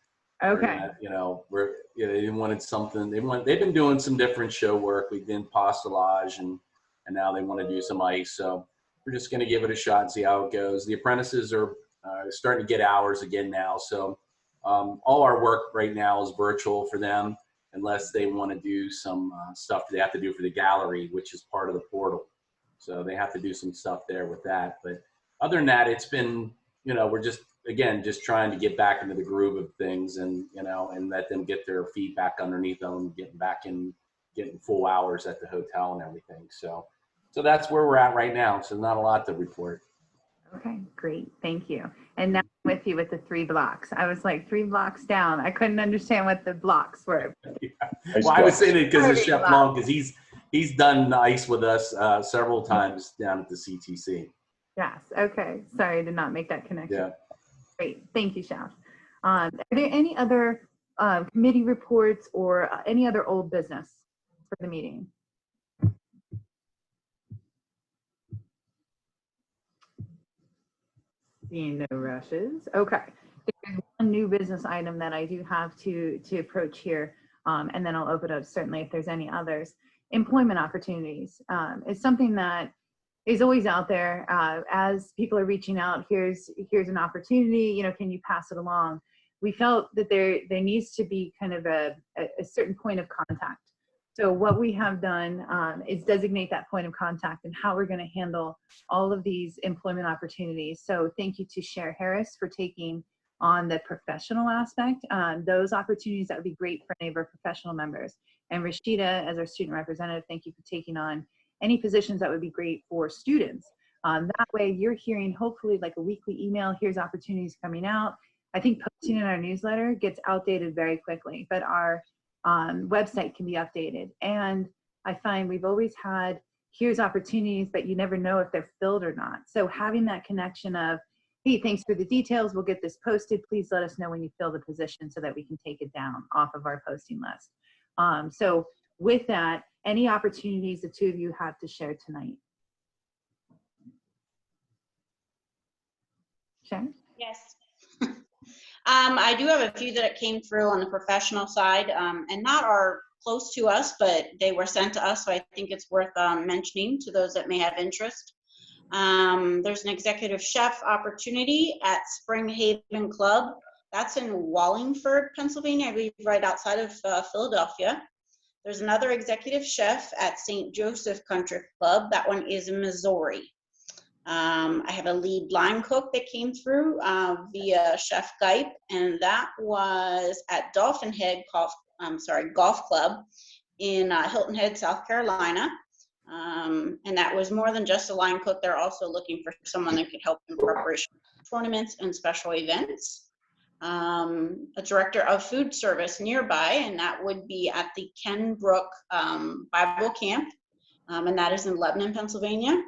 B: Okay.
O: You know, they wanted something. They've been doing some different show work. We did pastelage, and now they want to do some ice. So we're just going to give it a shot and see how it goes. The apprentices are starting to get hours again now. So all our work right now is virtual for them, unless they want to do some stuff they have to do for the gallery, which is part of the portal. So they have to do some stuff there with that. But other than that, it's been, you know, we're just trying to get back into the groove of things, and, you know, and let them get their feet back underneath them, getting full hours at the hotel and everything. So that's where we're at right now. So not a lot to report.
B: Okay, great. Thank you. And now I'm with you with the 3 blocks. I was like 3 blocks down. I couldn't understand what the blocks were.
O: Yeah. Well, I was saying it because of Chef Long, because he's done ice with us several times down at the CTC.
B: Yes. Okay. Sorry to not make that connection.
O: Yeah.
B: Great. Thank you, Chef. Are there any other committee reports or any other old business for the meeting? Seeing no rushes. Okay. There's one new business item that I do have to approach here, and then I'll open up certainly if there's any others. Employment opportunities is something that is always out there. As people are reaching out, here's an opportunity, you know, can you pass it along? We felt that there needs to be kind of a certain point of contact. So what we have done is designate that point of contact and how we're going to handle all of these employment opportunities. So thank you to Cher Harris for taking on the professional aspect. Those opportunities that would be great for any of our professional members. And Rashida, as our student representative, thank you for taking on any positions that would be great for students. That way you're hearing hopefully like a weekly email, here's opportunities coming out. I think posting in our newsletter gets outdated very quickly, but our website can be updated. And I find we've always had, here's opportunities, but you never know if they're filled or not. So having that connection of, hey, thanks for the details. We'll get this posted. Please let us know when you fill the position so that we can take it down off of our posting list. So with that, any opportunities the two of you have to share tonight? Sharon?
M: Yes. I do have a few that came through on the professional side, and not are close to us, but they were sent to us, so I think it's worth mentioning to those that may have interest. There's an executive chef opportunity at Spring Haven Club. That's in Wallingford, Pennsylvania, I believe right outside of Philadelphia. There's another executive chef at St. Joseph Country Club. That one is in Missouri. I have a lead line cook that came through via Chef Gype, and that was at Dolphin Head Golf Club in Hilton Head, South Carolina. And that was more than just a line cook. They're also looking for someone that could help in preparation for tournaments and special events. A director of food service nearby, and that would be at the Ken Brook Bible Camp, and that is in Lebanon, Pennsylvania.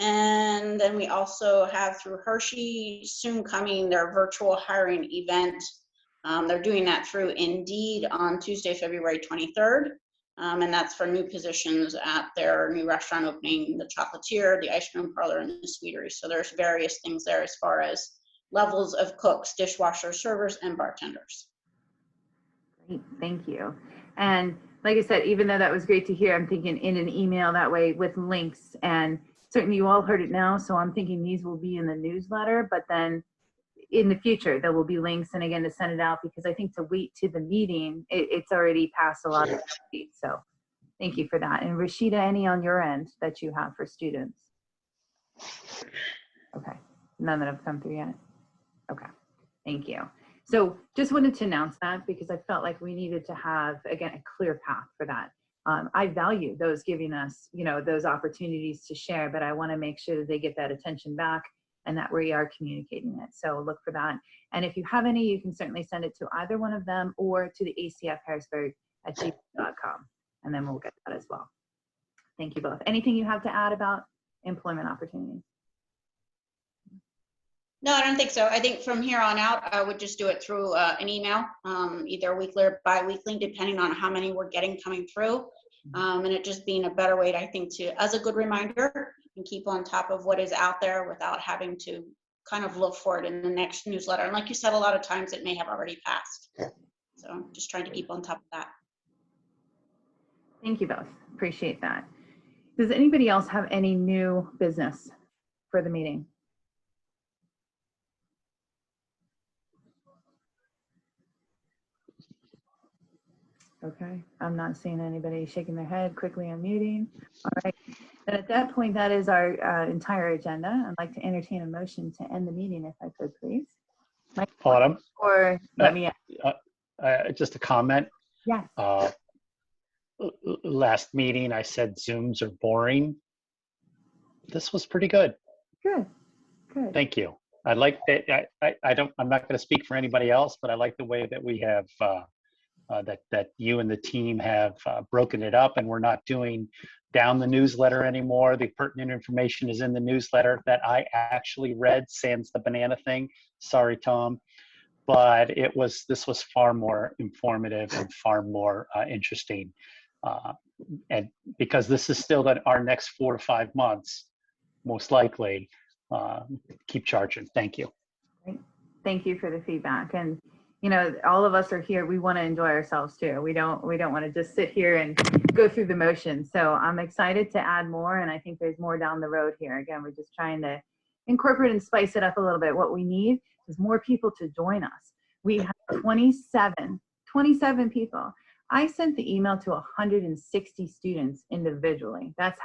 M: And then we also have through Hershey soon coming their virtual hiring event. They're doing that through Indeed on Tuesday, February 23rd. And that's for new positions at their new restaurant opening, the chocolatier, the ice cream parlor, and the sweetery. So there's various things there as far as levels of cooks, dishwashers, servers, and bartenders.
B: Great, thank you. And like I said, even though that was great to hear, I'm thinking in an email that way with links, and certainly you all heard it now, so I'm thinking these will be in the newsletter, but then in the future there will be links, and again to send it out, because I think to wait to the meeting, it's already passed a lot of speed. So thank you for that. And Rashida, any on your end that you have for students? Okay, none that have come through yet. Okay, thank you. So just wanted to announce that because I felt like we needed to have, again, a clear path for that. I value those giving us, those opportunities to share, but I want to make sure that they get that attention back and that we are communicating it. So look for that. And if you have any, you can certainly send it to either one of them or to the ACF Harrisburg at gmail.com, and then we'll get that as well. Thank you both. Anything you have to add about employment opportunities?
M: No, I don't think so. I think from here on out, I would just do it through an email, either weekly or bi-weekly, depending on how many we're getting coming through. And it just being a better way, I think, as a good reminder and keep on top of what is out there without having to kind of look for it in the next newsletter. And like you said, a lot of times it may have already passed. So I'm just trying to keep on top of that.
B: Thank you both. Appreciate that. Does anybody else have any new business for the meeting? Okay, I'm not seeing anybody shaking their head, quickly unmuting. All right, then at that point, that is our entire agenda. I'd like to entertain a motion to end the meeting, if I could, please. Mike,
A: Autumn,
B: or let me.
A: just a comment.
B: Yes.
A: Last meeting, I said Zooms are boring. This was pretty good.
B: Good. Good.
A: Thank you. I like that. I'm not going to speak for anybody else, but I like the way that we have that you and the team have broken it up, and we're not doing down the newsletter anymore. The pertinent information is in the newsletter that I actually read, sans the banana thing. Sorry, Tom, but this was far more informative and far more interesting. And because this is still our next 4 to 5 months, most likely, keep charging. Thank you.
B: Great. Thank you for the feedback. And all of us are here. We want to enjoy ourselves too. We don't want to just sit here and go through the motions. So I'm excited to add more, and I think there's more down the road here. Again, we're just trying to incorporate and spice it up a little bit. What we need is more people to join us. We have 27 people. I sent the email to 160 students individually. That's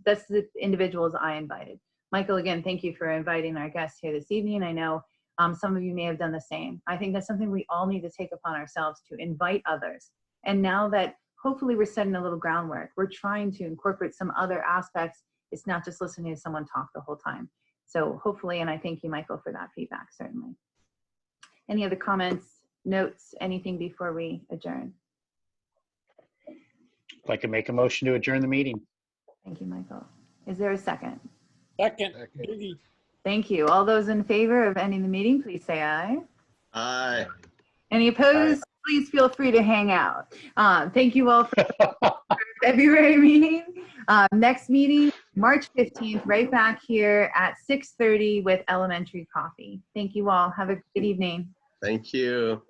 B: the individuals I invited. Michael, again, thank you for inviting our guests here this evening. I know some of you may have done the same. I think that's something we all need to take upon ourselves, to invite others. And now that hopefully we're setting a little groundwork, we're trying to incorporate some other aspects. It's not just listening to someone talk the whole time. So hopefully, and I thank you, Michael, for that feedback, certainly. Any other comments, notes, anything before we adjourn?
A: I'd like to make a motion to adjourn the meeting.
B: Thank you, Michael. Is there a second?
T: Second.
B: Thank you. All those in favor of ending the meeting, please say aye.
N: Aye.
B: Any opposed? Please feel free to hang out. Thank you all for the February meeting. Next meeting, March 15th, right back here at 6:30 with elementary coffee. Thank you all. Have a good evening.
N: Thank you.